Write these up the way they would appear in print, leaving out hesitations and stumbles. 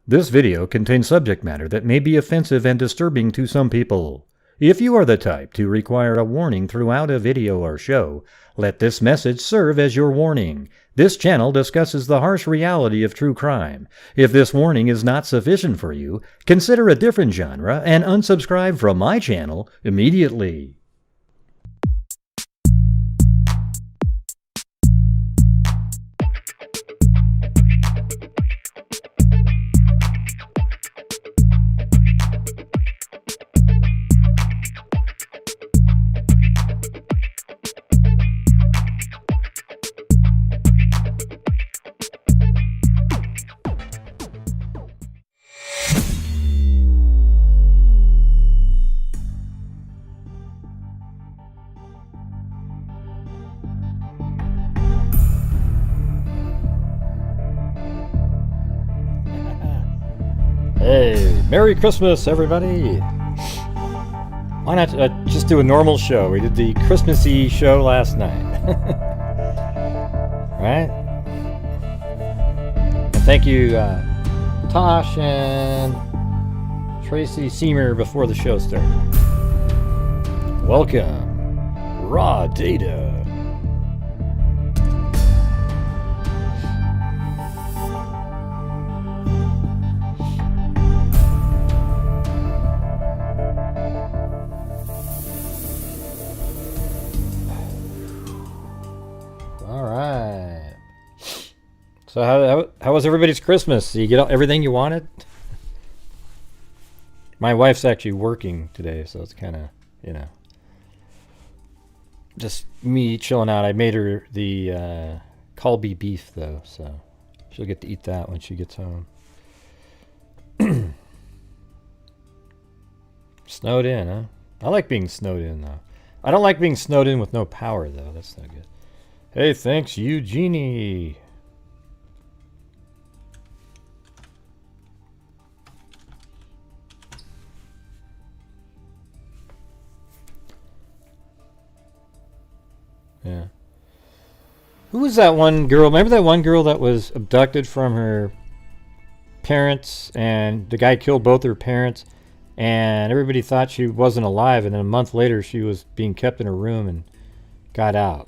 This video contains subject matter that may be offensive and disturbing to some people. If you are the type to require a warning throughout a video or show, let this message serve as your warning. This channel discusses the harsh reality of true crime. If this warning is not sufficient for you, consider a different genre and unsubscribe from my channel immediately. Hey, Merry Christmas, everybody! Why not just do a normal show? We did the Christmassy show last night. Right? And thank you, Tosh and Tracy Seamer before the show started. Welcome, Raw Data. So how was everybody's Christmas? Did you get everything you wanted? My wife's actually working today, so it's kind of, just me chilling out. I made her the Colby beef, though, so she'll get to eat that when she gets home. Snowed in, huh? I like being snowed in, though. I don't like being snowed in with no power, though. That's not good. Hey, thanks, Eugenie. Yeah. Who was that one girl? Remember that one girl that was abducted from her parents and the guy killed both her parents and everybody thought she wasn't alive, and then a month later she was being kept in a room and got out.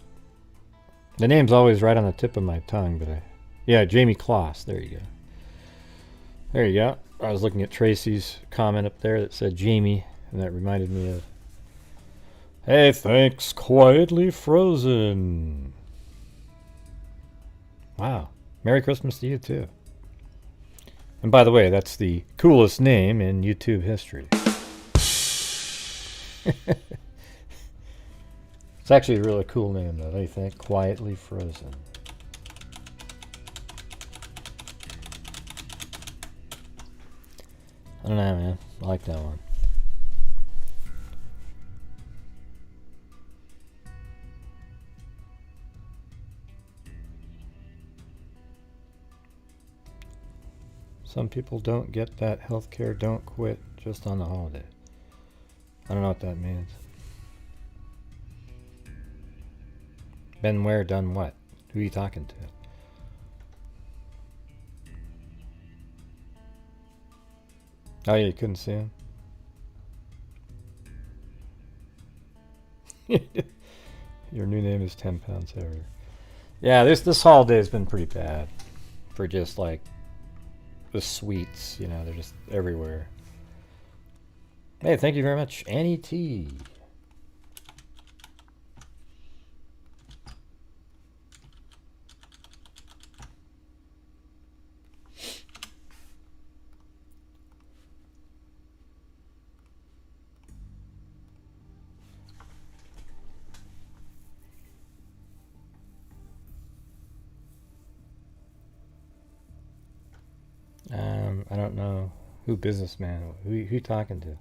The name's always right on the tip of my tongue, but yeah, Jamie Kloss. There you go. There you go. I was looking at Tracy's comment up there that said Jamie, and that reminded me of. Hey, thanks, Quietly Frozen. Wow. Merry Christmas to you, too. And by the way, that's the coolest name in YouTube history. It's actually a really cool name, though. What do you think? Quietly Frozen. I don't know, man. I like that one. Some people don't get that healthcare don't quit just on the holiday. I don't know what that means. Been where, done what? Who are you talking to? Oh yeah, you couldn't see him? Your new name is 10 pounds heavier. Yeah, this holiday has been pretty bad for just like the sweets, they're just everywhere. Hey, thank you very much, Annie T. I don't know who businessman. Who you talking to?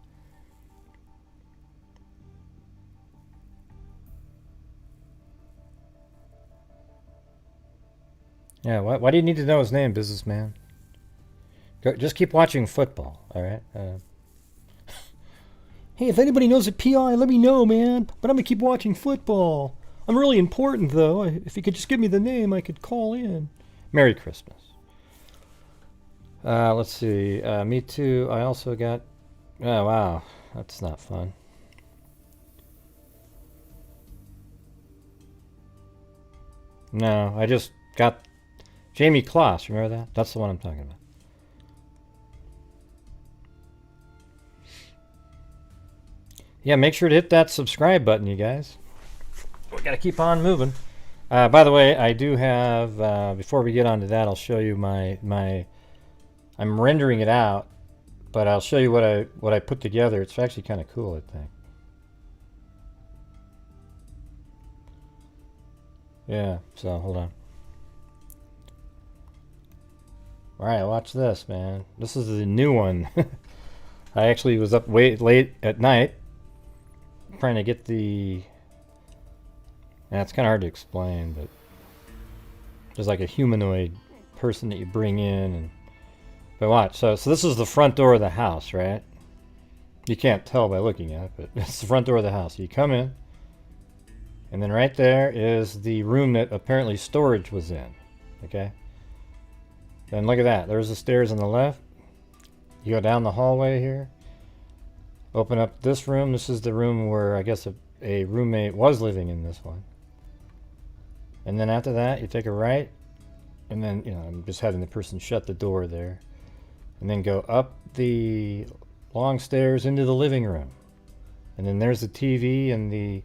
Yeah, why do you need to know his name, businessman? Just keep watching football, all right? Hey, if anybody knows a PI, let me know, man. But I'm gonna keep watching football. I'm really important, though. If you could just give me the name, I could call in. Merry Christmas. Let's see. Me too. I also got... Oh, wow. That's not fun. No, I just got Jamie Kloss. Remember that? That's the one I'm talking about. Yeah, make sure to hit that subscribe button, you guys. We gotta keep on moving. By the way, I do have, before we get on to that, I'll show you my I'm rendering it out, but I'll show you what I put together. It's actually kind of cool, I think. Yeah, so hold on. Alright, watch this, man. This is the new one. I actually was up late at night trying to get the... Yeah, it's kind of hard to explain, but there's like a humanoid person that you bring in, and but watch. So this is the front door of the house, right? You can't tell by looking at it, but it's the front door of the house. So you come in, and then right there is the room that apparently storage was in. Okay. Then look at that. There's the stairs on the left. You go down the hallway here. Open up this room. This is the room where I guess a roommate was living in this one. And then after that, you take a right, and then, you know, I'm just having the person shut the door there, and then go up the long stairs into the living room. And then there's the TV and the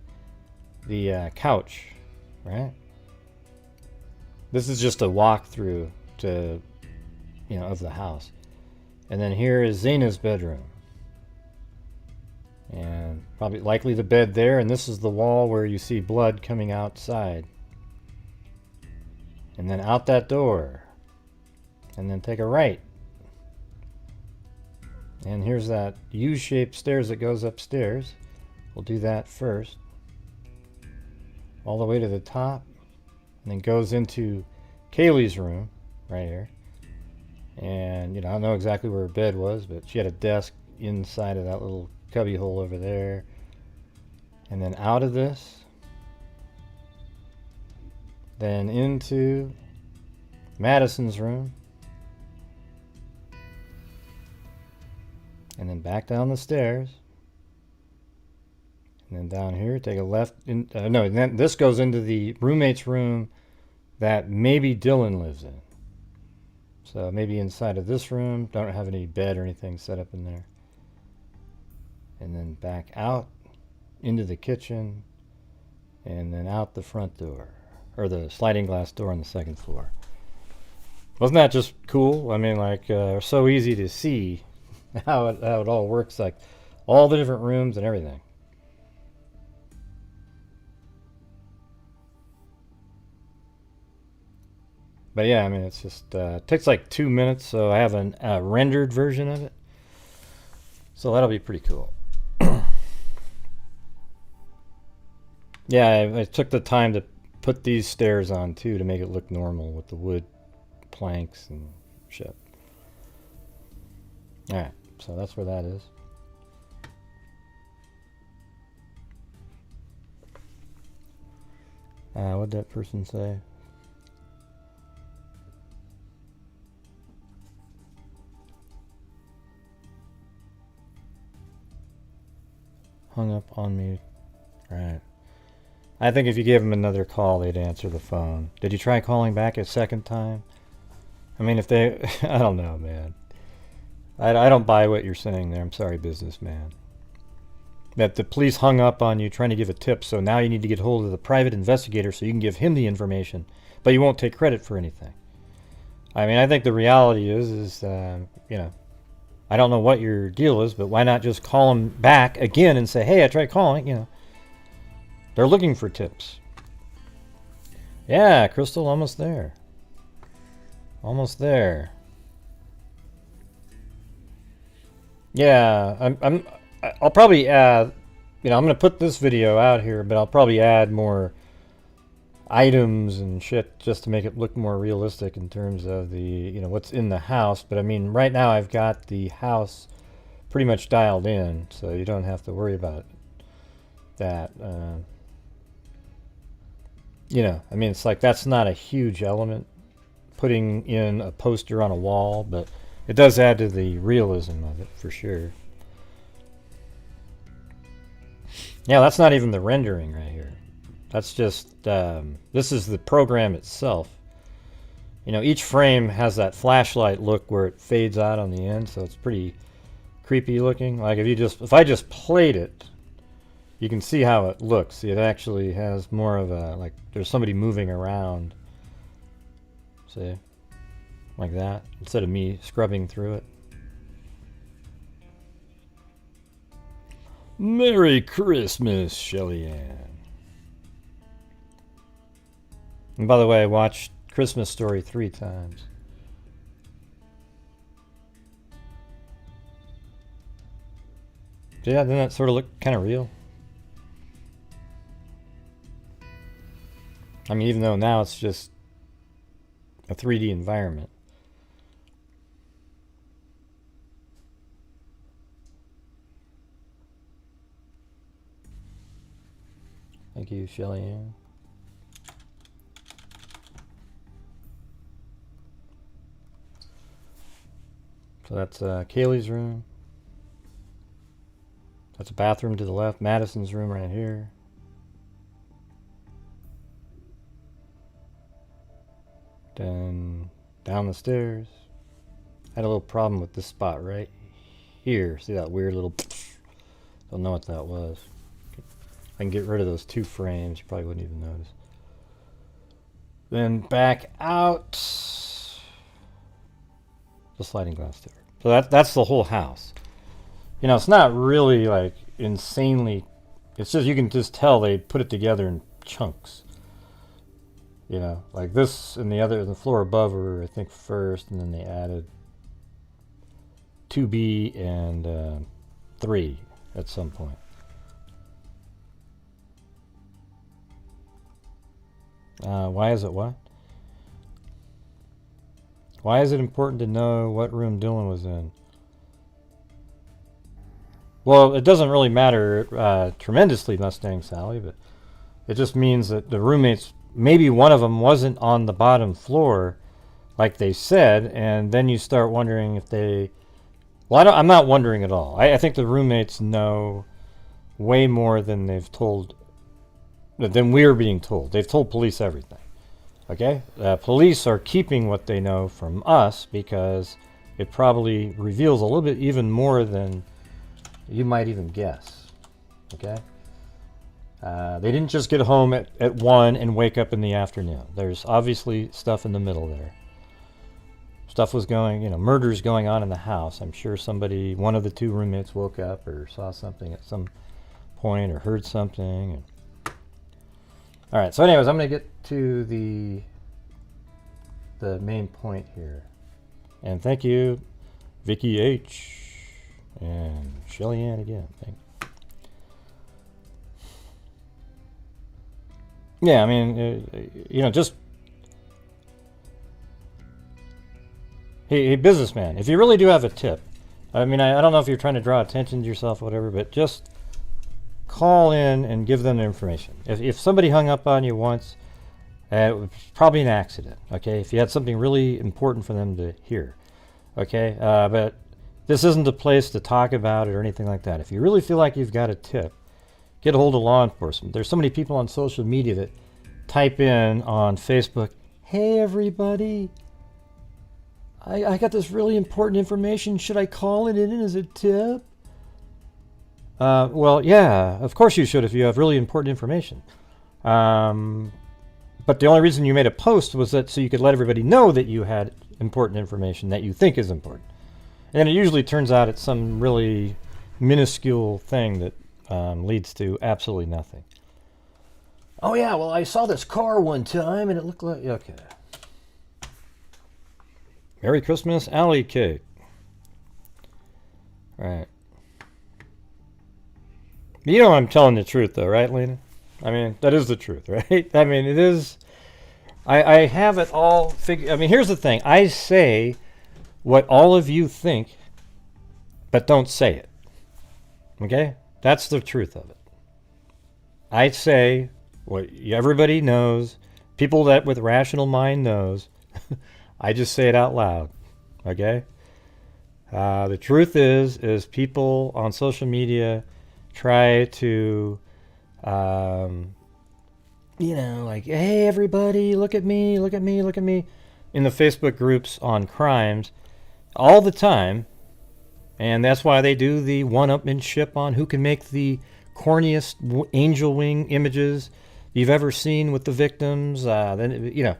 couch, right? This is just a walkthrough to, you know, of the house. And then here is Xana's bedroom. And probably likely the bed there, and this is the wall where you see blood coming outside. And then out that door. And then take a right. And here's that U-shaped stairs that goes upstairs. We'll do that first. All the way to the top. And then goes into Kaylee's room, right here. And, you know, I don't know exactly where her bed was, but she had a desk inside of that little cubby hole over there. And then out of this. Then into Madison's room. And then back down the stairs. And then down here, take a left. No, and then this goes into the roommate's room that maybe Dylan lives in. So maybe inside of this room. Don't have any bed or anything set up in there. And then back out into the kitchen. And then out the front door. Or the sliding glass door on the second floor. Wasn't that just cool? I mean, like, so easy to see how it all works, like all the different rooms and everything. But yeah, I mean, it's just it takes like 2 minutes, so I have a rendered version of it. So that'll be pretty cool. Yeah, I took the time to put these stairs on too to make it look normal with the wood planks and shit. Alright, so that's where that is. What'd that person say? Hung up on me. Right. I think if you gave them another call, they'd answer the phone. Did you try calling back a second time? I mean, if they... I don't know, man. I don't buy what you're saying there. I'm sorry, businessman. That the police hung up on you trying to give a tip, so now you need to get hold of the private investigator so you can give him the information, but you won't take credit for anything. I mean, I think the reality is you know, I don't know what your deal is, but why not just call them back again and say, hey, I tried calling, you know. They're looking for tips. Yeah, Crystal, almost there. Almost there. Yeah, I'll probably add, you know, I'm going to put this video out here, but I'll probably add more items and shit just to make it look more realistic in terms of the, you know, what's in the house. But I mean, right now I've got the house pretty much dialed in, so you don't have to worry about that. You know, I mean, it's like that's not a huge element, putting in a poster on a wall, but It does add to the realism of it, for sure. Yeah, that's not even the rendering right here. That's just, this is the program itself. You know, each frame has that flashlight look where it fades out on the end, so it's pretty creepy looking. Like if I just played it, you can see how it looks. It actually has more of a, like there's somebody moving around. See? Like that, instead of me scrubbing through it. Merry Christmas, Shelly Ann. And by the way, I watched Christmas Story 3 times. Yeah, doesn't that sort of look kind of real? I mean, even though now it's just a 3D environment. Thank you, Shelly Ann. So that's Kaylee's room. That's a bathroom to the left. Madison's room right here. Then down the stairs. Had a little problem with this spot right here. See that weird little... Don't know what that was. If I can get rid of those 2 frames, you probably wouldn't even notice. Then back out. The sliding glass door. So that's the whole house. You know, it's not really like insanely... It's just, you can just tell they put it together in chunks. You know, like this and the floor above were, I think, first, and then they added 2B and 3 at some point. Why is it what? Why is it important to know what room Dylan was in? Well, it doesn't really matter tremendously, Mustang Sally, but it just means that the roommates, maybe one of them wasn't on the bottom floor like they said, and then you start wondering if they... Well, I'm not wondering at all. I think the roommates know way more than they've told, than we're being told. They've told police everything. Okay? Police are keeping what they know from us because it probably reveals a little bit even more than you might even guess. Okay? They didn't just get home at 1 and wake up in the afternoon. There's obviously stuff in the middle there. Stuff was going, you know, murders going on in the house. I'm sure one of the 2 roommates woke up or saw something at some point or heard something. And... All right, so anyways, I'm going to get to the main point here. And thank you, Vicky H. and Shelly Ann again. Thank you. Yeah, I mean, you know, just... Hey, businessman, if you really do have a tip, I mean, I don't know if you're trying to draw attention to yourself or whatever, but just call in and give them the information. If somebody hung up on you once, it was probably an accident, okay? If you had something really important for them to hear, okay? But this isn't the place to talk about it or anything like that. If you really feel like you've got a tip, get a hold of law enforcement. There's so many people on social media that type in on Facebook, hey, everybody, I got this really important information. Should I call it in as a tip? Well, yeah, of course you should if you have really important information. But the only reason you made a post was that so you could let everybody know that you had important information that you think is important. And it usually turns out it's some really minuscule thing that leads to absolutely nothing. Oh yeah, well I saw this car one time and it looked like... Okay. Merry Christmas, Alley Cake. Right. You know I'm telling the truth though, right, Lena? I mean, that is the truth, right? I mean, it is... I have it all figured... I mean, here's the thing. I say what all of you think, but don't say it. Okay? That's the truth of it. I say what everybody knows, people that with rational mind knows. I just say it out loud. Okay? The truth is people on social media try to, like, hey, everybody, look at me, look at me, look at me, in the Facebook groups on crimes all the time. And that's why they do the one-upmanship on who can make the corniest angel wing images you've ever seen with the victims. So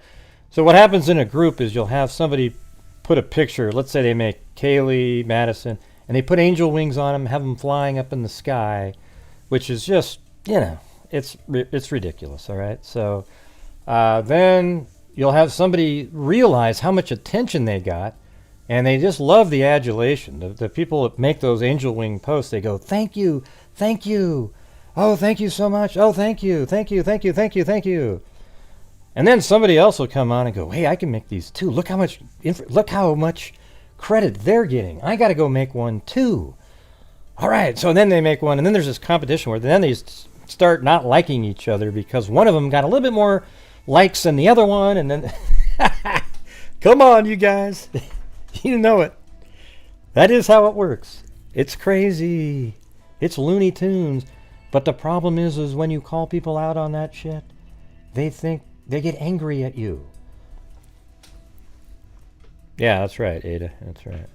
what happens in a group is you'll have somebody put a picture. Let's say they make Kaylee, Madison, and they put angel wings on them, have them flying up in the sky, which is just, it's ridiculous. All right. So then you'll have somebody realize how much attention they got. And they just love the adulation. The people that make those angel wing posts, they go, thank you, thank you. Oh, thank you so much. Oh, thank you, thank you, thank you, thank you, thank you. And then somebody else will come on and go, hey, I can make these too. Look how much credit they're getting. I got to go make one too. All right, so then they make one, and then there's this competition where then they start not liking each other because one of them got a little bit more likes than the other one, and then, come on, you guys. You know it. That is how it works. It's crazy. It's Looney Tunes. But the problem is when you call people out on that shit, they get angry at you. Yeah, that's right, Ada. That's right.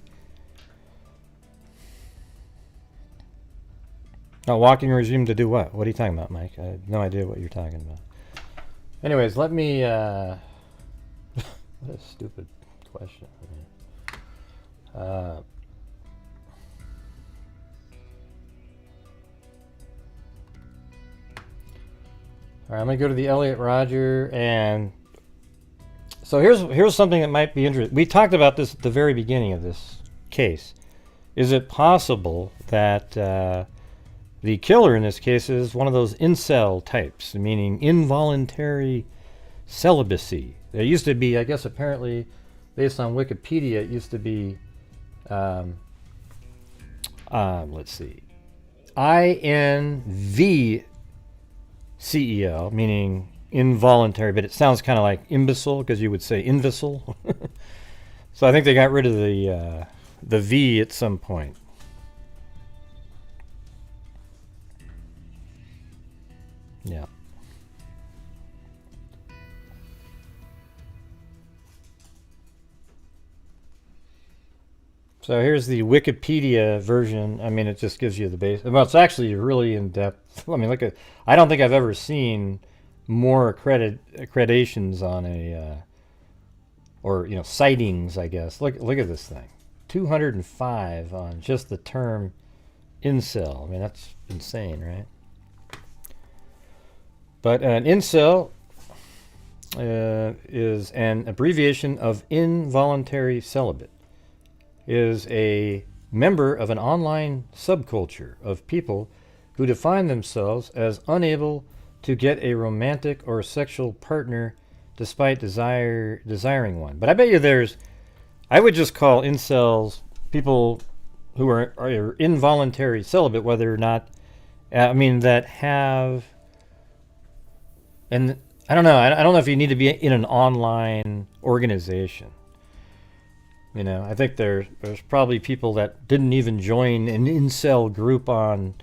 Oh, walking resume to do what? What are you talking about, Mike? I have no idea what you're talking about. Anyways, let me... what a stupid question. All right, I'm gonna go to the Elliot Rodger, and so here's something that might be interesting. We talked about this at the very beginning of this case. Is it possible that the killer in this case is one of those incel types, meaning involuntary celibacy? There used to be, I guess, apparently, based on Wikipedia, it used to be. Let's see, INVCEL, meaning involuntary, but it sounds kind of like imbecile because you would say imbecile. So I think they got rid of the V at some point. Yeah. So here's the Wikipedia version. I mean, it just gives you the base. Well, it's actually really in depth. I mean, look at. I don't think I've ever seen more accreditations on a, or sightings. I guess. Look at this thing. 205 on just the term incel. I mean, that's insane, right? But an incel is an abbreviation of involuntary celibate. Is a member of an online subculture of people who define themselves as unable to get a romantic or sexual partner despite desiring one. But I bet you I would just call incels people who are involuntary celibate, whether or not, that have, and I don't know. I don't know if you need to be in an online organization. I think there's probably people that didn't even join an incel group on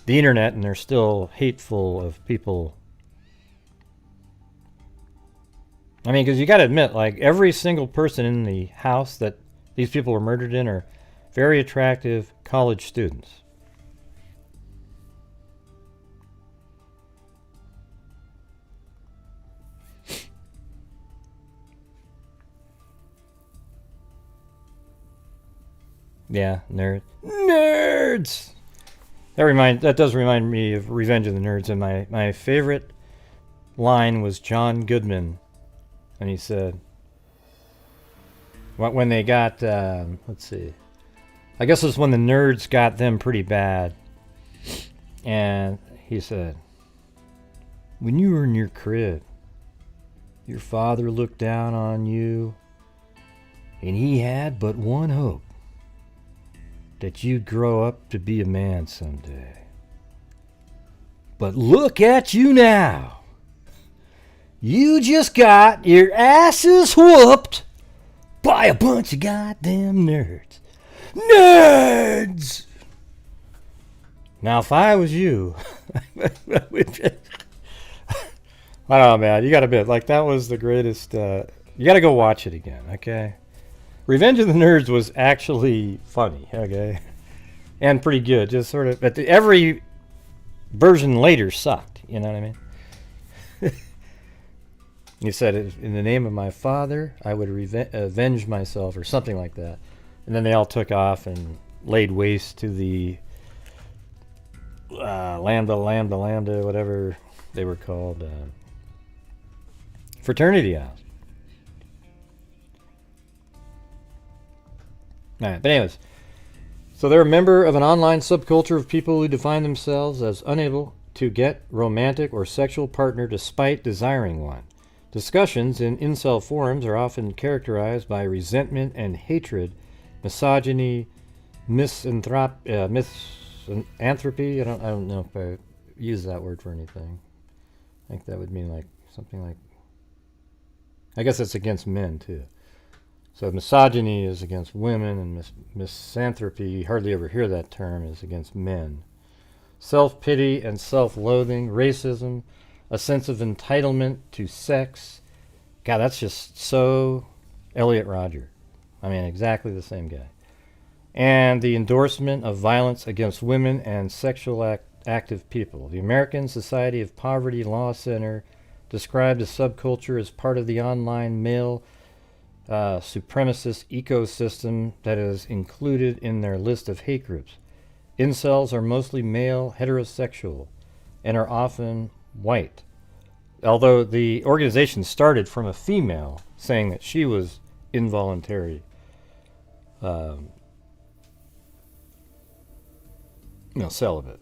the internet, and they're still hateful of people. I mean, because you got to admit, like, every single person in the house that these people were murdered in are very attractive college students. Yeah, nerds. That does remind me of Revenge of the Nerds, and my favorite line was John Goodman, and he said, when they got, let's see, I guess it was when the nerds got them pretty bad, and he said, when you were in your crib, your father looked down on you, and he had but one hope. That you'd grow up to be a man someday. But look at you now. You just got your asses whooped by a bunch of goddamn nerds. Nerds! Now, if I was you, I don't know, man. You got to admit, like, that was the greatest. You got to go watch it again, okay? Revenge of the Nerds was actually funny, okay? And pretty good. Just sort of, but every version later sucked, you know what I mean? He said, in the name of my father, I would avenge myself, or something like that. And then they all took off and laid waste to the Lambda, whatever they were called, fraternity house. All right, but anyways, so they're a member of an online subculture of people who define themselves as unable to get romantic or sexual partner despite desiring one. Discussions in incel forums are often characterized by resentment and hatred, misogyny, misanthropy. I don't know if I use that word for anything. I think that would mean like something like. I guess it's against men too. So misogyny is against women, and misanthropy, you hardly ever hear that term, is against men. Self-pity and self-loathing, racism, a sense of entitlement to sex. God, that's just so Elliot Rodger. I mean, exactly the same guy. And the endorsement of violence against women and sexual active people. The American Society of Poverty Law Center described the subculture as part of the online male supremacist ecosystem that is included in their list of hate groups. Incels are mostly male, heterosexual, and are often white. Although the organization started from a female saying that she was involuntary, celibate.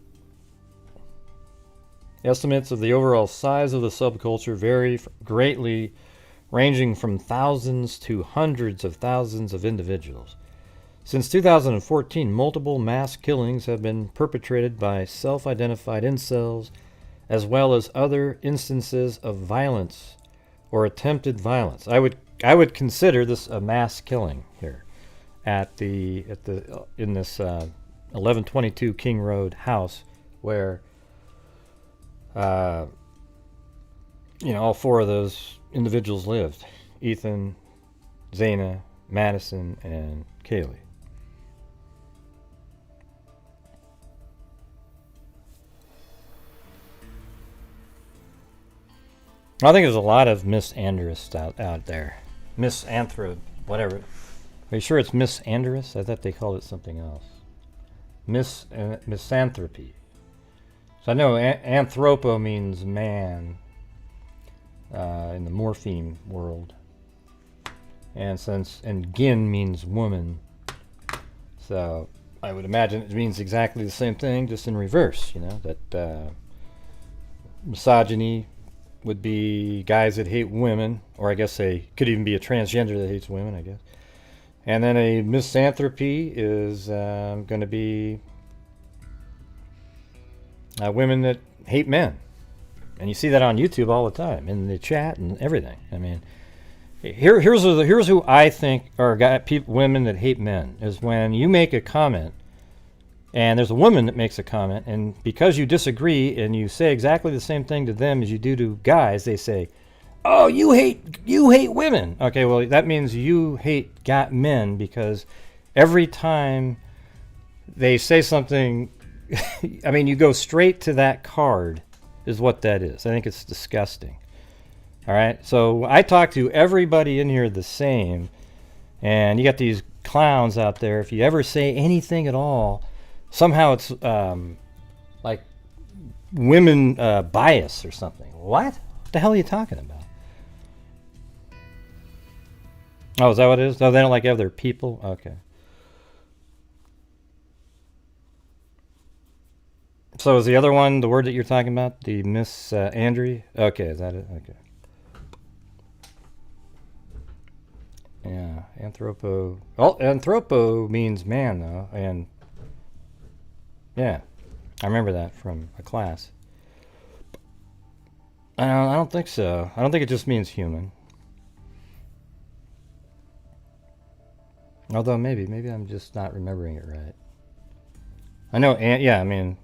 Estimates of the overall size of the subculture vary greatly, ranging from thousands to hundreds of thousands of individuals. Since 2014, multiple mass killings have been perpetrated by self-identified incels, as well as other instances of violence or attempted violence. I would consider this a mass killing here in this 1122 King Road house where all four of those individuals lived: Ethan, Xana, Madison, and Kaylee. I think there's a lot of misandrists out there. Whatever. Are you sure it's misandrist? I thought they called it something else. Misanthropy. So I know anthropo means man in the morpheme world. And gin means woman. So I would imagine it means exactly the same thing, just in reverse, that misogyny would be guys that hate women, or I guess they could even be a transgender that hates women, I guess. And then a misanthropy is going to be women that hate men. And you see that on YouTube all the time, in the chat and everything. I mean, here's who I think are women that hate men, is when you make a comment, and there's a woman that makes a comment, and because you disagree and you say exactly the same thing to them as you do to guys, they say, "Oh, you hate women." Okay, well, that means you hate men, because every time they say something, I mean, you go straight to that card, is what that is. I think it's disgusting. All right, so I talk to everybody in here the same, and you got these clowns out there. If you ever say anything at all, somehow it's like women bias or something. What the hell are you talking about? Oh, is that what it is? Oh, they don't like other people? Okay. So is the other one the word that you're talking about? The Miss Andre? Okay, is that it? Okay. Yeah, anthropo. Well, anthropo means man, though, and yeah, I remember that from a class. I don't think so. I don't think it just means human. Although maybe I'm just not remembering it right. I know, yeah, I mean,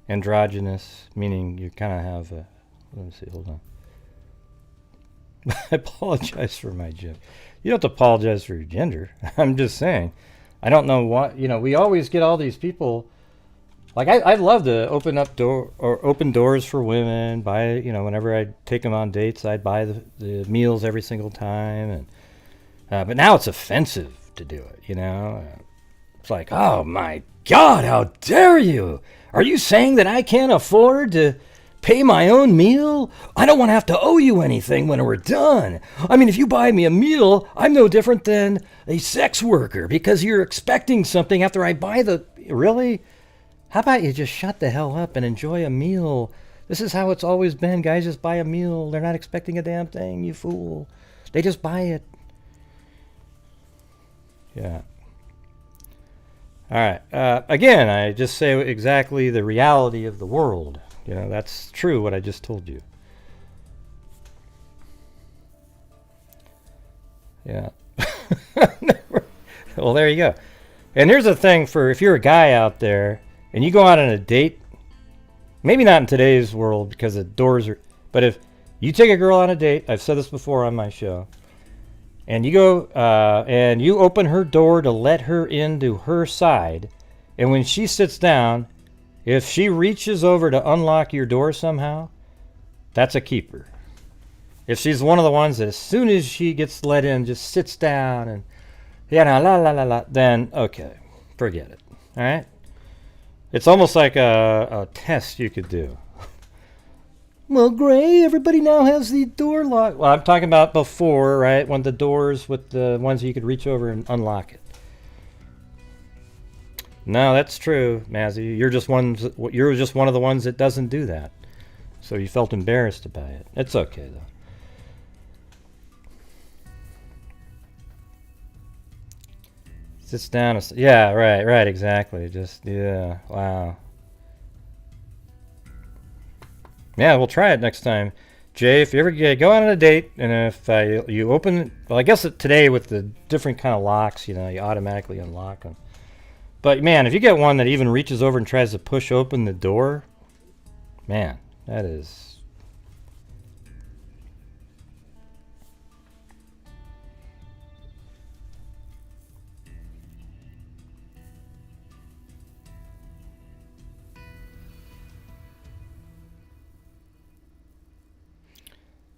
androgynous, meaning you kind of have a, let me see, hold on. I apologize for my gender. You don't have to apologize for your gender. I'm just saying. I don't know what, we always get all these people. Like, I'd love to open doors for women, buy, whenever I take them on dates, I'd buy the meals every single time. And but now it's offensive to do it, It's like, oh my God, how dare you? Are you saying that I can't afford to pay my own meal? I don't want to have to owe you anything when we're done. I mean, if you buy me a meal, I'm no different than a sex worker because you're expecting something after I buy the... Really? How about you just shut the hell up and enjoy a meal? This is how it's always been. Guys just buy a meal. They're not expecting a damn thing, you fool. They just buy it. Yeah. All right. Again, I just say exactly the reality of the world. That's true what I just told you. Yeah. Well, there you go. And here's the thing for if you're a guy out there and you go out on a date, maybe not in today's world because the doors are, but if you take a girl on a date, I've said this before on my show, and you go and you open her door to let her into her side, and when she sits down, if she reaches over to unlock your door somehow, that's a keeper. If she's one of the ones that as soon as she gets let in just sits down and then okay, forget it. All right? It's almost like a test you could do. Well, Gray, everybody now has the door locked. Well, I'm talking about before, right? When the doors with the ones you could reach over and unlock it. No, that's true, Mazzy. You're just one of the ones that doesn't do that. So you felt embarrassed about it. It's okay though. Sits down. Yeah, right, exactly. Just yeah, wow. Yeah, we'll try it next time. Jay, if you ever go on a date and if you open, well, I guess today with the different kind of locks, you automatically unlock them. But man, if you get one that even reaches over and tries to push open the door, man, that is...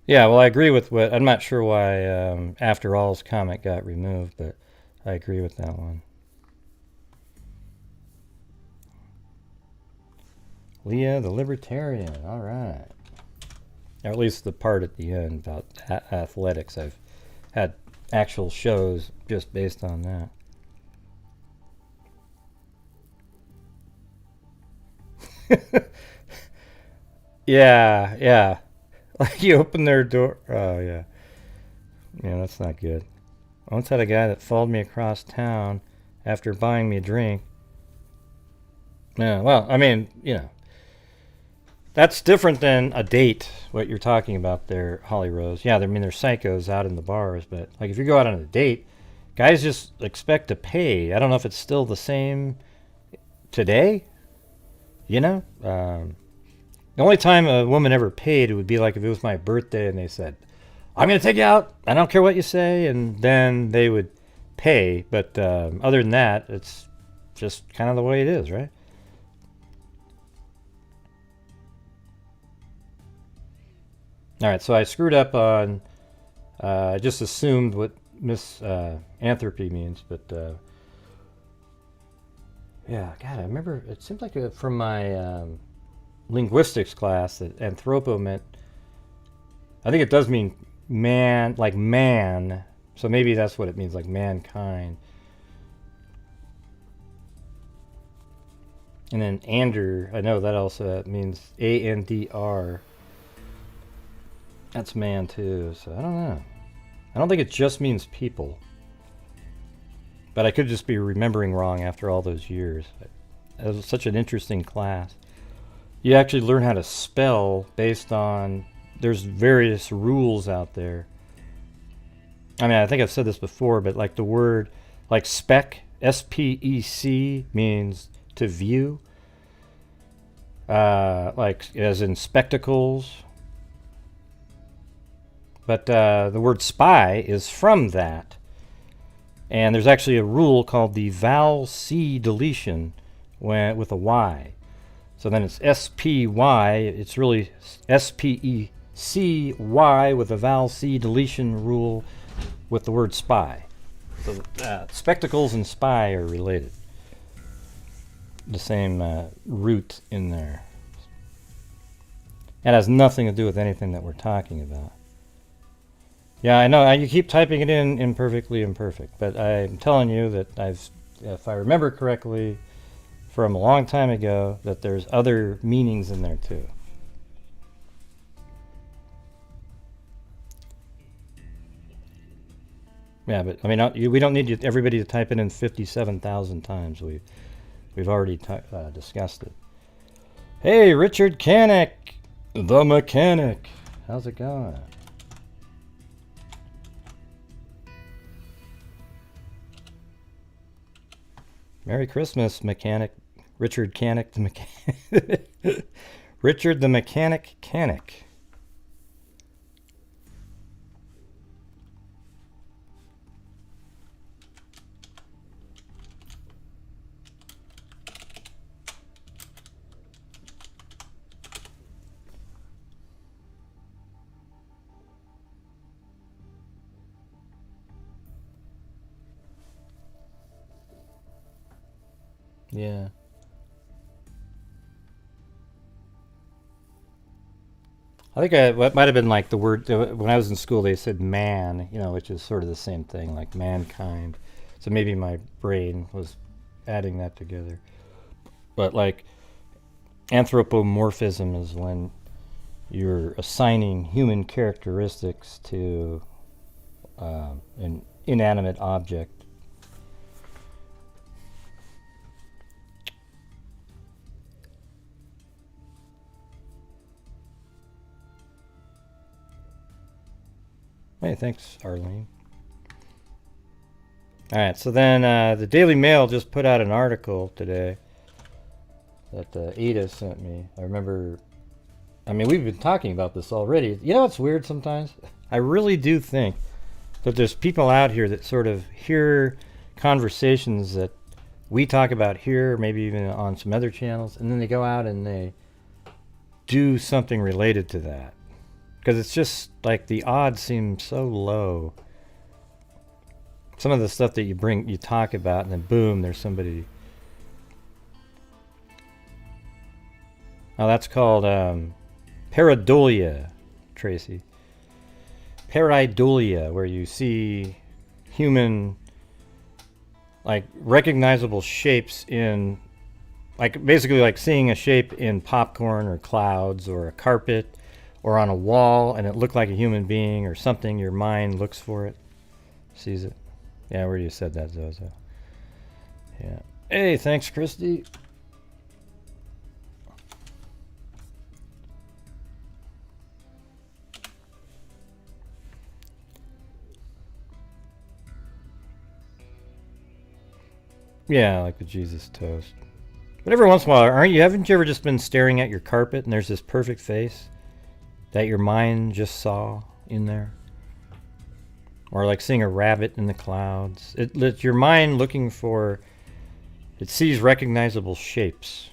Yeah, well, I agree with what... I'm not sure why After All's comment got removed, but I agree with that one. Leah the Libertarian, all right. Or at least the part at the end about athletics. I've had actual shows just based on that. Yeah. Like you open their door. Oh, yeah. Yeah, that's not good. I once had a guy that followed me across town after buying me a drink. Yeah, well, I mean, that's different than a date, what you're talking about there, Holly Rose. Yeah, there's psychos out in the bars, but like if you go out on a date, guys just expect to pay. I don't know if it's still the same today, The only time a woman ever paid, it would be like if it was my birthday and they said, I'm going to take you out, I don't care what you say, and then they would pay. But other than that, it's just kind of the way it is, right? All right, so I screwed up on, I just assumed what misanthropy means, but yeah, God, I remember, it seems like from my linguistics class that anthropo meant, I think it does mean man, like man, so maybe that's what it means, like mankind. And then ander, I know that also means A-N-D-R. That's man too, so I don't know. I don't think it just means people. But I could just be remembering wrong after all those years. It was such an interesting class. You actually learn how to spell based on, there's various rules out there. I mean, I think I've said this before, but like the word Like spec, S-P-E-C, means to view. Like as in spectacles. But the word spy is from that. And there's actually a rule called the vowel C deletion with a Y. So then it's S-P-Y. It's really S-P-E-C-Y with a vowel C deletion rule with the word spy. So spectacles and spy are related. The same root in there. It has nothing to do with anything that we're talking about. Yeah, I know. You keep typing it in imperfectly imperfect, but I'm telling you that if I remember correctly, from a long time ago, that there's other meanings in there too. Yeah, but I mean, we don't need everybody to type it in 57,000 times. We've already discussed it. Hey, Richard Canick, the mechanic. How's it going? Merry Christmas, mechanic. Richard Canick, the mechanic. Richard the mechanic Canick. Yeah. I think it might have been like the word, when I was in school, they said man, which is sort of the same thing, like mankind. So maybe my brain was adding that together. But like anthropomorphism is when you're assigning human characteristics to an inanimate object. Hey, thanks, Arlene. All right, so then the Daily Mail just put out an article today that Ada sent me. I remember, we've been talking about this already. You know what's weird sometimes? I really do think that there's people out here that sort of hear conversations that we talk about here, maybe even on some other channels, and then they go out and they do something related to that. Because it's just like the odds seem so low. Some of the stuff that you talk about, and then boom, there's somebody. Oh, that's called pareidolia, Tracy. Pareidolia, where you see human, like recognizable shapes in, like basically like seeing a shape in popcorn or clouds or a carpet or on a wall, and it looked like a human being or something. Your mind looks for it, sees it. Yeah, I already said that, Zozo. Yeah. Hey, thanks, Christy. Yeah, like the Jesus toast. But every once in a while, haven't you ever just been staring at your carpet and there's this perfect face that your mind just saw in there? Or like seeing a rabbit in the clouds. It's your mind looking for, it sees recognizable shapes.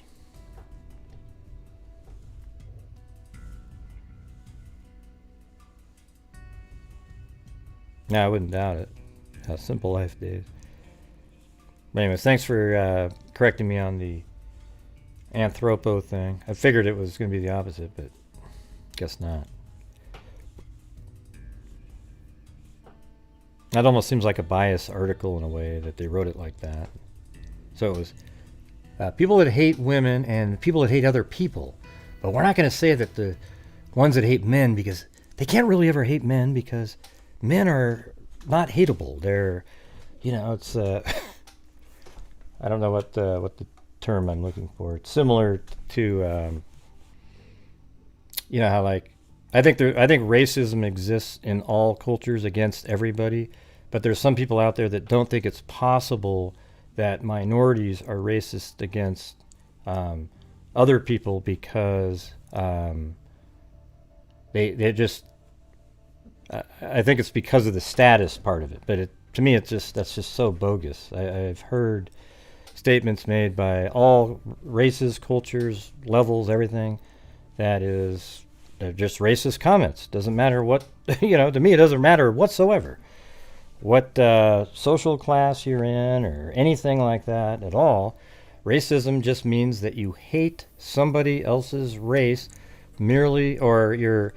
No, I wouldn't doubt it. How simple life, Dave. But anyways, thanks for correcting me on the anthropo thing. I figured it was going to be the opposite, but guess not. That almost seems like a biased article in a way that they wrote it like that. So it was people that hate women and people that hate other people. But we're not going to say that the ones that hate men, because they can't really ever hate men, because men are not hateable. They're, it's I don't know what the term I'm looking for. It's similar to how like I think racism exists in all cultures against everybody, but there's some people out there that don't think it's possible that minorities are racist against other people because they just I think it's because of the status part of it. But to me, that's just so bogus. I've heard statements made by all races, cultures, levels, everything that is they're just racist comments. Doesn't matter what to me, it doesn't matter whatsoever what social class you're in or anything like that at all. Racism just means that you hate somebody else's race merely, or you're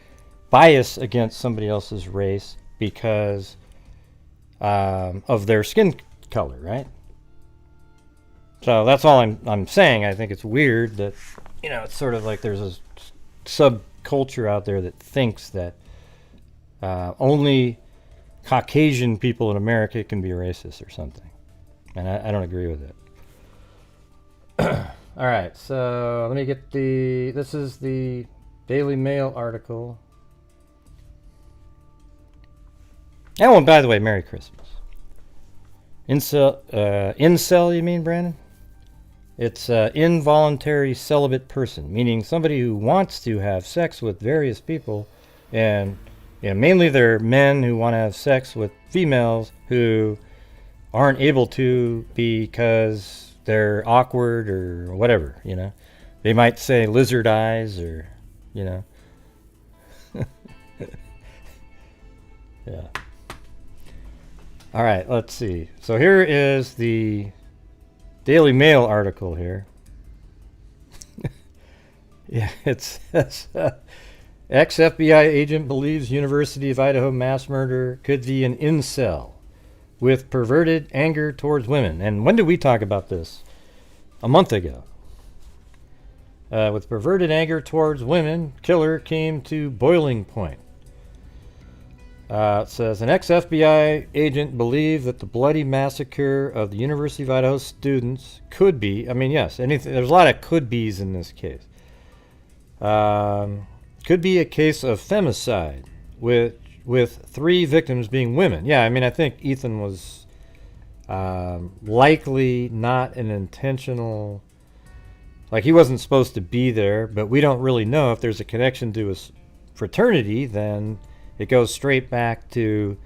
biased against somebody else's race because of their skin color, right? So that's all I'm saying. I think it's weird that it's sort of like there's a subculture out there that thinks that only Caucasian people in America can be racist or something, and I don't agree with it. All right, so let me get this is the Daily Mail article. Oh, and by the way, Merry Christmas. Incel, you mean, Brandon? It's involuntary celibate person, meaning somebody who wants to have sex with various people, and mainly they're men who want to have sex with females who aren't able to because they're awkward or whatever, They might say lizard eyes or, Yeah. All right, let's see. So here is the Daily Mail article here. Yeah, it says, ex-FBI agent believes University of Idaho mass murder could be an incel with perverted anger towards women. And when did we talk about this? A month ago. With perverted anger towards women, killer came to boiling point. It says, an ex-FBI agent believed that the bloody massacre of the University of Idaho students could be, yes, anything. There's a lot of could-be's in this case. Could be a case of femicide with 3 victims being women. Yeah, I think Ethan was likely not an intentional, he wasn't supposed to be there, but we don't really know if there's a connection to his fraternity. Then it goes straight back to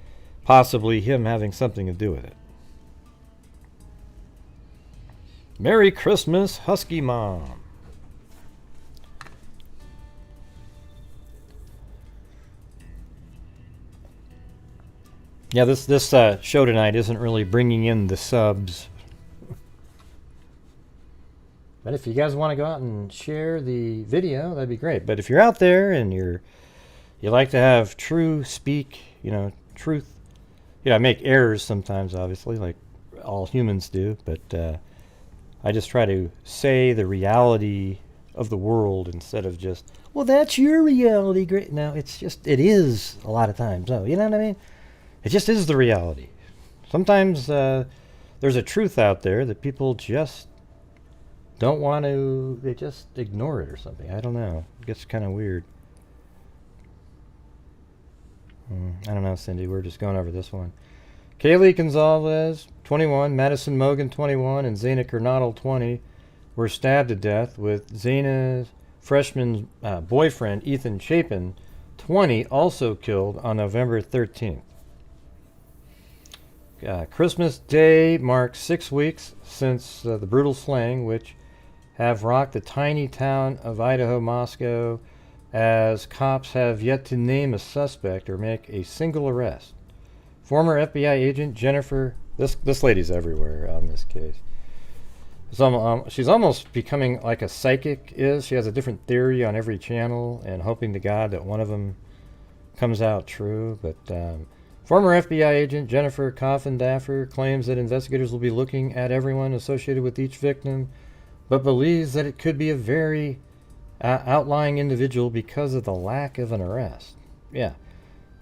possibly him having something to do with it. Merry Christmas, Husky Mom. Yeah, this show tonight isn't really bringing in the subs. But if you guys want to go out and share the video, that'd be great. But if you're out there and you like to have true speak, truth. I make errors sometimes, obviously, like all humans do. But I just try to say the reality of the world instead of just, well, that's your reality. Great. No, it is a lot of times. So, you know what I mean? It just is the reality. Sometimes there's a truth out there that people just don't want to, they just ignore it or something. I don't know. It gets kind of weird. I don't know, Cindy. We're just going over this one. Kaylee Goncalves, 21, Madison Mogen, 21, and Xana Kernodle, 20, were stabbed to death, with Xana's freshman boyfriend, Ethan Chapin, 20, also killed on November 13th. Christmas Day marks 6 weeks since the brutal slaying, which have rocked the tiny town of Idaho, Moscow, as cops have yet to name a suspect or make a single arrest. Former FBI agent Jennifer, this lady's everywhere on this case. She's almost becoming like a psychic is. She has a different theory on every channel and hoping to God that one of them comes out true. But former FBI agent Jennifer Coffindaffer claims that investigators will be looking at everyone associated with each victim, but believes that it could be a very outlying individual because of the lack of an arrest. Yeah.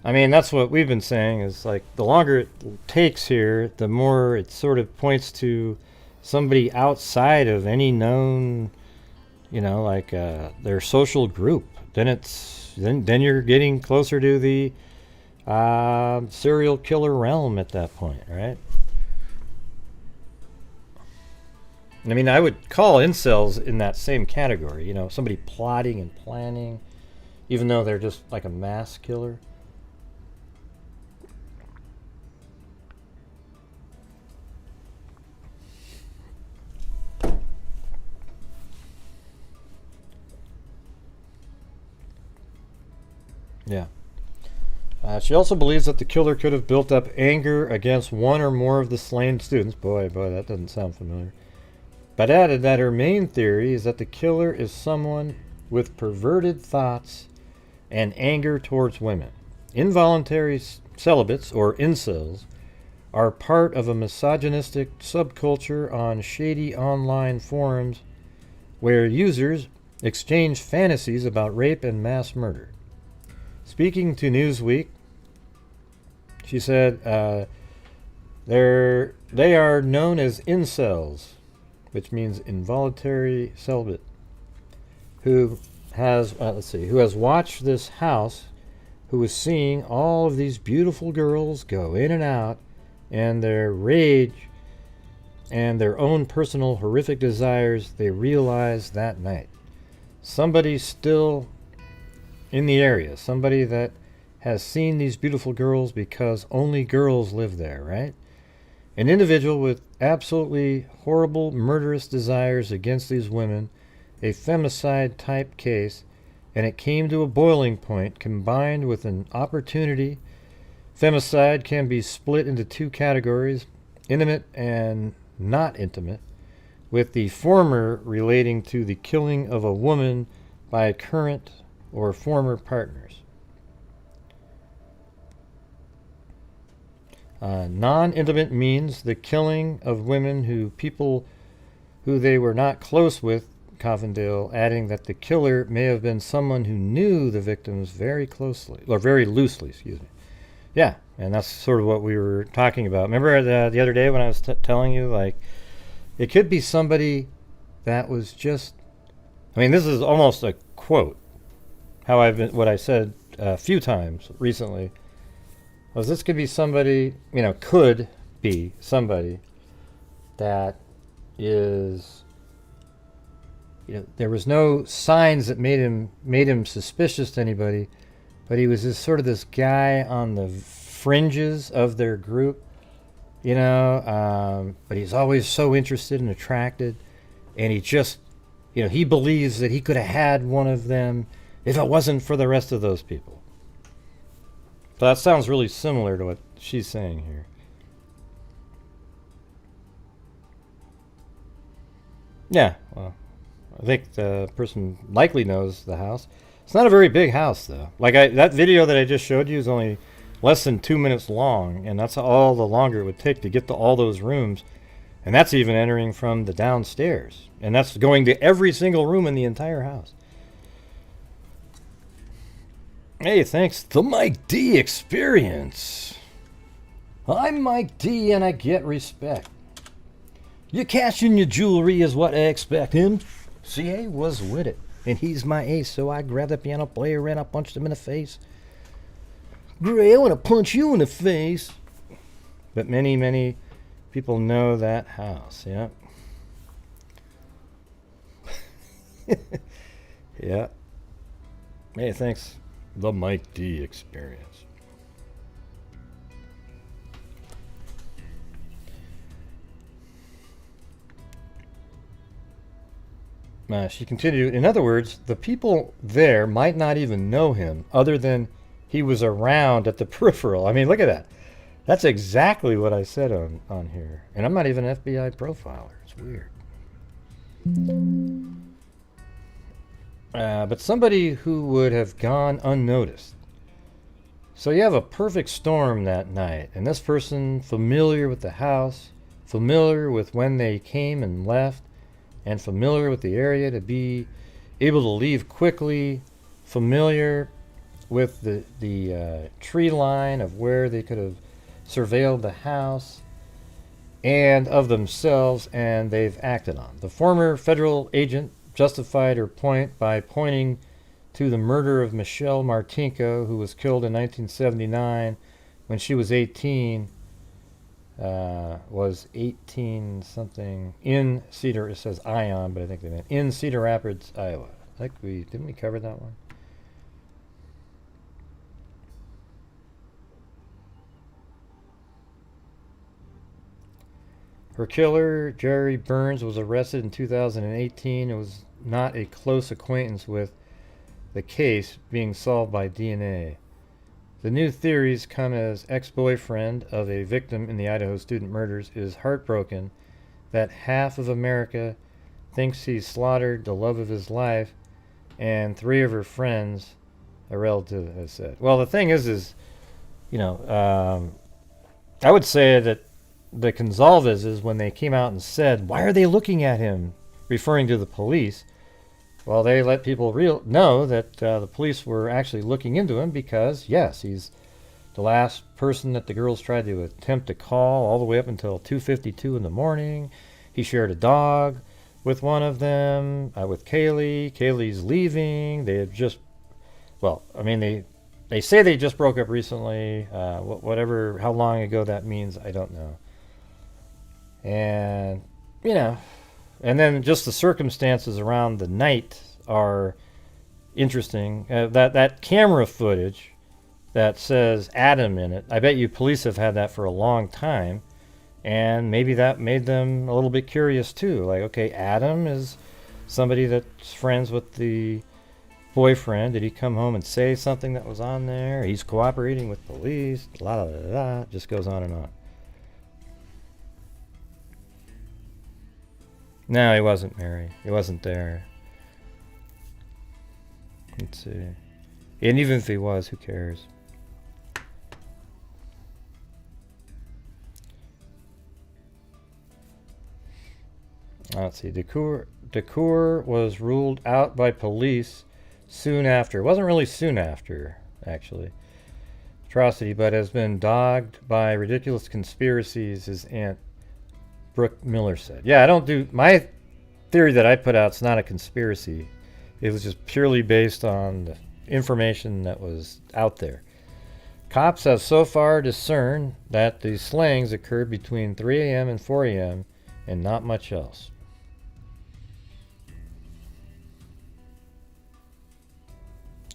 That's what we've been saying is the longer it takes here, the more it sort of points to somebody outside of any known, their social group. Then you're getting closer to the Serial killer realm at that point, right? I mean, I would call incels in that same category. You know, somebody plotting and planning, even though they're just like a mass killer. Yeah. She also believes that the killer could have built up anger against one or more of the slain students. Boy, that doesn't sound familiar. But added that her main theory is that the killer is someone with perverted thoughts and anger towards women. Involuntary celibates, or incels, are part of a misogynistic subculture on shady online forums where users exchange fantasies about rape and mass murder. Speaking to Newsweek, she said they are known as incels, which means involuntary celibate, who has watched this house, who is seeing all of these beautiful girls go in and out, and their rage and their own personal horrific desires they realized that night. Somebody still in the area, somebody that has seen these beautiful girls because only girls live there, right? An individual with absolutely horrible, murderous desires against these women, a femicide type case, and it came to a boiling point combined with an opportunity. Femicide can be split into two categories, intimate and not intimate, with the former relating to the killing of a woman by current or former partners. Non-intimate means the killing of women who they were not close with, Coffindale adding that the killer may have been someone who knew the victims very closely, or very loosely, excuse me. Yeah, and that's sort of what we were talking about. Remember the other day when I was telling you, like, it could be somebody that was just, I mean, this is almost a quote, what I said a few times recently, was this could be somebody, could be somebody that is, there was no signs that made him suspicious to anybody, but he was just sort of this guy on the fringes of their group, but he's always so interested and attracted, and he just, he believes that he could have had one of them if it wasn't for the rest of those people. So that sounds really similar to what she's saying here. Yeah, well, I think the person likely knows the house. It's not a very big house, though. Like that video that I just showed you is only less than 2 minutes long, and that's all the longer it would take to get to all those rooms. And that's even entering from the downstairs. And that's going to every single room in the entire house. Hey, thanks. The Mike D Experience. I'm Mike D and I get respect. You cash in your jewelry is what I expect. Him, CA was with it. And he's my ace, so I grabbed the piano player and I punched him in the face. Gray, I want to punch you in the face. But many, many people know that house, yeah. Yeah. Hey, thanks. The Mike D Experience. She continued, in other words, the people there might not even know him other than he was around at the peripheral. I mean, look at that. That's exactly what I said on here. And I'm not even an FBI profiler. It's weird. But somebody who would have gone unnoticed. So you have a perfect storm that night, and this person familiar with the house, familiar with when they came and left, and familiar with the area to be able to leave quickly, familiar with the tree line of where they could have surveilled the house and of themselves, and they've acted on. The former federal agent justified her point by pointing to the murder of Michelle Martinko, who was killed in 1979 when she was 18. Was 18 something in Cedar. It says Ion, but I think they meant in Cedar Rapids, Iowa. I think didn't we cover that one? Her killer, Jerry Burns, was arrested in 2018 and was not a close acquaintance with the case being solved by DNA. The new theories come as ex-boyfriend of a victim in the Idaho student murders is heartbroken that half of America thinks he slaughtered the love of his life, and 3 of her friends, a relative, has said. Well, the thing is, I would say that the Goncalves, when they came out and said, "Why are they looking at him?" referring to the police, well, they let people know that the police were actually looking into him because, yes, he's the last person that the girls tried to attempt to call all the way up until 2:52 in the morning. He shared a dog with one of them, with Kaylee. Kaylee's leaving. They had just, they say they just broke up recently. Whatever, how long ago that means, I don't know. And, and then just the circumstances around the night are interesting. That camera footage that says Adam in it, I bet you police have had that for a long time. And maybe that made them a little bit curious too. Like, okay, Adam is somebody that's friends with the boyfriend. Did he come home and say something that was on there? He's cooperating with police. La la la la. Just goes on and on. No, he wasn't married. He wasn't there. Let's see. And even if he was, who cares? Let's see. Decour was ruled out by police soon after. It wasn't really soon after, actually. Atrocity, but has been dogged by ridiculous conspiracies, his aunt Brooke Miller said. Yeah, I don't do... My theory that I put out is not a conspiracy. It was just purely based on the information that was out there. Cops have so far discerned that the slayings occurred between 3 a.m. and 4 a.m. and not much else.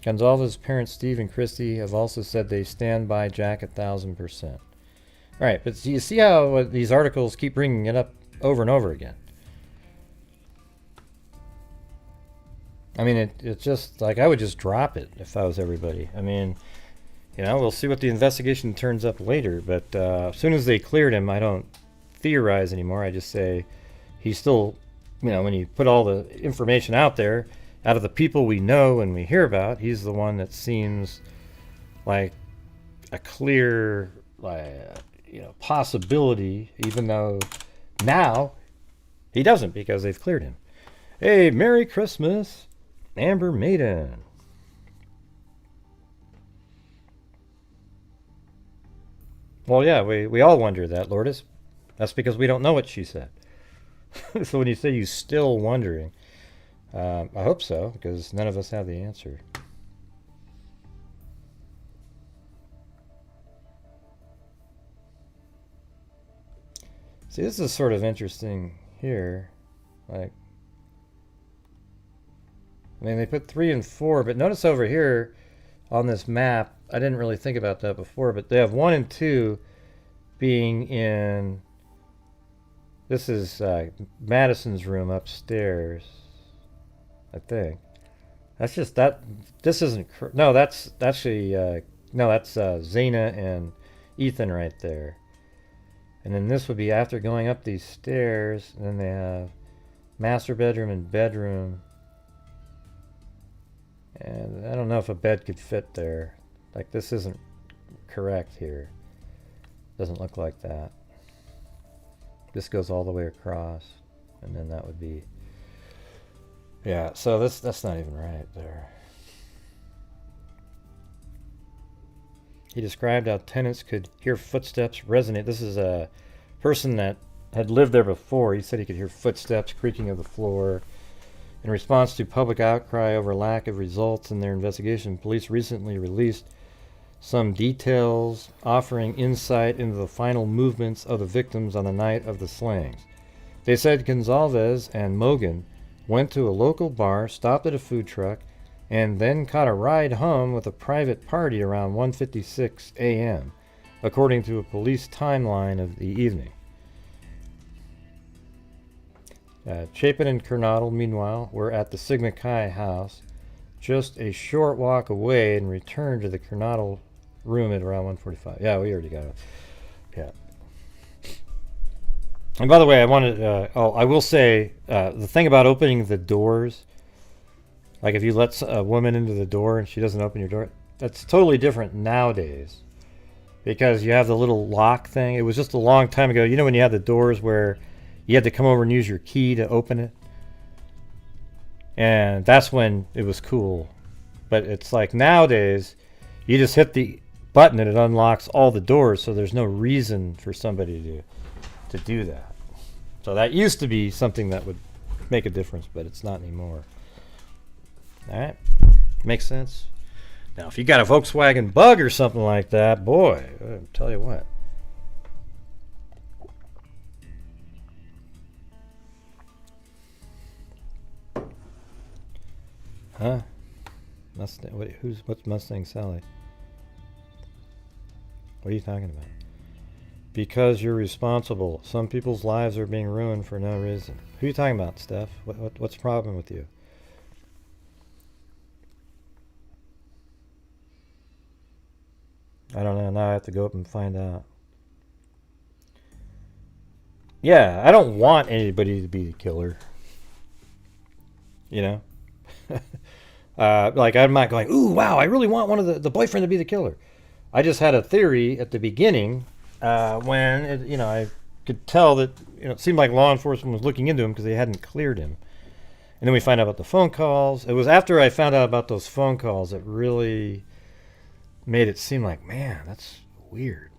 Goncalves' parents, Steve and Christy, have also said they stand by Jack 1,000%. All right, but you see how these articles keep bringing it up over and over again. I mean, it's just like I would just drop it if I was everybody. I mean, we'll see what the investigation turns up later. But as soon as they cleared him, I don't theorize anymore. I just say he's still, when you put all the information out there, out of the people we know and we hear about, he's the one that seems like a clear, possibility, even though now he doesn't because they've cleared him. Hey, Merry Christmas, Amber Maiden. Well, yeah, we all wonder that, Lourdes. That's because we don't know what she said. So when you say you're still wondering, I hope so, because none of us have the answer. See, this is sort of interesting here. Like, they put 3 and 4, but notice over here on this map, I didn't really think about that before, but they have 1 and 2 being in, this is Madison's room upstairs, I think. That's just that, this isn't, no, that's actually, no, that's Xana and Ethan right there. And then this would be after going up these stairs, and then they have master bedroom and bedroom. And I don't know if a bed could fit there. Like, this isn't correct here. Doesn't look like that. This goes all the way across, and then that would be, yeah, so that's not even right there. He described how tenants could hear footsteps resonate. This is a person that had lived there before. He said he could hear footsteps, creaking of the floor, In response to public outcry over lack of results in their investigation, police recently released some details offering insight into the final movements of the victims on the night of the slayings. They said Goncalves and Mogen went to a local bar, stopped at a food truck, and then caught a ride home with a private party around 1:56 a.m., according to a police timeline of the evening. Chapin and Kernodle, meanwhile, were at the Sigma Chi house, just a short walk away, and returned to the Kernodle room at around 1:45. Yeah, we already got it. Yeah. And by the way, I wanted. I will say the thing about opening the doors, like if you let a woman into the door and she doesn't open your door, that's totally different nowadays, because you have the little lock thing. It was just a long time ago. You know when you had the doors where you had to come over and use your key to open it? And that's when it was cool. But it's like nowadays, you just hit the button and it unlocks all the doors, so there's no reason for somebody to do that. So that used to be something that would make a difference, but it's not anymore. All right? Makes sense? Now, if you got a Volkswagen Bug or something like that, boy, I'll tell you what. Huh? Mustang? What's Mustang Sally? What are you talking about? Because you're responsible. Some people's lives are being ruined for no reason. Who are you talking about, Steph? What's the problem with you? I don't know. Now I have to go up and find out. Yeah, I don't want anybody to be the killer. You know? Like, I'm not going, ooh, wow, I really want one of the boyfriend to be the killer. I just had a theory at the beginning when, I could tell that, it seemed like law enforcement was looking into him because they hadn't cleared him. And then we find out about the phone calls. It was after I found out about those phone calls that really made it seem like, man, that's weird,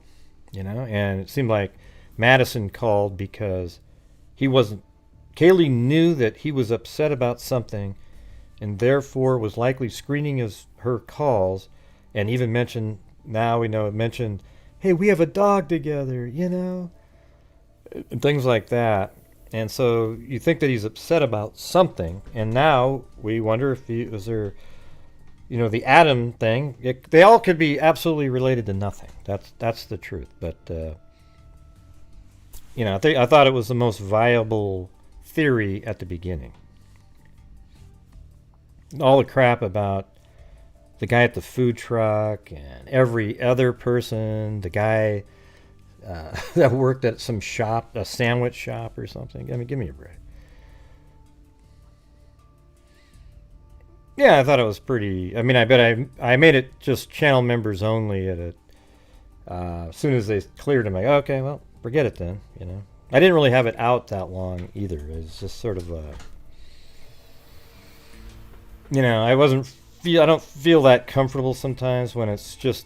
And it seemed like Madison called because Kaylee knew that he was upset about something and therefore was likely screening her calls, and even mentioned, hey, we have a dog together, and things like that. And so you think that he's upset about something, and now we wonder if the Adam thing, they all could be absolutely related to nothing. That's the truth. But, I thought it was the most viable theory at the beginning. All the crap about the guy at the food truck and every other person, the guy that worked at some shop, a sandwich shop or something. I mean, give me a break. Yeah, I thought it was pretty. I mean, I bet I made it just channel members only at it. As soon as they cleared them, okay, well, forget it then. I didn't really have it out that long either. It was just sort of I don't feel that comfortable sometimes when it's just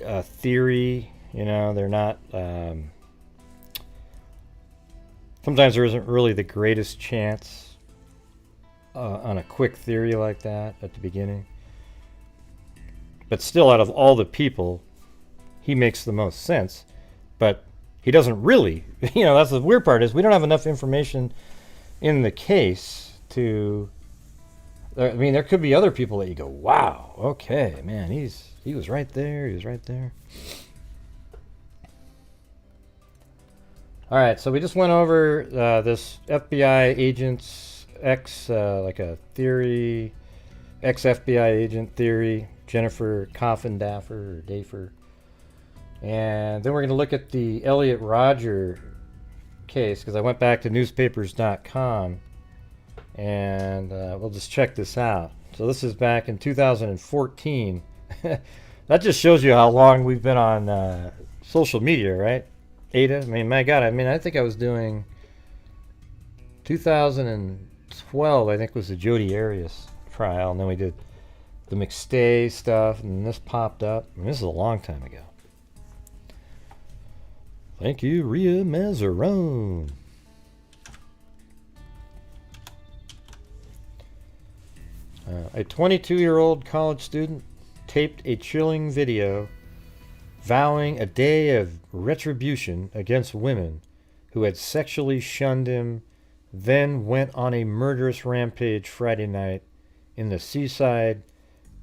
a theory. They're not. Sometimes there isn't really the greatest chance on a quick theory like that at the beginning. But still, out of all the people, he makes the most sense. But he doesn't really. That's the weird part, is we don't have enough information in the case to. I mean, there could be other people that you go, wow, okay, man, he was right there. He was right there. All right, so we just went over this FBI agent's like a theory, ex-FBI agent theory, Jennifer Coffindaffer or Dafer. And then we're going to look at the Elliot Rodger case, because I went back to newspapers.com, and we'll just check this out. So this is back in 2014. That just shows you how long we've been on social media, right? Ada, I mean, my God, I think I was doing 2012, I think, was the Jodi Arias trial, and then we did the McStay stuff, and this popped up. I mean, this is a long time ago. Thank you, Ria Mazzarone. A 22-year-old college student taped a chilling video vowing a day of retribution against women who had sexually shunned him, then went on a murderous rampage Friday night in the seaside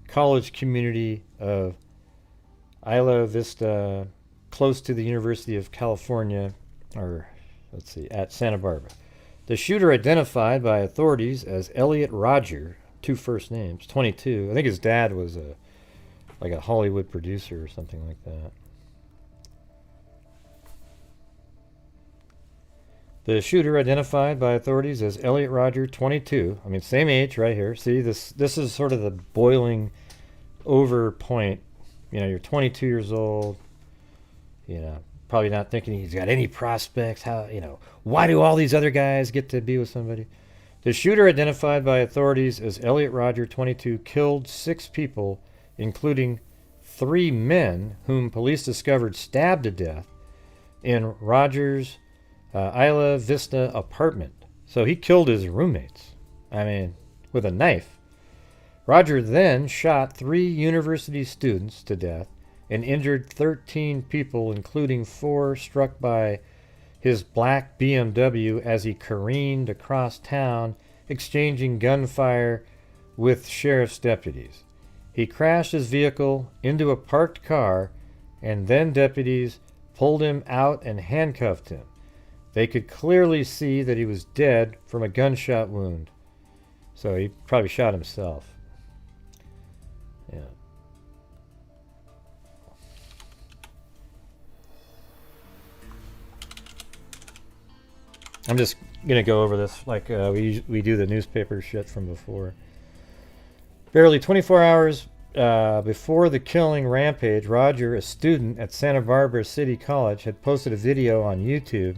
college community of Isla Vista, close to the University of California, at Santa Barbara. The shooter, identified by authorities as Elliot Rodger, 2 first names, 22. I think his dad was a Hollywood producer or something like that. The shooter, identified by authorities as Elliot Rodger, 22. I mean, same age right here. See, this is sort of the boiling over point. You're 22 years old. Probably not thinking he's got any prospects. Why do all these other guys get to be with somebody? The shooter, identified by authorities as Elliot Rodger, 22, killed 6 people, including 3 men whom police discovered stabbed to death in Rodger's Isla Vista apartment. So he killed his roommates. With a knife. Rodger then shot 3 university students to death and injured 13 people, including 4 struck by his black BMW as he careened across town, exchanging gunfire with sheriff's deputies. He crashed his vehicle into a parked car, and then deputies pulled him out and handcuffed him. They could clearly see that he was dead from a gunshot wound. So he probably shot himself. Yeah. I'm just going to go over this like we do the newspaper shit from before. Barely 24 hours before the killing rampage, Rodger, a student at Santa Barbara City College, had posted a video on YouTube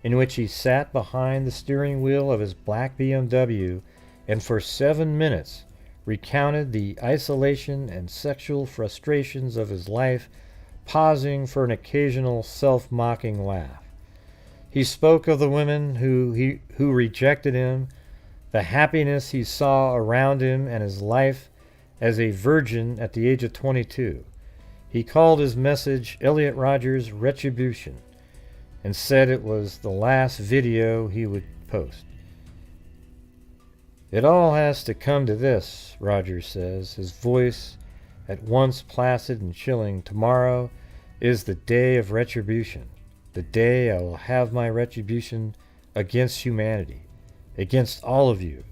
in which he sat behind the steering wheel of his black BMW and for 7 minutes recounted the isolation and sexual frustrations of his life, pausing for an occasional self-mocking laugh. He spoke of the women who rejected him, the happiness he saw around him, and his life as a virgin at the age of 22. He called his message Elliot Rodger's Retribution and said it was the last video he would post. It all has to come to this, Rodger says, his voice at once placid and chilling. Tomorrow is the day of retribution. The day I will have my retribution against humanity, against all of you,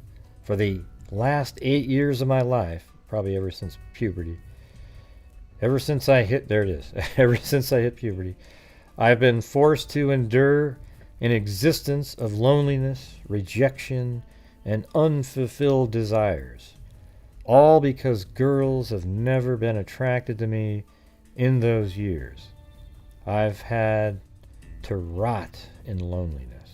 for the last 8 years of my life, probably ever since puberty, ever since I hit puberty, I've been forced to endure an existence of loneliness, rejection, and unfulfilled desires, all because girls have never been attracted to me in those years. I've had to rot in loneliness.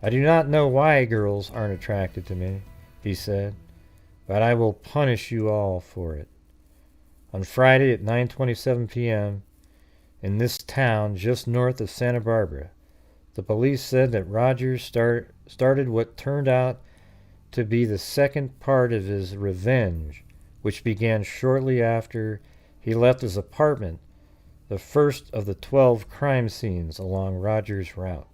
I do not know why girls aren't attracted to me, he said, but I will punish you all for it. On Friday at 9:27 p.m. in this town just north of Santa Barbara, the police said that Rodger started what turned out to be the second part of his revenge, which began shortly after he left his apartment, the first of the 12 crime scenes along Rodger's route.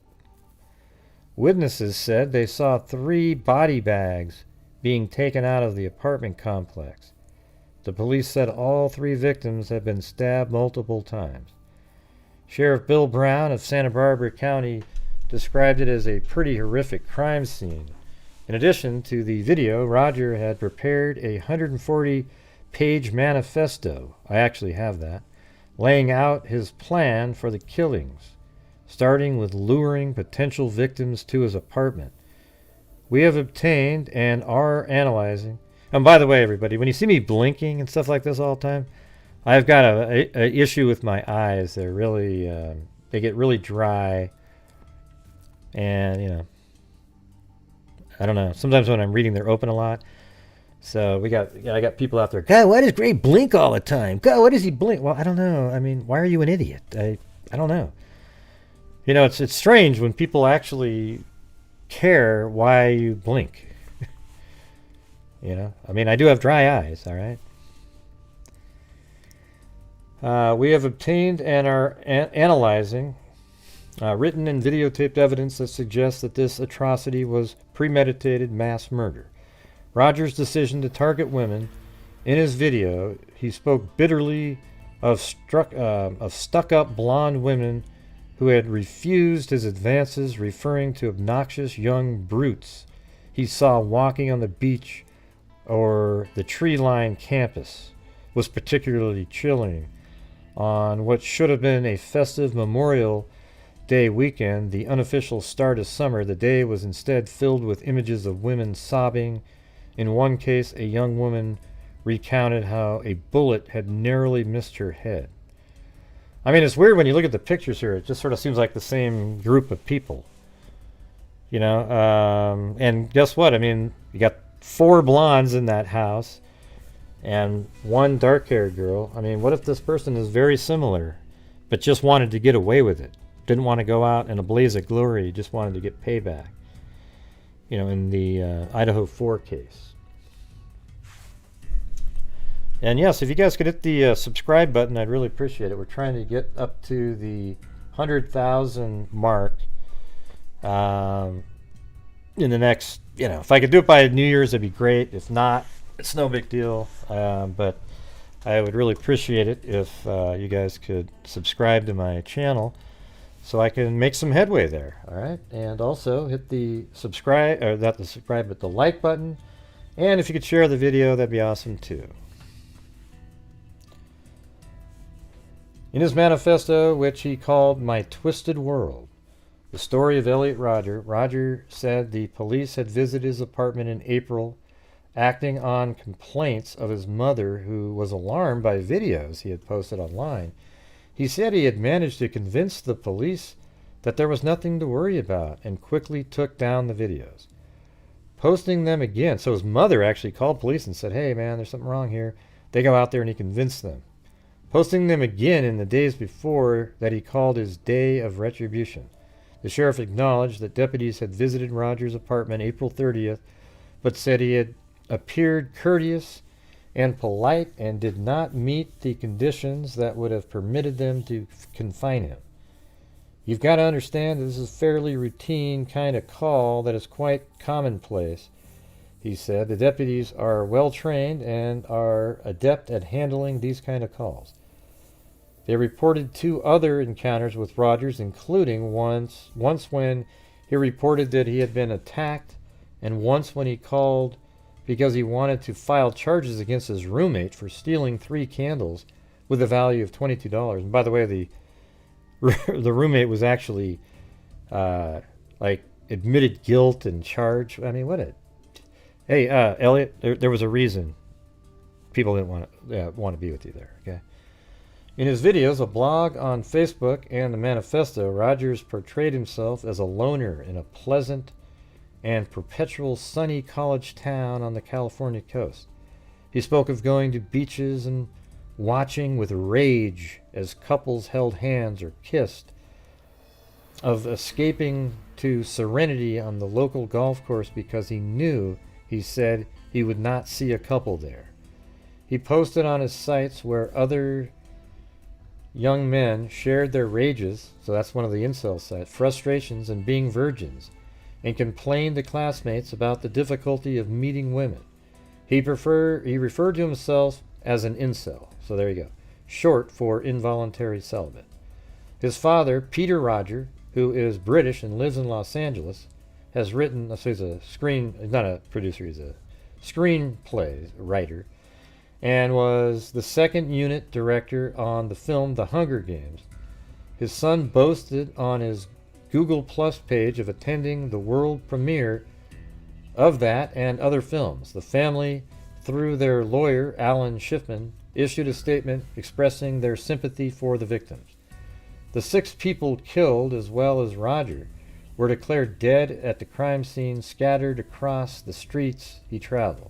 Witnesses said they saw 3 body bags being taken out of the apartment complex. The police said all 3 victims had been stabbed multiple times. Sheriff Bill Brown of Santa Barbara County described it as a pretty horrific crime scene. In addition to the video, Rodger had prepared a 140-page manifesto. I actually have that, laying out his plan for the killings, starting with luring potential victims to his apartment. We have obtained and are analyzing. And by the way, everybody, when you see me blinking and stuff like this all the time, I've got a issue with my eyes. They're really, they get really dry, and I don't know. Sometimes when I'm reading, they're open a lot. So I got people out there. God, why does Gray blink all the time? God, why does he blink? Well, I don't know. I mean, why are you an idiot? I don't know. It's strange when people actually care why you blink. You know, I mean, I do have dry eyes, all right? We have obtained and are analyzing written and videotaped evidence that suggests that this atrocity was premeditated mass murder. Rodger's decision to target women. In his video, he spoke bitterly of stuck-up blonde women who had refused his advances, referring to obnoxious young brutes he saw walking on the beach or the tree-lined campus. Was particularly chilling. On what should have been a festive Memorial Day weekend, the unofficial start of summer, the day was instead filled with images of women sobbing. In one case, a young woman recounted how a bullet had narrowly missed her head. I mean, it's weird when you look at the pictures here. It just sort of seems like the same group of people. You know, and guess what? I mean, you got 4 blondes in that house and 1 dark-haired girl. I mean, what if this person is very similar, but just wanted to get away with it? Didn't want to go out in a blaze of glory, just wanted to get payback. You know, in the Idaho 4 case. And yes, if you guys could hit the subscribe button, I'd really appreciate it. We're trying to get up to the 100,000 mark in the next, you know, if I could do it by New Year's, it'd be great. If not, it's no big deal. But I would really appreciate it if you guys could subscribe to my channel so I can make some headway there. All right. And also hit the subscribe, or not the subscribe, but the like button. And if you could share the video, that'd be awesome too. In his manifesto, which he called My Twisted World, the story of Elliot Rodger, Rodger said the police had visited his apartment in April, acting on complaints of his mother, who was alarmed by videos he had posted online. He said he had managed to convince the police that there was nothing to worry about and quickly took down the videos. Posting them again, so his mother actually called police and said, hey man, there's something wrong here. They go out there and he convinced them. Posting them again in the days before that he called his day of retribution. The sheriff acknowledged that deputies had visited Rodger's apartment April 30th, but said he had appeared courteous and polite and did not meet the conditions that would have permitted them to confine him. You've got to understand that this is a fairly routine kind of call that is quite commonplace, he said. The deputies are well trained and are adept at handling these kind of calls. They reported 2 other encounters with Rodgers, including once when he reported that he had been attacked, and once when he called because he wanted to file charges against his roommate for stealing 3 candles with a value of $22. And by the way, the roommate was actually like admitted guilt and charged. I mean, hey, Elliot, there was a reason people didn't want to be with you there. Okay. In his videos, a blog on Facebook, and the manifesto, Rodgers portrayed himself as a loner in a pleasant and perpetual sunny college town on the California coast. He spoke of going to beaches and watching with rage as couples held hands or kissed, of escaping to serenity on the local golf course because he knew, he said, he would not see a couple there. He posted on his sites where other young men shared their rages, so that's one of the incel sites, frustrations and being virgins, and complained to classmates about the difficulty of meeting women. He referred to himself as an incel, so there you go, short for involuntary celibate. His father, Peter Rodger, who is British and lives in Los Angeles, has written, so he's not a producer, he's a screenplay writer, and was the 2nd unit director on the film The Hunger Games. His son boasted on his Google Plus page of attending the world premiere of that and other films. The family, through their lawyer, Alan Schiffman, issued a statement expressing their sympathy for the victims. The 6 people killed, as well as Rodger, were declared dead at the crime scene, scattered across the streets he traveled.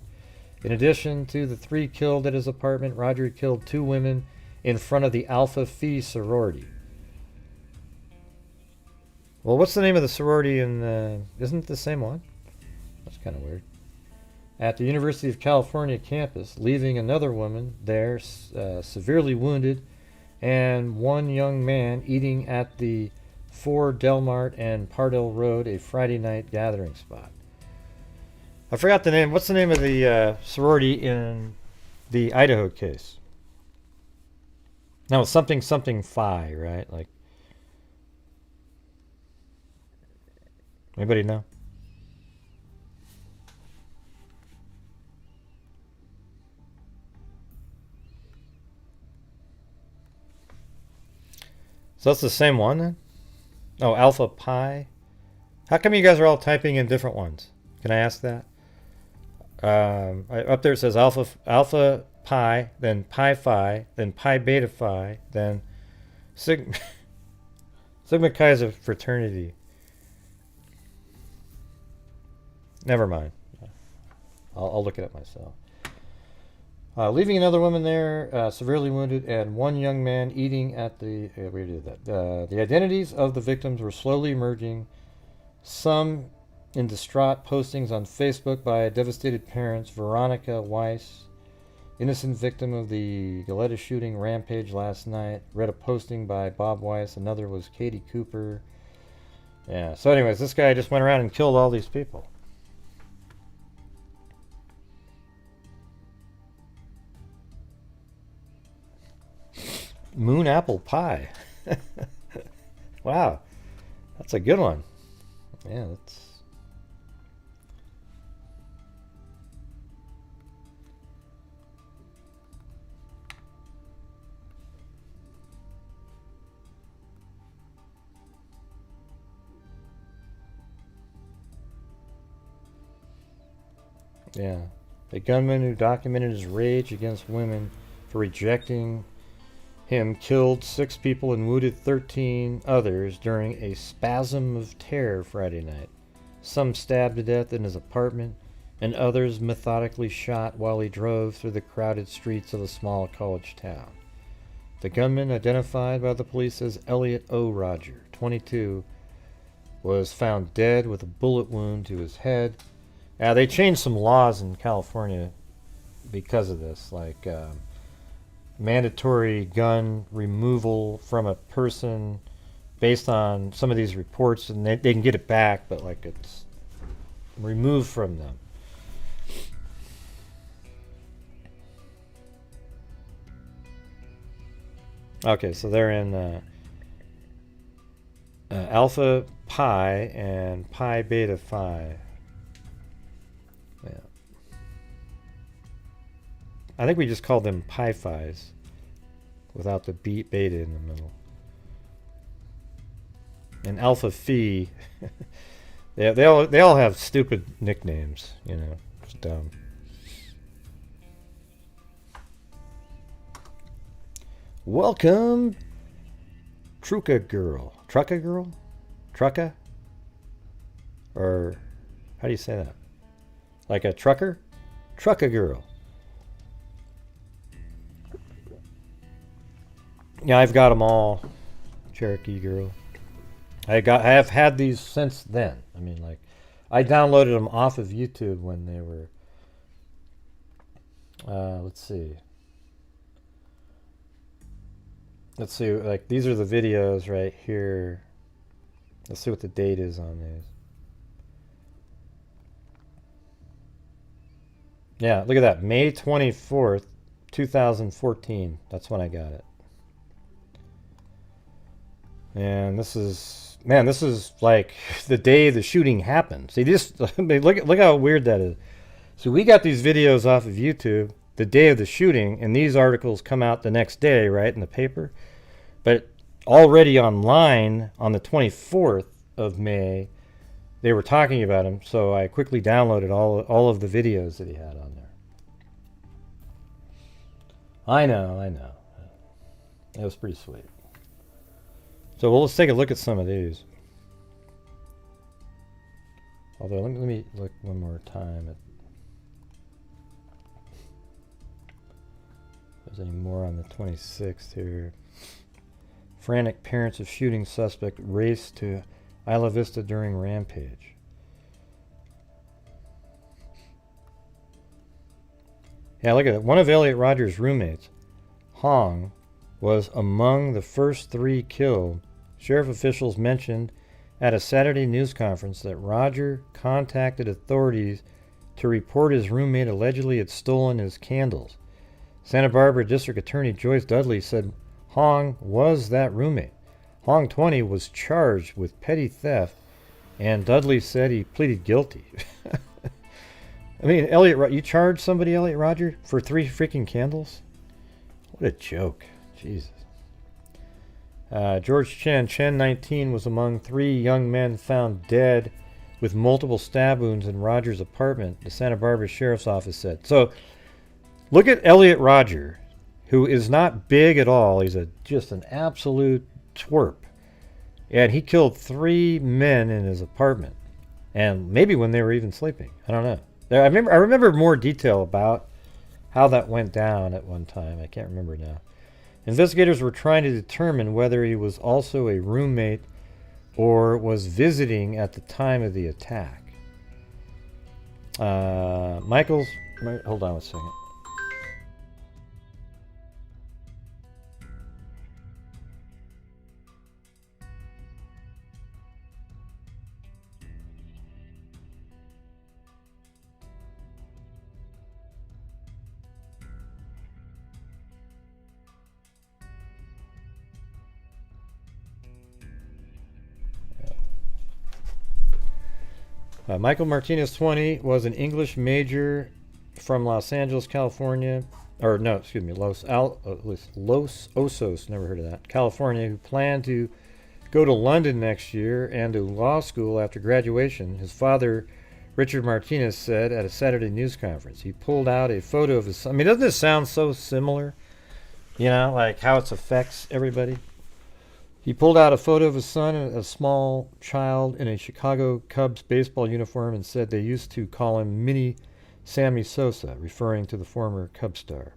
In addition to the 3 killed at his apartment, Rodger killed 2 women in front of the Alpha Phi sorority. Well, what's the name of the sorority? Isn't it the same one? That's kind of weird. at the University of California campus, leaving another woman there severely wounded and one young man eating at the 4 Delmart and Pardell Road, a Friday night gathering spot. I forgot the name. What's the name of the sorority in the Idaho case? No, something Phi, right? Like, anybody know? So that's the same one then? Oh, Alpha Pi. How come you guys are all typing in different ones? Can I ask that? Up there it says Alpha Pi, then Pi Phi, then Pi Beta Phi, then Sigma Chi is a fraternity. Never mind. I'll look it up myself. Leaving another woman there, severely wounded, and one young man eating at the... we did that. The identities of the victims were slowly emerging, some in distraught postings on Facebook by devastated parents. Veronica Weiss, innocent victim of the Goleta shooting rampage last night, read a posting by Bob Weiss. Another was Katie Cooper. Yeah, so anyways, this guy just went around and killed all these people. Moon Apple Pie. Wow, that's a good one. Yeah, that's... Yeah. A gunman who documented his rage against women for rejecting him killed 6 people and wounded 13 others during a spasm of terror Friday night. Some stabbed to death in his apartment, and others methodically shot while he drove through the crowded streets of a small college town. The gunman, identified by the police as Elliot Rodger, 22, was found dead with a bullet wound to his head. They changed some laws in California because of this, like mandatory gun removal from a person based on some of these reports, and they can get it back, but like it's removed from them. Okay, so they're in Alpha Pi and Pi Beta Phi. Yeah. I think we just called them Pi Phis without the beta in the middle. And Alpha Phi, they all have stupid nicknames, you know. It's dumb. Welcome, Trucka Girl. Trucka Girl? Trucka? Or how do you say that? Like a trucker? Trucka Girl. Yeah, I've got them all. Cherokee Girl. I have had these since then. I mean, like, I downloaded them off of YouTube when they were. Let's see. Let's see. Like, these are the videos right here. Let's see what the date is on these. Yeah, look at that. May 24th, 2014. That's when I got it. And this is, man, this is like the day the shooting happened. See, just I mean, look how weird that is. So we got these videos off of YouTube the day of the shooting, and these articles come out the next day, right, in the paper. But already online on the 24th of May, they were talking about him. So I quickly downloaded all of the videos that he had on there. I know. It was pretty sweet. So let's take a look at some of these. Although, let me look one more time at if there's any more on the 26th here. Frantic parents of shooting suspect race to Isla Vista during rampage. Yeah, look at it. One of Elliot Rodger's roommates, Hong, was among the first 3 killed. Sheriff officials mentioned at a Saturday news conference that Rodger contacted authorities to report his roommate allegedly had stolen his candles. Santa Barbara District Attorney Joyce Dudley said Hong was that roommate. Hong, 20, was charged with petty theft, and Dudley said he pleaded guilty. I mean, you charged somebody, Elliot Rodger, for 3 freaking candles? What a joke. Jesus. George Chen, 19, was among 3 young men found dead with multiple stab wounds in Rodger's apartment, the Santa Barbara Sheriff's Office said. So, look at Elliot Rodger, who is not big at all. He's just an absolute twerp. And he killed 3 men in his apartment. And maybe when they were even sleeping. I don't know. I remember more detail about how that went down at one time. I can't remember now. Investigators were trying to determine whether he was also a roommate or was visiting at the time of the attack. Hold on a second. Michael Martinez, 20, was an English major from Los Angeles, California. Or, no, excuse me, Los Osos, never heard of that, California, who planned to go to London next year and to law school after graduation. His father, Richard Martinez, said at a Saturday news conference. He pulled out a photo of his son. I mean, doesn't this sound so similar? You know, like how it affects everybody? He pulled out a photo of his son, a small child in a Chicago Cubs baseball uniform, and said they used to call him Mini Sammy Sosa, referring to the former Cub star.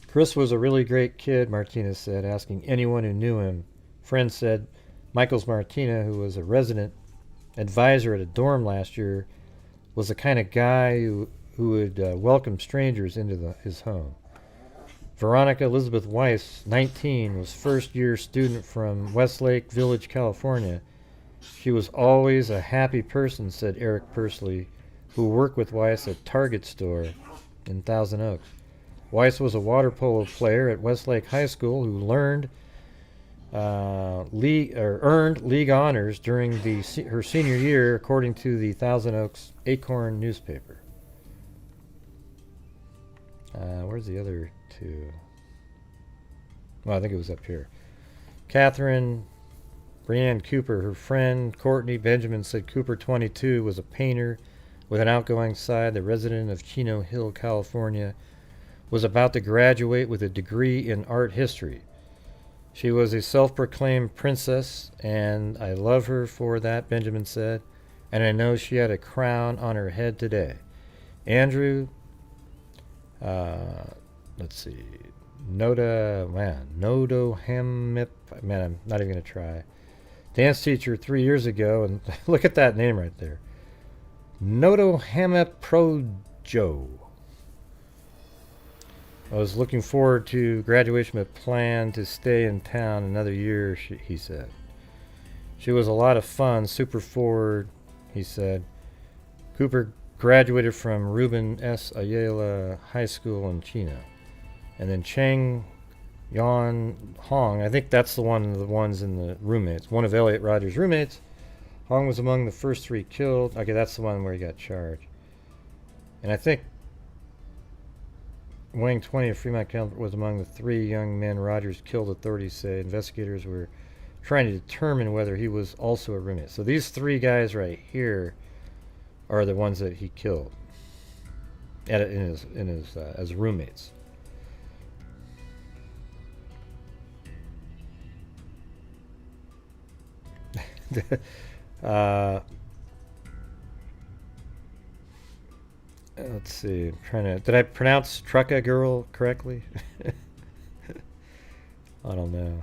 Chris was a really great kid, Martinez said, asking anyone who knew him. Friends said Michaels Martina, who was a resident advisor at a dorm last year, was the kind of guy who would welcome strangers into his home. Veronica Elizabeth Weiss, 19, was first-year student from Westlake Village, California. She was always a happy person, said Eric Persley, who worked with Weiss at Target store in Thousand Oaks. Weiss was a water polo player at Westlake High School who earned league honors during her senior year, according to the Thousand Oaks Acorn newspaper. Where's the other 2? Well, I think it was up here. Catherine Brianne Cooper, her friend Courtney Benjamin, said Cooper, 22, was a painter with an outgoing side. The resident of Chino Hill, California, was about to graduate with a degree in art history. She was a self-proclaimed princess, and I love her for that, Benjamin said, and I know she had a crown on her head today. Andrew, let's see, Nodo Hamip, man, I'm not even going to try. Dance teacher 3 years ago, and look at that name right there. Nodo Hamip Projo. I was looking forward to graduation but planned to stay in town another year, he said. She was a lot of fun, super forward, he said. Cooper graduated from Ruben S. Ayala High School in Chino. And then Cheng Yan Hong, I think that's the ones in the roommates. One of Elliot Rodger's roommates. Hong was among the first 3 killed. Okay, that's the one where he got charged. And I think Wang 20 of Fremont, California, was among the 3 young men Rodgers killed, authorities say. Investigators were trying to determine whether he was also a roommate. So these 3 guys right here are the ones that he killed as roommates. Let's see. Did I pronounce Trucka Girl correctly? I don't know.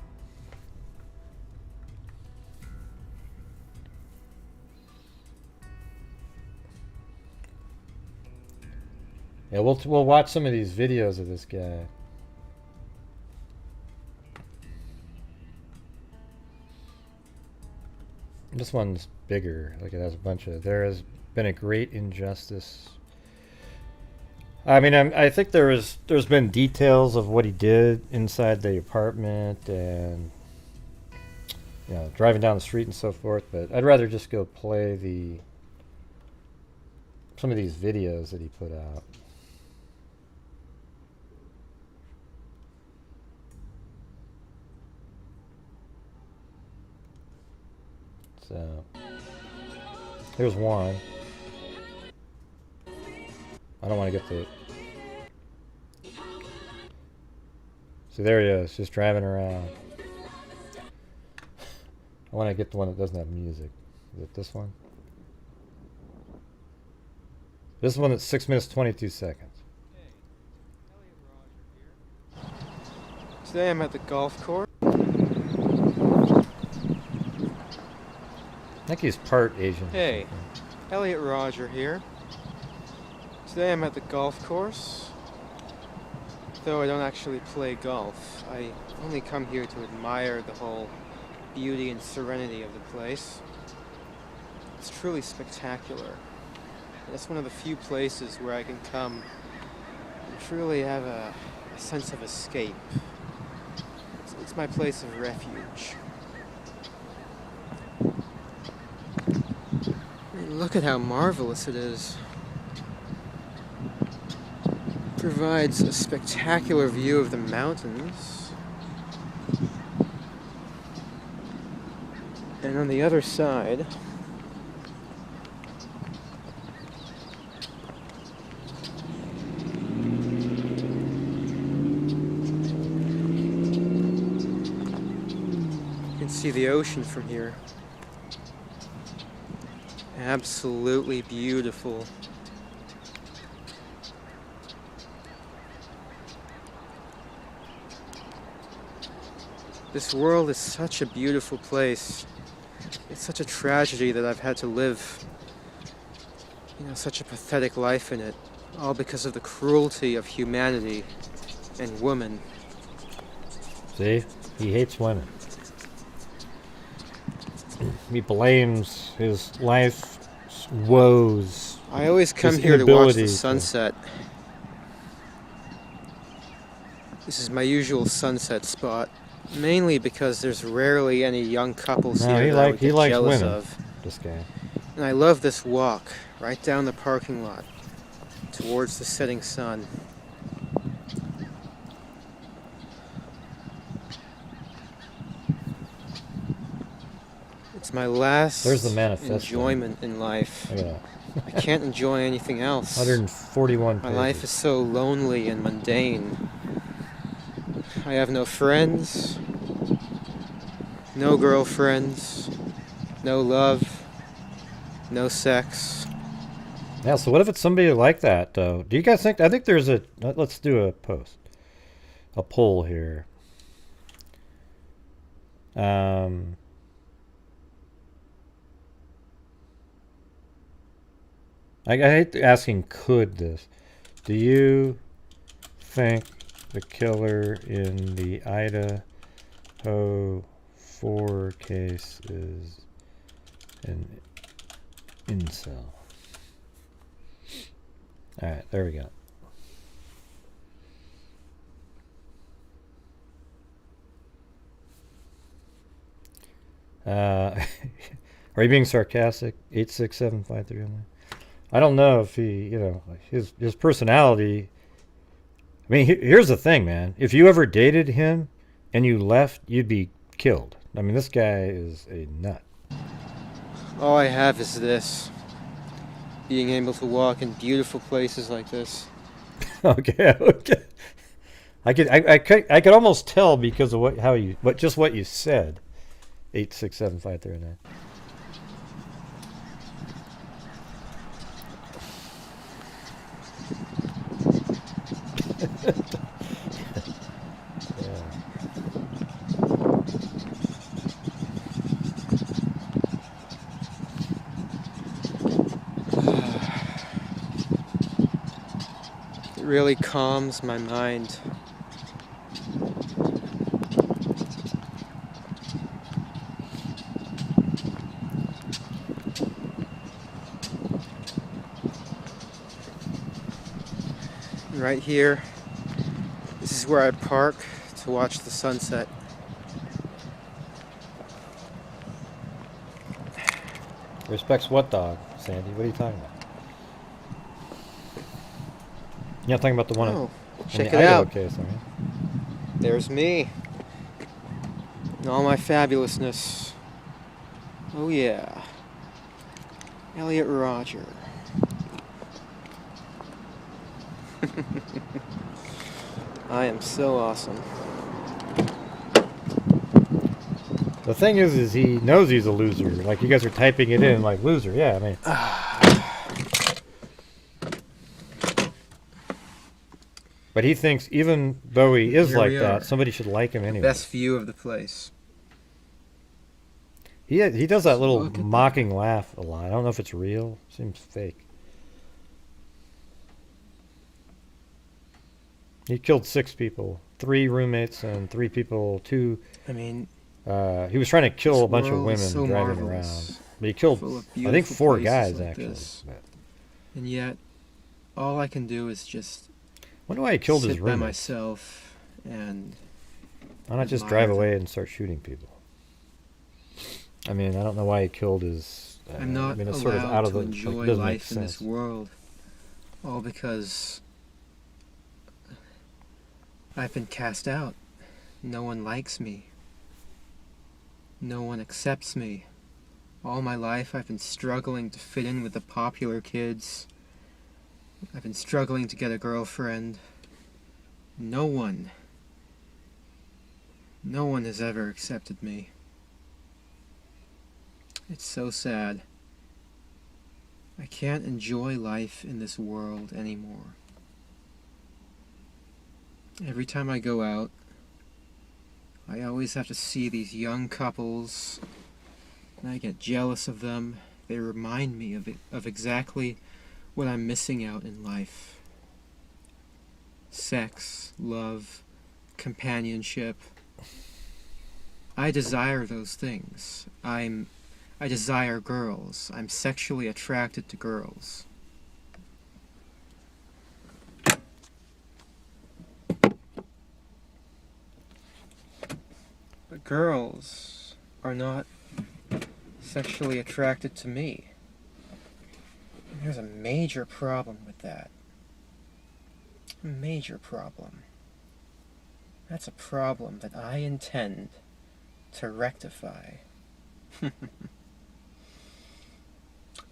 Yeah, we'll watch some of these videos of this guy. This one's bigger. Like, it has a bunch of. There has been a great injustice. I mean, I think there's been details of what he did inside the apartment and, you know, driving down the street and so forth. But I'd rather just go play some of these videos that he put out. So here's one. I don't want to get the. See, there he is, just driving around. I want to get the one that doesn't have music. Is it this one? This one that's 6 minutes 22 seconds. Hey, Elliot Rodger here. Today I'm at the golf course. I think he's part Asian. Hey, Elliot Rodger here. Today I'm at the golf course. Though I don't actually play golf, I only come here to admire the whole beauty and serenity of the place. It's truly spectacular. And it's one of the few places where I can come and truly have a sense of escape. It's my place of refuge. Look at how marvelous it is. It provides a spectacular view of the mountains. And on the other side, you can see the ocean from here. Absolutely beautiful. This world is such a beautiful place. It's such a tragedy that I've had to live, such a pathetic life in it, all because of the cruelty of humanity and women. See? He hates women. He blames his life's woes. I always come here to watch the sunset. This is my usual sunset spot, mainly because there's rarely any young couples here that I would get jealous of. This guy. And I love this walk right down the parking lot towards the setting sun. It's my last enjoyment in life. I can't enjoy anything else. 141 pages. My life is so lonely and mundane. I have no friends, no girlfriends, no love, no sex. Yeah, so what if it's somebody like that, though? Do you guys think... I think there's a... Let's do a poll here. I hate asking could this. Do you think the killer in the Idaho 4 case is an incel? Alright, there we go. Are you being sarcastic? 86753. I don't know if he, his personality. I mean, here's the thing, man. If you ever dated him and you left, you'd be killed. I mean, this guy is a nut. All I have is this. Being able to walk in beautiful places like this. Okay. I could almost tell because of what you said. 86753. really calms my mind. Right here, this is where I park to watch the sunset. Respects what dog, Sandy? What are you talking about? You're not talking about the one Oh, in check the it Idaho out. case, are you? There's me. In all my fabulousness. Oh yeah. Elliot Rodger. I am so awesome. The thing is he knows he's a loser. Like, you guys are typing it in like loser. Yeah, I mean. But he thinks even though he is Here like we that, are. somebody should like him anyway. Best view of the place. He does that little Look at mocking laugh a lot. I don't know if it's real. Seems fake. He killed 6 people. 3 roommates and 3 people. 2. I mean, He was trying to kill a bunch of world women is so driving marvelous, around. But he killed, full of I think, beautiful 4 places guys like actually. this. But And yet, all I can do is just I wonder why he killed his sit by roommates. myself and Why not just admire drive away them. and start shooting people? I mean, I don't know why he killed his. I'm not I mean, it's allowed sort of out of to the. enjoy Like, doesn't make life in sense. this world. All because I've been cast out. No one likes me. No one accepts me. All my life I've been struggling to fit in with the popular kids. I've been struggling to get a girlfriend. No one has ever accepted me. It's so sad. I can't enjoy life in this world anymore. Every time I go out, I always have to see these young couples, and I get jealous of them. They remind me of exactly what I'm missing out in life. Sex, love, companionship. I desire those things. I desire girls. I'm sexually attracted to girls. But girls are not sexually attracted to me. And there's a major problem with that. A major problem. That's a problem that I intend to rectify.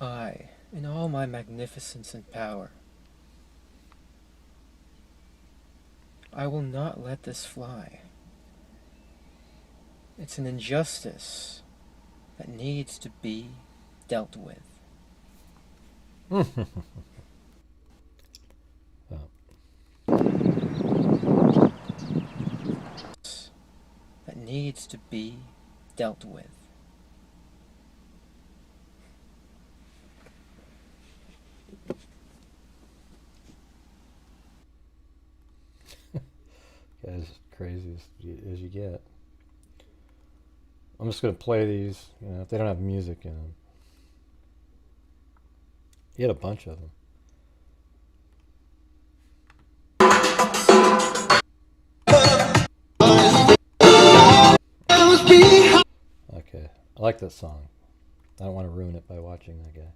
I, in all my magnificence and power, I will not let this fly. It's an injustice that needs to be dealt with. That needs to be dealt with. As crazy as you get. I'm just going to play these, if they don't have music in them. He had a bunch of them. Okay, I like that song. I don't want to ruin it by watching that guy.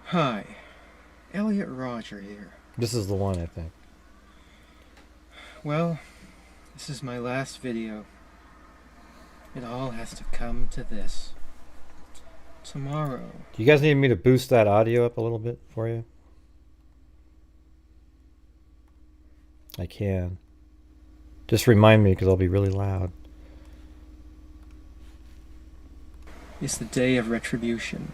Hi, Elliot Rodger here. This is the one, I think. Well, this is my last video. It all has to come to this. Tomorrow. Do you guys need me to boost that audio up a little bit for you? I can. Just remind me, because I'll be really loud. Is the day of retribution.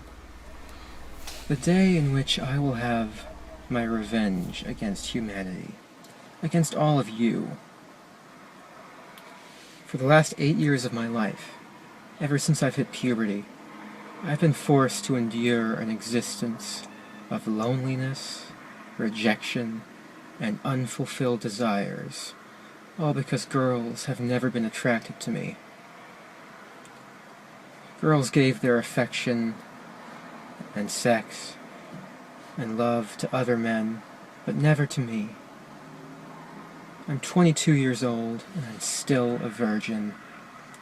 The day in which I will have my revenge against humanity. Against all of you. For the last 8 years of my life, ever since I've hit puberty, I've been forced to endure an existence of loneliness, rejection, and unfulfilled desires, all because girls have never been attracted to me. Girls gave their affection and sex and love to other men, but never to me. I'm 22 years old, and I'm still a virgin.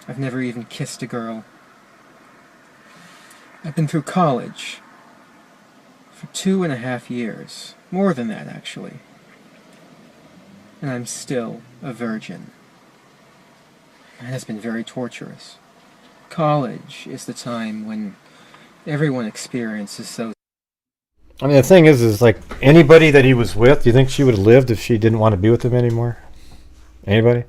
I've never even kissed a girl. I've been through college for 2.5 years. More than that, actually. And I'm still a virgin. It has been very torturous. College is the time when everyone experiences those. I mean, the thing is like anybody that he was with, do you think she would have lived if she didn't want to be with him anymore? Anybody?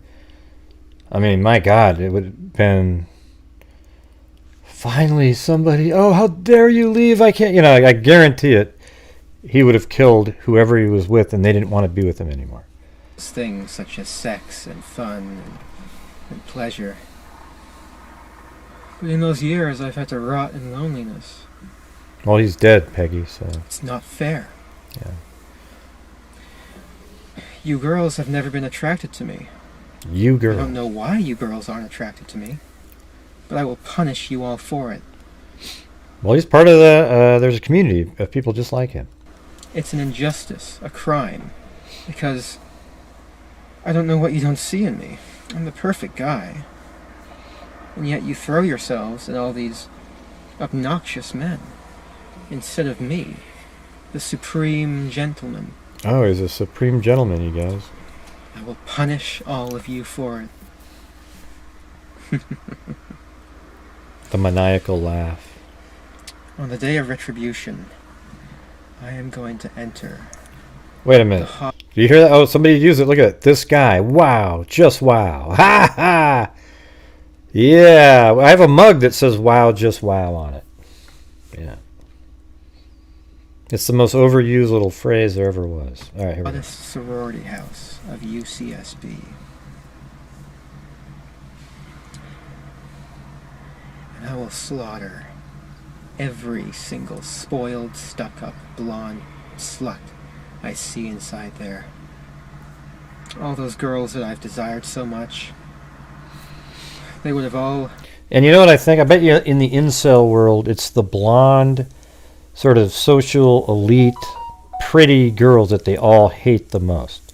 I mean, my God, it would have been finally somebody. Oh, how dare you leave? I can't. I guarantee it. He would have killed whoever he was with, and they didn't want to be with him anymore. Things such as sex and fun and pleasure. But in those years, I've had to rot in loneliness. Well, he's dead, Peggy, so... It's not fair. Yeah. You girls have never been attracted to me. You girls. I don't know why you girls aren't attracted to me, but I will punish you all for it. Well, he's part of there's a community of people just like him. It's an injustice, a crime, because I don't know what you don't see in me. I'm the perfect guy. And yet you throw yourselves at all these obnoxious men, instead of me, the supreme gentleman. Oh, he's a supreme gentleman, you guys. I will punish all of you for it. The maniacal laugh. On the day of retribution, I am going to enter. Wait a minute. Do you hear that? Oh, somebody used it. Look at it. This guy. Wow. Just wow. Ha ha. Yeah. I have a mug that says wow, just wow on it. Yeah. It's the most overused little phrase there ever was. All right, here we go. This sorority house of UCSB. And I will slaughter every single spoiled, stuck-up, blonde slut I see inside there. All those girls that I've desired so much. They would have all... And you know what I think? I bet you in the incel world, it's the blonde, sort of social elite, pretty girls that they all hate the most.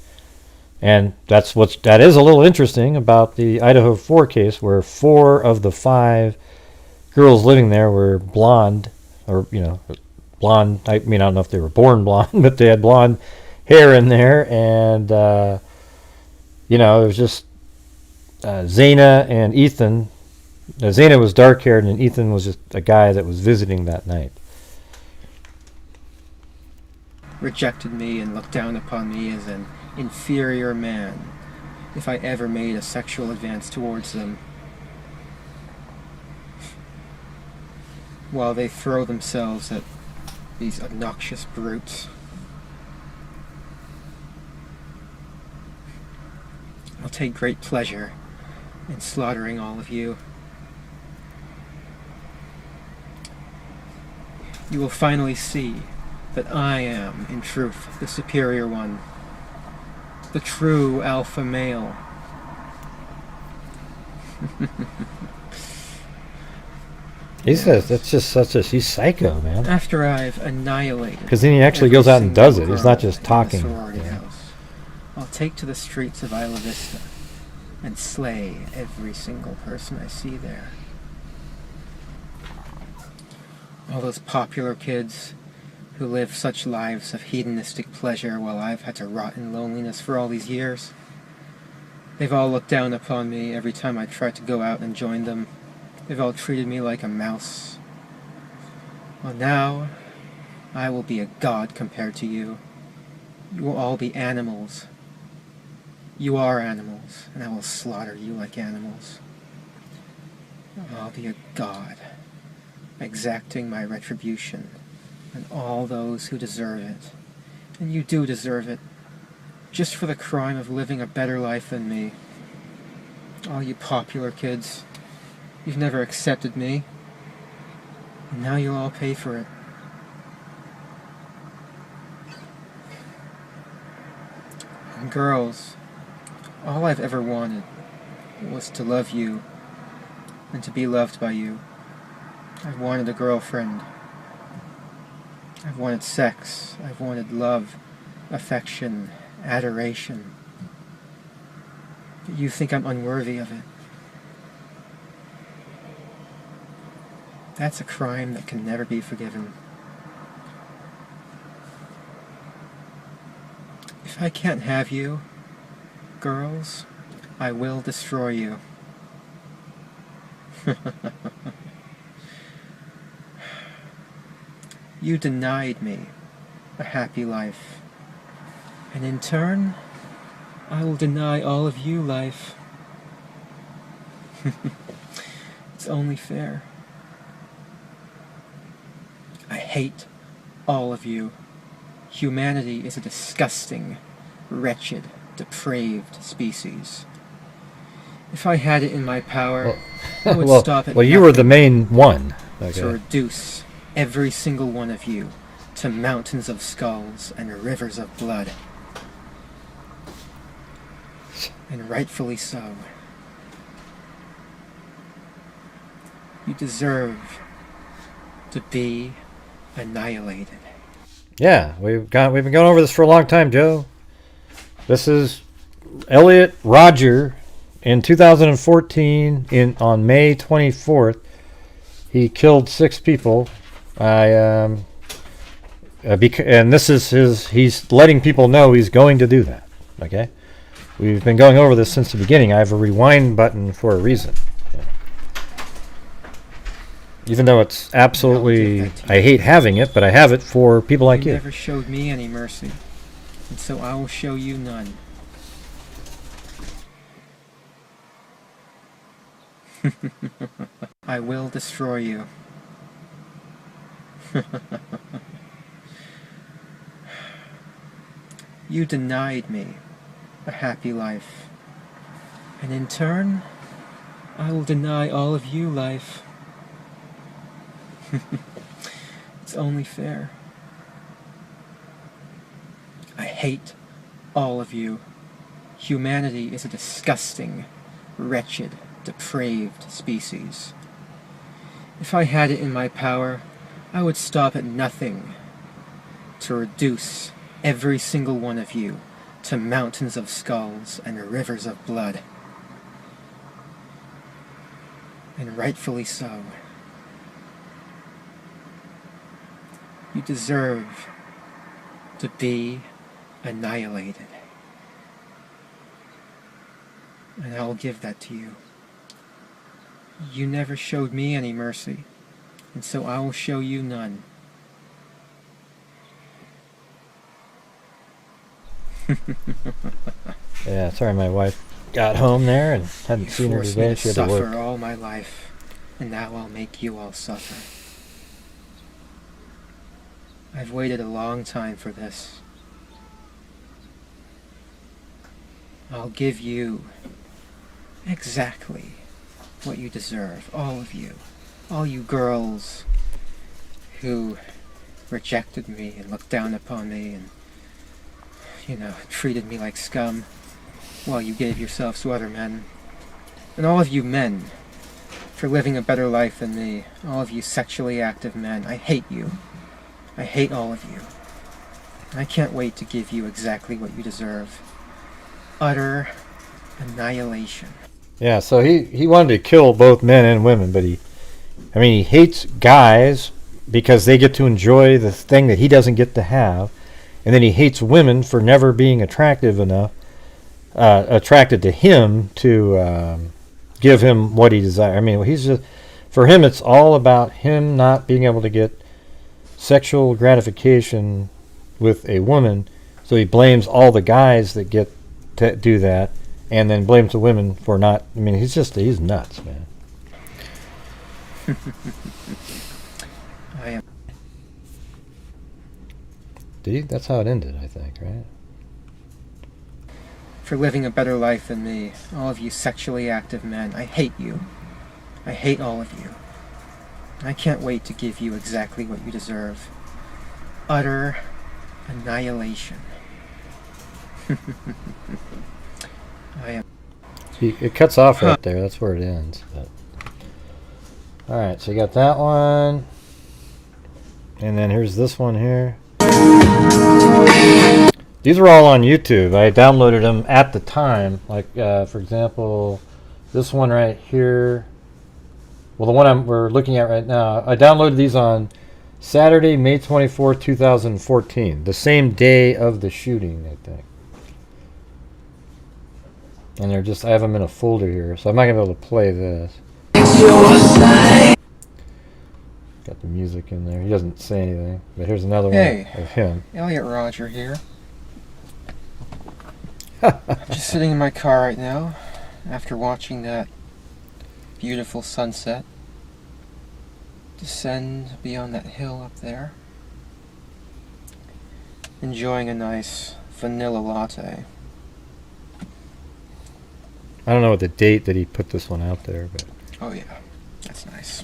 And that is a little interesting about the Idaho 4 case, where 4 of the 5 girls living there were blonde, or blonde. I mean, I don't know if they were born blonde, but they had blonde hair in there, and it was just Xana and Ethan. Xana was dark haired, and Ethan was just a guy that was visiting that night. Rejected me and looked down upon me as an inferior man if I ever made a sexual advance towards them. While they throw themselves at these obnoxious brutes. I'll take great pleasure in slaughtering all of you. You will finally see that I am, in truth, the superior one. The true alpha male. He says that's just he's psycho, man. After I've annihilated... Because then he actually goes out and does it. He's not just talking. House, I'll take to the streets of Isla Vista and slay every single person I see there. All those popular kids who live such lives of hedonistic pleasure while I've had to rot in loneliness for all these years. They've all looked down upon me every time I tried to go out and join them. They've all treated me like a mouse. Well, now, I will be a god compared to you. You will all be animals. You are animals, and I will slaughter you like animals. I'll be a god, exacting my retribution on all those who deserve it. And you do deserve it, just for the crime of living a better life than me. All you popular kids, you've never accepted me. And now you'll all pay for it. And girls, all I've ever wanted was to love you and to be loved by you. I've wanted a girlfriend. I've wanted sex. I've wanted love, affection, adoration. But you think I'm unworthy of it. That's a crime that can never be forgiven. If I can't have you, girls, I will destroy you. You denied me a happy life, and in turn, I will deny all of you life. It's only fair. I hate all of you. Humanity is a disgusting, wretched, depraved species. If I had it in my power, I would stop at well, you were the main one. Okay. To reduce every single one of you to mountains of skulls and rivers of blood. And rightfully so. You deserve to be annihilated. Yeah, we've been going over this for a long time, Joe. This is Elliot Rodger in 2014 on May 24th. He killed 6 people. And this is he's letting people know he's going to do that. Okay, we've been going over this since the beginning. I have a rewind button for a reason. Yeah. Even though it's absolutely, I hate having it, but I have it for people like you. You never showed me any mercy, and so I will show you none. I will destroy you. You denied me a happy life, and in turn, I will deny all of you life. It's only fair. I hate all of you. Humanity is a disgusting, wretched, depraved species. If I had it in my power, I would stop at nothing to reduce every single one of you to mountains of skulls and rivers of blood. And rightfully so. You deserve to be annihilated. And I will give that to you. You never showed me any mercy, and so I will show you none. Yeah, sorry my wife got home there and hadn't seen her today. She had to work. Suffer all my life, and now I'll make you all suffer. I've waited a long time for this. I'll give you exactly what you deserve, all of you. All you girls who rejected me and looked down upon me and, treated me like scum while you gave yourselves to other men. And all of you men for living a better life than me. All of you sexually active men. I hate you. I hate all of you. And I can't wait to give you exactly what you deserve. Utter annihilation. Yeah, so he wanted to kill both men and women, but he hates guys because they get to enjoy the thing that he doesn't get to have, and then he hates women for never being attracted to him to give him what he desires. He's just, for him, it's all about him not being able to get sexual gratification with a woman, so he blames all the guys that get to do that, and then blames the women for not. He's nuts, man. I am. Did he? That's how it ended, I think, right? For living a better life than me. All of you sexually active men. I hate you. I hate all of you. I can't wait to give you exactly what you deserve. Utter annihilation. I am. See, it cuts off right there. That's where it ends. All right, so you got that one, and then here's this one here. These are all on YouTube. I downloaded them at the time. Like, for example, this one right here. Well, the one we're looking at right now, I downloaded these on Saturday, May 24th, 2014. The same day of the shooting, I think. And they're just, I have them in a folder here, so I'm not going to be able to play this. Got the music in there. He doesn't say anything. But here's another one of him. Elliot Rodger here. Just sitting in my car right now after watching that beautiful sunset descend beyond that hill up there. Enjoying a nice vanilla latte. I don't know what the date that he put this one out there, but oh yeah, that's nice.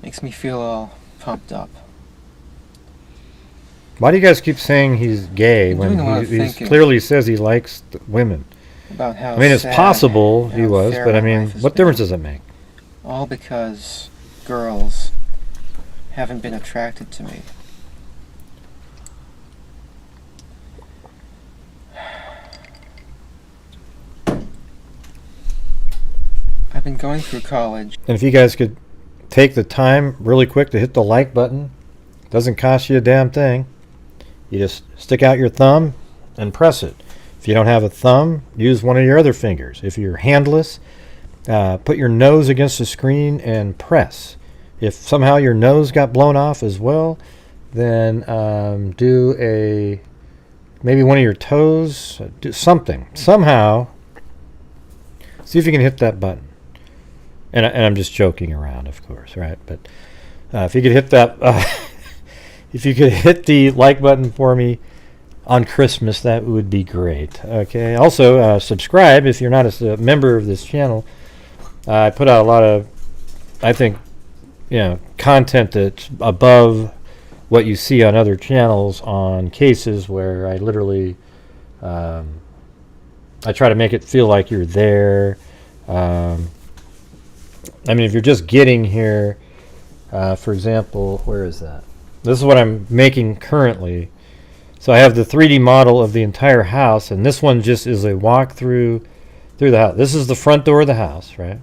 Makes me feel all pumped up. Why do you guys keep saying he's gay when he clearly says he likes women? About how I mean, it's possible he was, but I mean, what difference does it make? All because girls haven't been attracted to me. I've been going through college. And if you guys could take the time really quick to hit the like button, doesn't cost you a damn thing. You just stick out your thumb and press it. If you don't have a thumb, use one of your other fingers. If you're handless, put your nose against the screen and press. If somehow your nose got blown off as well, then do maybe one of your toes, do something. Somehow, see if you can hit that button. And I'm just joking around, of course, right? But if you could hit that, if you could hit the like button for me on Christmas, that would be great. Okay. Also, subscribe if you're not a member of this channel. I put out a lot of, I think, content that's above what you see on other channels on cases where I literally, I try to make it feel like you're there. I mean, if you're just getting here, for example, where is that? This is what I'm making currently. So I have the 3D model of the entire house, and this one just is a walk through the house. This is the front door of the house, right?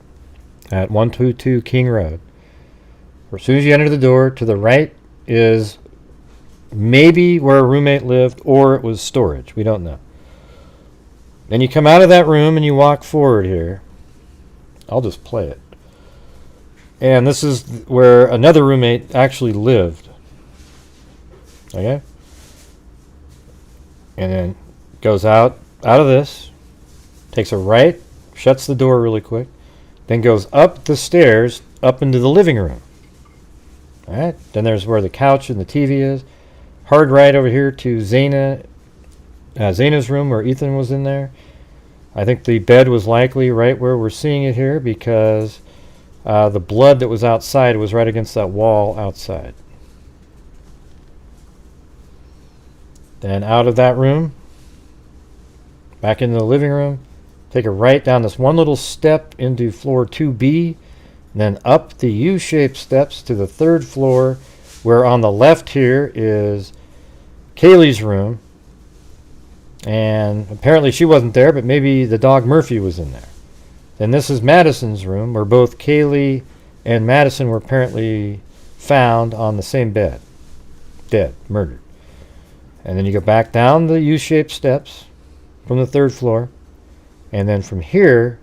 At 122 King Road. As soon as you enter the door, to the right is maybe where a roommate lived, or it was storage. We don't know. Then you come out of that room and you walk forward here. I'll just play it. And this is where another roommate actually lived. Okay? And then goes out of this, takes a right, shuts the door really quick, then goes up the stairs, up into the living room. All right? Then there's where the couch and the TV is. Hard right over here to Xana's room where Ethan was in there. I think the bed was likely right where we're seeing it here because the blood that was outside was right against that wall outside. Then out of that room, back into the living room, take a right down this one little step into floor 2B, and then up the U-shaped steps to the third floor, where on the left here is Kaylee's room. And apparently she wasn't there, but maybe the dog Murphy was in there. Then this is Madison's room, where both Kaylee and Madison were apparently found on the same bed, dead, murdered. And then you go back down the U-shaped steps from the third floor, and then from here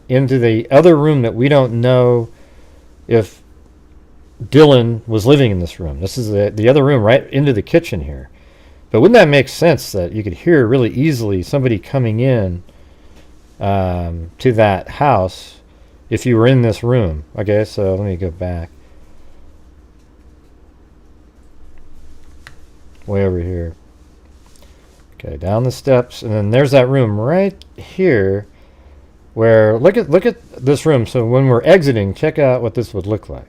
into the other room that we don't know if Dylan was living in this room. This is the other room right into the kitchen here. But wouldn't that make sense that you could hear really easily somebody coming in to that house if you were in this room? Okay, so let me go back. Way over here. Okay, down the steps, and then there's that room right here where look at this room. So when we're exiting, check out what this would look like.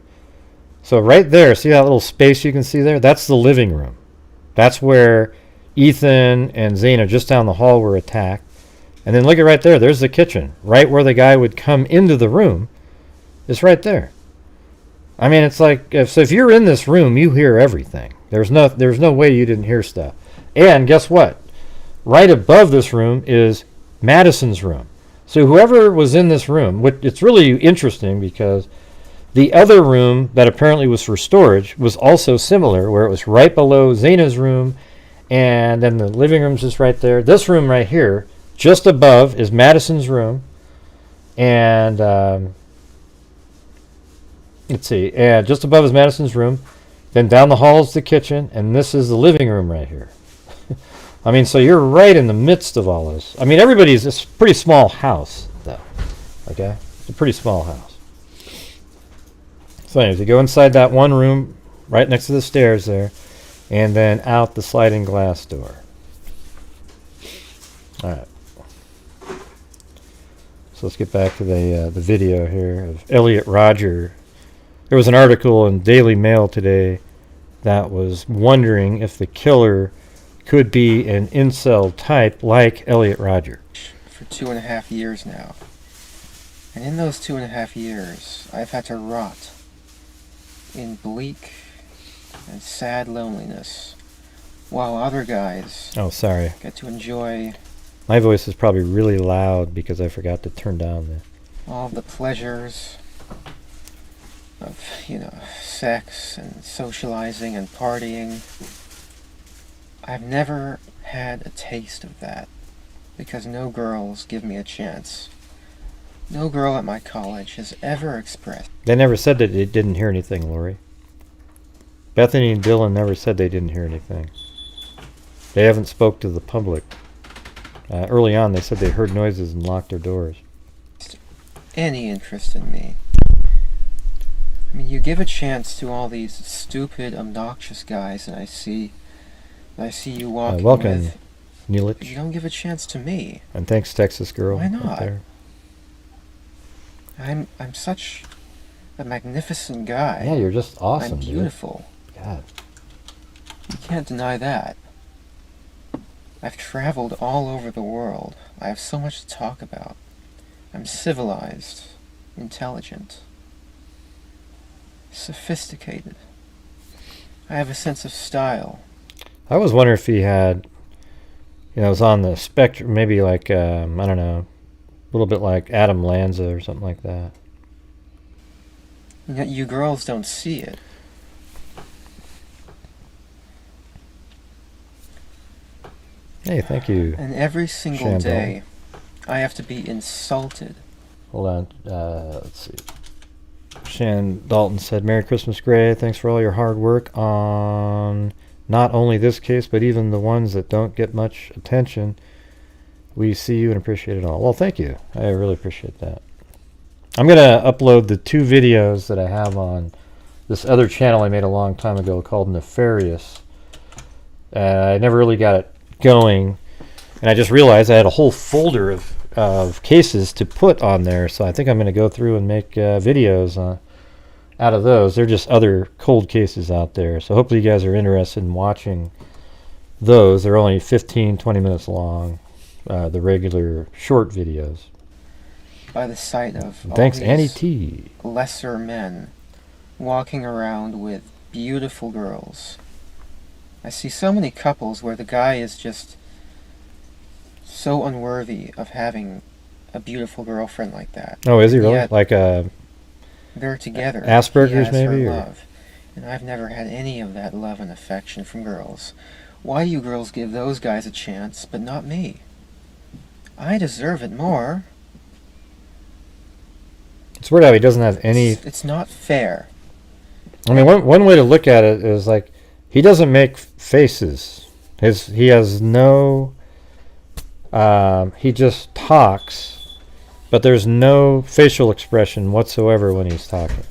So right there, see that little space you can see there? That's the living room. That's where Ethan and Xana just down the hall were attacked. And then look at right there. There's the kitchen. Right where the guy would come into the room is right there. I mean, it's like, if you're in this room, you hear everything. There's no way you didn't hear stuff. And guess what? Right above this room is Madison's room. So whoever was in this room, it's really interesting because the other room that apparently was for storage was also similar, where it was right below Xana's room, and then the living room's just right there. This room right here, just above, is Madison's room, and let's see, and just above is Madison's room. Then down the hall is the kitchen, and this is the living room right here. I mean, so you're right in the midst of all this. I mean, it's a pretty small house, though. Okay, it's a pretty small house. So anyways, you go inside that one room right next to the stairs there, and then out the sliding glass door. All right. So let's get back to the video here of Elliot Rodger. There was an article in Daily Mail today that was wondering if the killer could be an incel type like Elliot Rodger. For 2.5 years now. And in those 2.5 years, I've had to rot in bleak and sad loneliness, while other guys get to enjoy my voice is probably really loud because I forgot to turn down all the pleasures of, sex and socializing and partying. I've never had a taste of that because no girls give me a chance. No girl at my college has ever expressed. They never said that they didn't hear anything, Lori. Bethany and Dylan never said they didn't hear anything. They haven't spoke to the public. Early on, they said they heard noises and locked their doors. Any interest in me. I mean, you give a chance to all these stupid, obnoxious guys that I see you walking welcome, with. Neelich. You don't give a chance to me. And thanks, Texas Girl. Why not? Right there. I'm such a magnificent guy. Yeah, you're just awesome. I'm beautiful. Dude. God. You can't deny that. I've traveled all over the world. I have so much to talk about. I'm civilized, intelligent, sophisticated. I have a sense of style. I was wondering if he had, was on the spectrum, maybe like, I don't know, a little bit like Adam Lanza or something like that. Yet you girls don't see it. Hey, thank you. And every single Shandell. day, I have to be insulted. Hold on, let's see. Shan Dalton said, Merry Christmas, Gray. Thanks for all your hard work on not only this case, but even the ones that don't get much attention. We see you and appreciate it all. Well, thank you. I really appreciate that. I'm going to upload the 2 videos that I have on this other channel I made a long time ago called Nefarious. I never really got it going, and I just realized I had a whole folder of cases to put on there, so I think I'm going to go through and make videos out of those. They're just other cold cases out there, so hopefully you guys are interested in watching those. They're only 15-20 minutes long, the regular short videos. By the sight of Thanks, all Annie these T. lesser men walking around with beautiful girls. I see so many couples where the guy is just so unworthy of having a beautiful girlfriend like that. Oh, is he really? Yet Like they're together. Asperger's, He has maybe? her Or? love. And I've never had any of that love and affection from girls. Why do you girls give those guys a chance, but not me? I deserve it more. It's weird how he doesn't have any... It's not fair. I mean, one way to look at it is like, he doesn't make faces. He has no... he just talks, but there's no facial expression whatsoever when he's talking.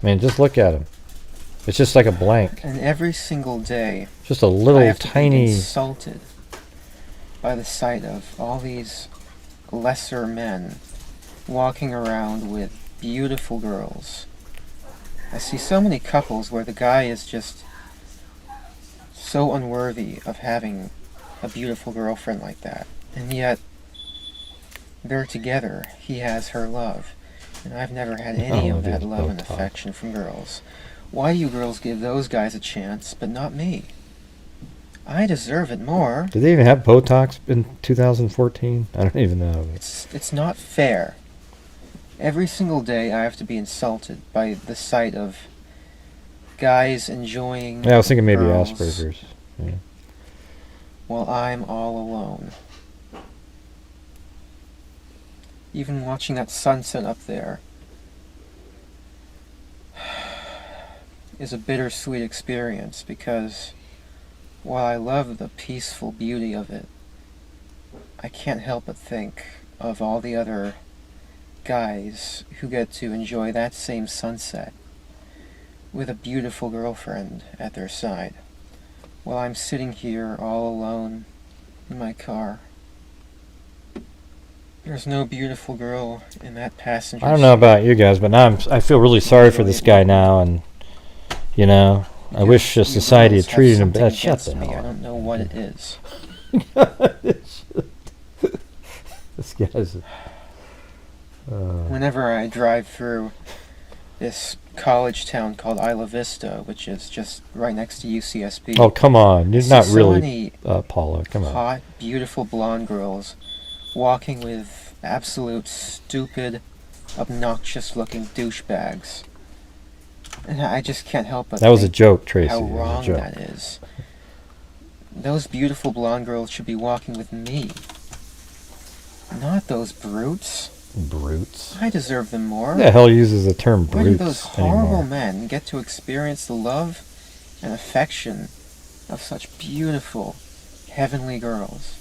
I mean, just look at him. It's just like a blank. And every single day, Just a little I have to be tiny... insulted by the sight of all these lesser men walking around with beautiful girls. I see so many couples where the guy is just so unworthy of having a beautiful girlfriend like that. And yet, they're together. He has her love. And I've never had any of that love and affection from girls. Why do you girls give those guys a chance, but not me? I deserve it more. Did they even have Botox in 2014? I don't even know. It's not fair. Every single day I have to be insulted by the sight of guys enjoying Yeah, I was thinking maybe girls Asperger's. Yeah. while I'm all alone. Even watching that sunset up there is a bittersweet experience because while I love the peaceful beauty of it, I can't help but think of all the other guys who get to enjoy that same sunset with a beautiful girlfriend at their side, while I'm sitting here all alone in my car. There's no beautiful girl in that passenger I don't know about you guys, but now I feel really sorry for this guy now, and you know, I wish society had treated him better. Shut the hell up. I don't know what it is. This guy's. Whenever I drive through this college town called Isla Vista, which is just right next to UCSB. Oh, come on. You're not so really many Paula. Come on. hot, beautiful blonde girls walking with absolute stupid, obnoxious-looking douchebags. And I just can't help but That was a think joke, Tracy. how It was a wrong joke. that is. Those beautiful blonde girls should be walking with me. Not those brutes. Brutes. I deserve them more. Who the hell uses the term Why do brutes those horrible anymore? men get to experience the love and affection of such beautiful, heavenly girls,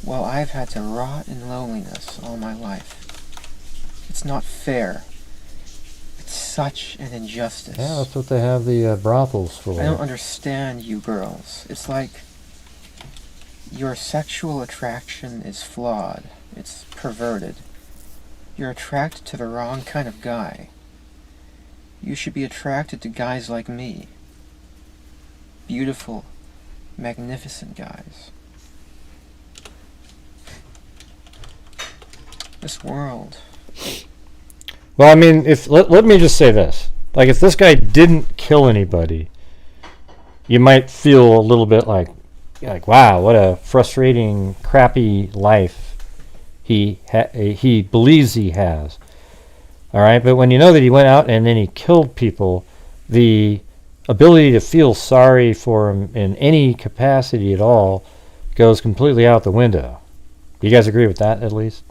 while I've had to rot in loneliness all my life? It's not fair. It's such an injustice. Yeah, that's what they have the brothels for. I don't understand you girls. It's like your sexual attraction is flawed. It's perverted. You're attracted to the wrong kind of guy. You should be attracted to guys like me. Beautiful, magnificent guys. This world. Well, I mean, if let me just say this: like, if this guy didn't kill anybody, you might feel a little bit like, wow, what a frustrating, crappy life he believes he has. All right, but when you know that he went out and then he killed people, the ability to feel sorry for him in any capacity at all goes completely out the window. Do you guys agree with that, at least?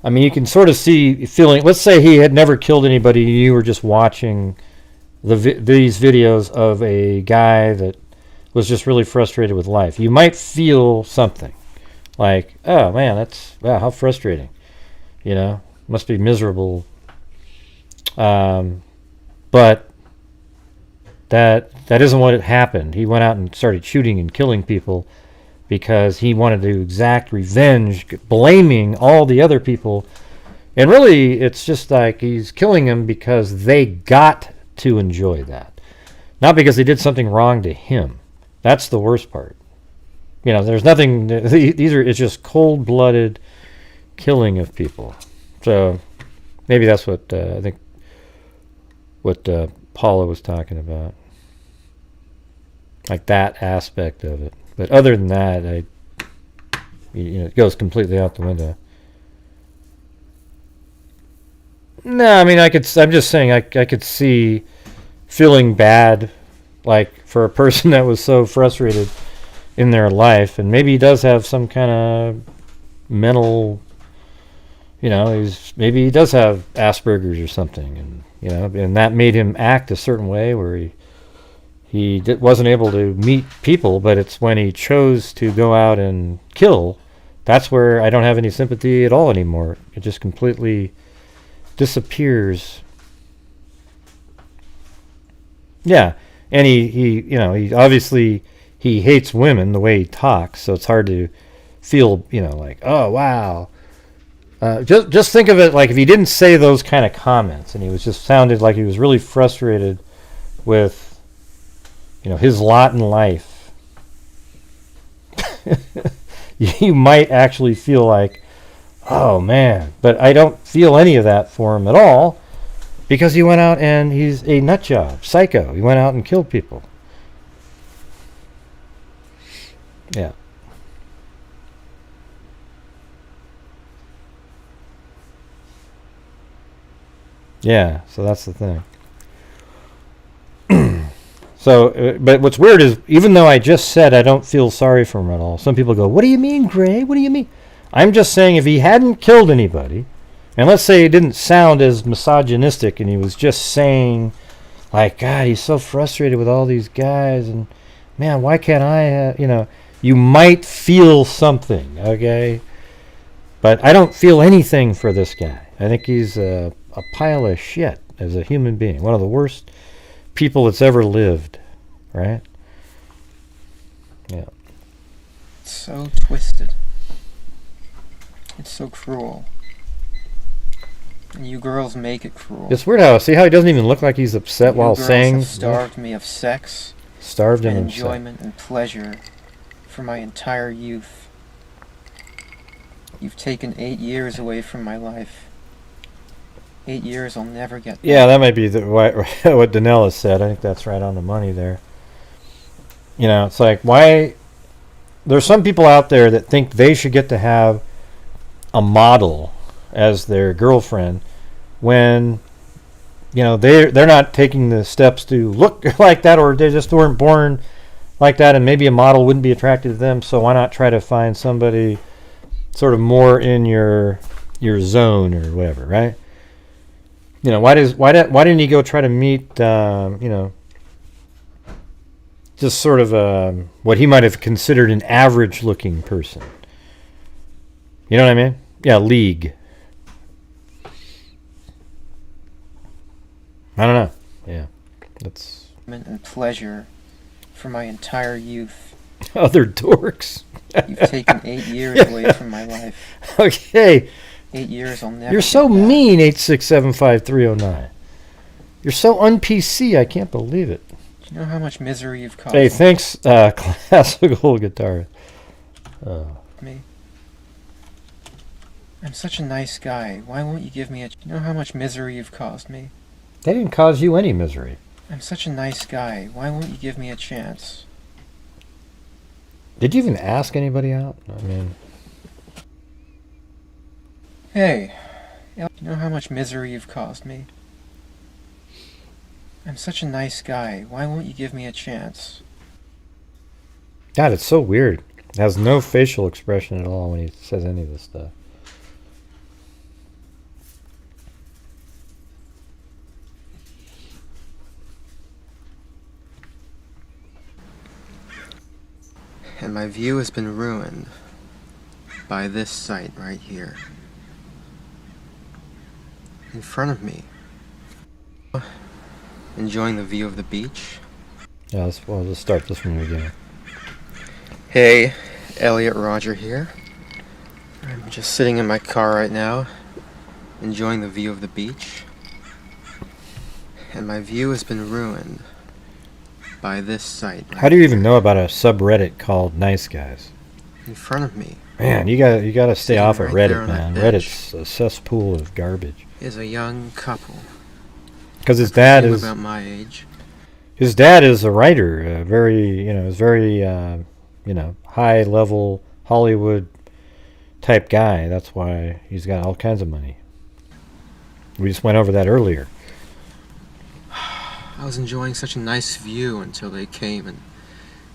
I mean, you can sort of see feeling. Let's say he had never killed anybody, and you were just watching these videos of a guy that was just really frustrated with life. You might feel something like, "Oh man, wow, how frustrating! You know, must be miserable." But that isn't what happened. He went out and started shooting and killing people because he wanted to exact revenge, blaming all the other people. And really, it's just like he's killing them because they got to enjoy that, not because they did something wrong to him. That's the worst part. You know, there's nothing. It's just cold-blooded killing of people. So maybe that's what I think. What Paula was talking about, like that aspect of it. But other than that, it goes completely out the window. No, I mean, I'm just saying, I could see feeling bad, like for a person that was so frustrated in their life, and maybe he does have some kind of mental, maybe he does have Asperger's or something, and and that made him act a certain way where he wasn't able to meet people. But it's when he chose to go out and kill, that's where I don't have any sympathy at all anymore. It just completely disappears. Yeah, and he obviously he hates women the way he talks, so it's hard to feel like, oh wow, Just think of it like if he didn't say those kind of comments, and he was just sounded like he was really frustrated with, his lot in life. You might actually feel like, oh man, but I don't feel any of that for him at all, because he went out and he's a nut job, psycho. He went out and killed people. Yeah. Yeah, so that's the thing. So, but what's weird is, even though I just said I don't feel sorry for him at all, some people go, what do you mean, Gray? What do you mean? I'm just saying if he hadn't killed anybody, and let's say he didn't sound as misogynistic and he was just saying, like, God, he's so frustrated with all these guys, and, man, why can't I, you might feel something, okay? But I don't feel anything for this guy. I think he's a pile of shit as a human being. One of the worst people that's ever lived, right? Yeah. It's so twisted. It's so cruel. And you girls make it cruel. It's weird how, see how he doesn't even look like he's upset while saying. You girls have starved me of sex, starved him and of enjoyment and pleasure for my entire youth. You've taken 8 years away from my life. 8 years I'll never get back. Yeah, that might be what Danella said. I think that's right on the money there. It's like, why... There's some people out there that think they should get to have a model as their girlfriend when, they're not taking the steps to look like that, or they just weren't born like that, and maybe a model wouldn't be attracted to them, so why not try to find somebody sort of more in your zone or whatever, right? Why didn't he go try to meet, just sort of what he might have considered an average-looking person? You know what I mean? Yeah, league. I don't know. Yeah, that's... And pleasure for my entire youth. Other dorks. You've taken 8 years away from my life. Okay. 8 years I'll never You're so get back. mean, 8675309. You're so un-PC, I can't believe it. Do you know how much misery you've caused Hey, thanks, classical guitar. me? I'm such a nice guy. Why won't you give me a... Do you know how much misery you've caused me? They didn't cause you any misery. I'm such a nice guy. Why won't you give me a chance? Did you even ask anybody out? I mean... Hey, do you know how much misery you've caused me? I'm such a nice guy. Why won't you give me a chance? God, it's so weird. It has no facial expression at all when he says any of this stuff. And my view has been ruined by this sight right here. In front of me. Enjoying the view of the beach. Yeah, let's start this from the beginning. Hey, Elliot Rodger here. I'm just sitting in my car right now, enjoying the view of the beach. And my view has been ruined by this sight. How do you even know about a subreddit called Nice Guys? In front of me. Man, you gotta stay Sitting off of right there Reddit, on man. that bench. Reddit's a cesspool of garbage. Is a young couple. Because his dad is about my age. His dad is a writer, is very high level Hollywood type guy. That's why he's got all kinds of money. We just went over that earlier. I was enjoying such a nice view until they came and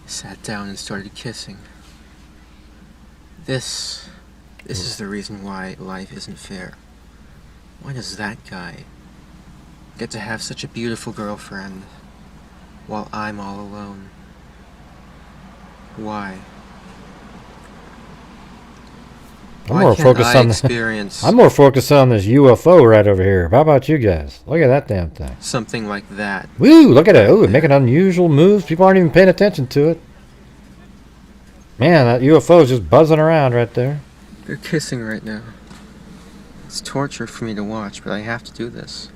sat down and started kissing. This is the reason why life isn't fair. Why does that guy get to have such a beautiful girlfriend while I'm all alone? Why? I'm more focused on experience I'm more focused on this UFO right over here. How about you guys? Look at that damn thing. something like that? Woo! Look at it. Ooh, making unusual moves. People aren't even paying attention to it. Man, that UFO is just buzzing around right there. They're kissing right now. It's torture for me to watch, but I have to do this.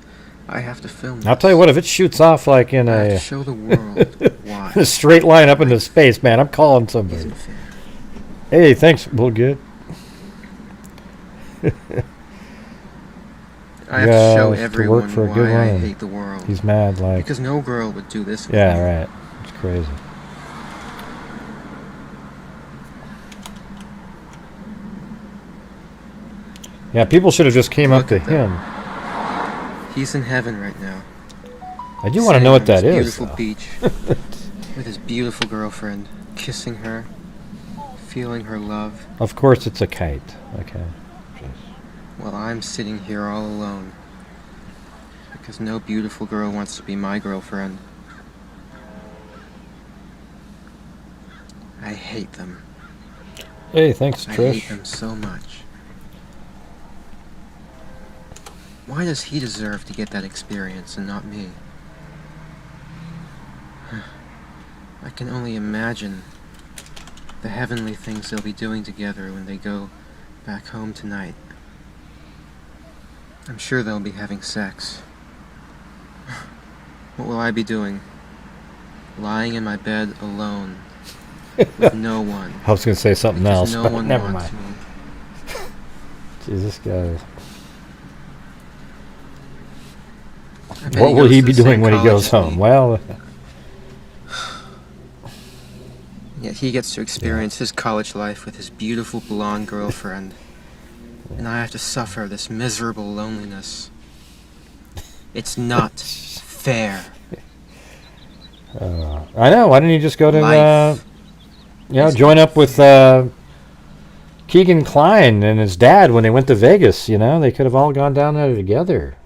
I have to film this. I'll tell you what, if it shoots off like in I have a to show the world why. a straight line up into space, man, I'm calling somebody. Isn't fair. Hey, thanks, well, good. I have to show to everyone work for a why good I one. hate the world. He's mad, like. Because no girl would do this with me. Yeah, right. It's crazy. Yeah, people should have just came up Look to at him. He's in heaven right now. I do want to know what that Sitting on is. this beautiful beach with his beautiful girlfriend, kissing her, feeling her love. Of course, it's a kite. Okay. While I'm sitting here all alone. Because no beautiful girl wants to be my girlfriend. I hate them. Hey, thanks, I Trish. hate them so much. Why does he deserve to get that experience and not me? I can only imagine the heavenly things they'll be doing together when they go back home tonight. I'm sure they'll be having sex. What will I be doing? Lying in my bed alone with no one. I was going to say something because else, no but one never wants mind. me. Jeez, this guy. I bet What will goes he to be the doing same when he college goes as home? me. Well, Yet he gets to experience his college life with his beautiful blonde girlfriend. And I have to suffer this miserable loneliness. It's not fair. I know. Why didn't he just go to, Life is join not up with fair. Keegan Kline and his dad when they went to Vegas? You know, they could have all gone down there together.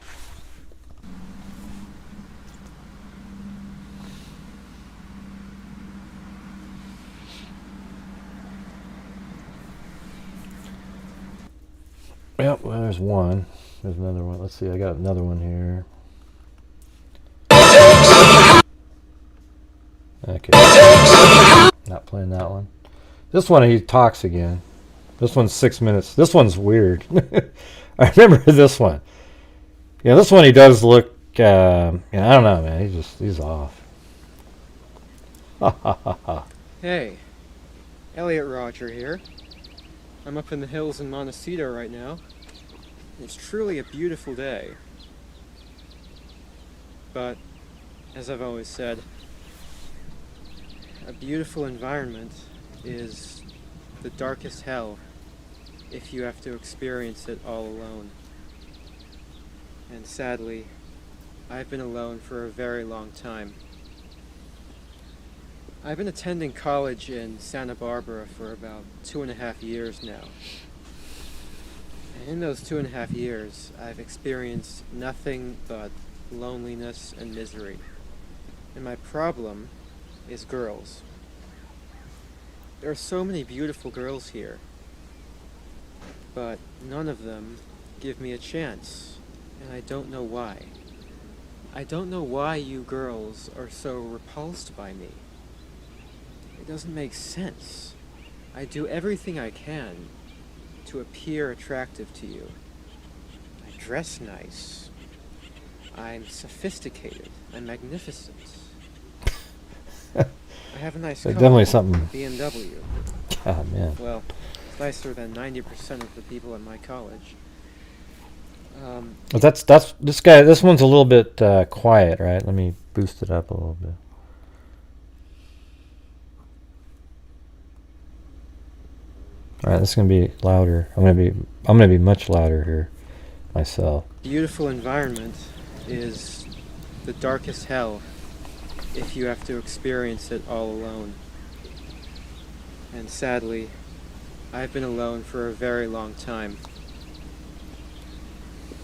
Yep, well, there's one. There's another one. Let's see, I got another one here. Okay. Not playing that one. This one, he talks again. This one's 6 minutes. This one's weird. I remember this one. Yeah, this one he does look, I don't know, man. He's off. Ha ha ha ha. Hey, Elliot Rodger here. I'm up in the hills in Montecito right now. It's truly a beautiful day. But, as I've always said, a beautiful environment is the darkest hell if you have to experience it all alone. And sadly, I've been alone for a very long time. I've been attending college in Santa Barbara for about 2.5 years now. And in those 2.5 years, I've experienced nothing but loneliness and misery. And my problem is girls. There are so many beautiful girls here, but none of them give me a chance, and I don't know why. I don't know why you girls are so repulsed by me. It doesn't make sense. I do everything I can to appear attractive to you. I dress nice. I'm sophisticated. I'm magnificent. I have a nice car. Definitely something. BMW. God, man. Well, it's nicer than 90% of the people at my college. But that's this guy. This one's a little bit quiet, right? Let me boost it up a little bit. All right, this is gonna be louder. I'm gonna be much louder here myself. Beautiful environment is the darkest hell if you have to experience it all alone. And sadly, I've been alone for a very long time.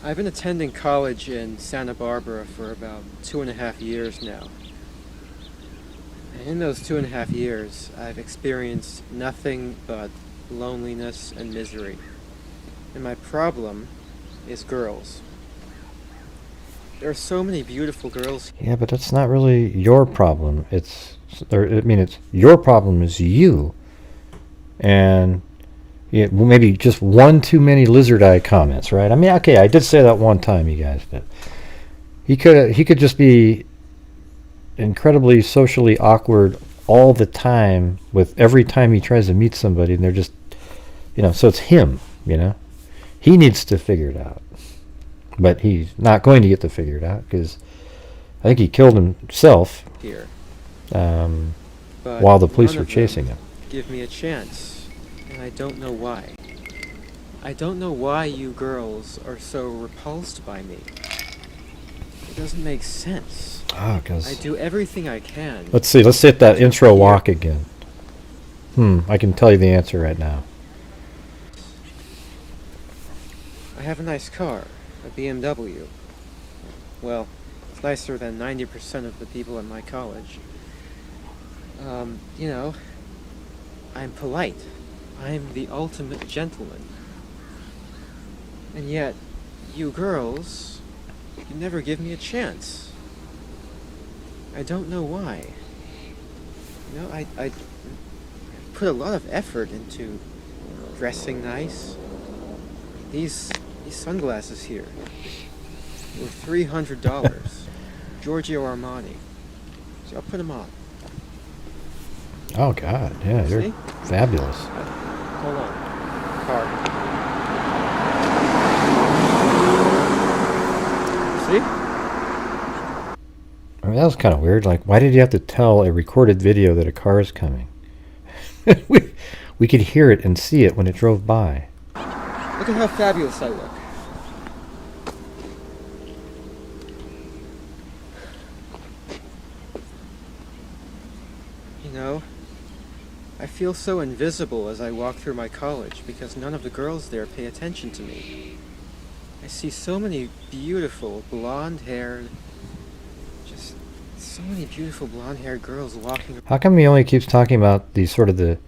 I've been attending college in Santa Barbara for about 2.5 years now. And in those 2.5 years, I've experienced nothing but loneliness and misery. And my problem is girls. There are so many beautiful girls. Yeah, but that's not really your problem. It's your problem is you, and Yeah, well, maybe just one too many lizard eye comments, right? I mean, okay, I did say that one time, you guys, but he could just be incredibly socially awkward all the time with every time he tries to meet somebody, and they're just, so it's him, He needs to figure it out. But he's not going to get to figure it out because I think he killed himself here. while the police were chasing him. Give me a chance, and I don't know why. I don't know why you girls are so repulsed by me. It doesn't make sense. Oh, because I do everything I can. Let's see. Let's hit that intro walk again. I can tell you the answer right now. I have a nice car, a BMW. Well, it's nicer than 90% of the people at my college. I'm polite. I'm the ultimate gentleman. And yet, you girls, you never give me a chance. I don't know why. I put a lot of effort into dressing nice. These sunglasses here were $300. Giorgio Armani. So I'll put them on. Oh, God. Yeah, you're fabulous. Hold on. Car. See? I mean, that was kind of weird. Like, why did you have to tell a recorded video that a car is coming? we could hear it and see it when it drove by. Look at how fabulous I look. I feel so invisible as I walk through my college because none of the girls there pay attention to me. I see so many beautiful blonde-haired, just so many beautiful blonde-haired girls walking. How come he only keeps talking about the sort of the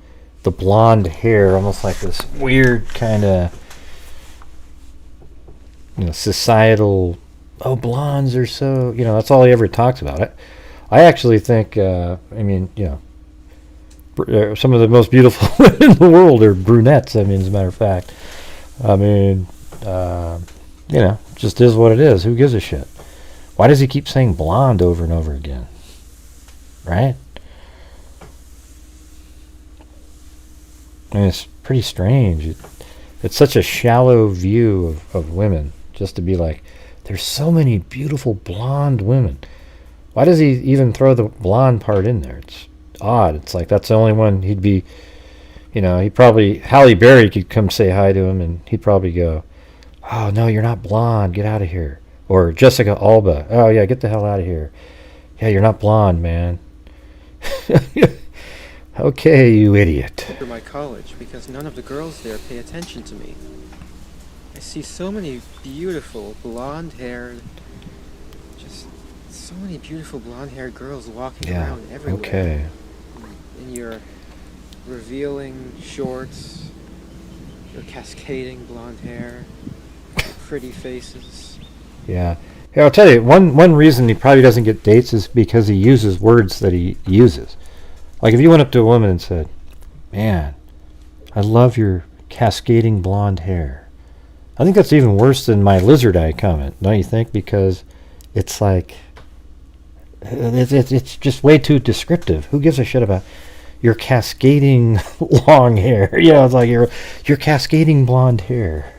blonde hair, almost like this weird kind of societal, blondes are so, that's all he ever talks about. I actually think, some of the most beautiful women in the world are brunettes, as a matter of fact. Just is what it is. Who gives a shit? Why does he keep saying blonde over and over again? Right? It's pretty strange. It's such a shallow view of women, just to be like, there's so many beautiful blonde women. Why does he even throw the blonde part in there? It's odd. It's like that's the only one he'd be, he probably, Halle Berry could come say hi to him and he'd probably go, oh no, you're not blonde, get out of here. Or Jessica Alba, oh yeah, get the hell out of here. Yeah, you're not blonde, man. Okay, you idiot. For my college because none of the girls there pay attention to me. I see so many beautiful blonde-haired, just so many beautiful blonde-haired girls walking around everywhere. Okay. In your revealing shorts, your cascading blonde hair, your pretty faces. Yeah. Hey, I'll tell you, one reason he probably doesn't get dates is because he uses words that he uses. Like if you went up to a woman and said, man, I love your cascading blonde hair. I think that's even worse than my lizard eye comment, don't you think? Because it's like, it's just way too descriptive. Who gives a shit about your cascading long hair? It's like your cascading blonde hair.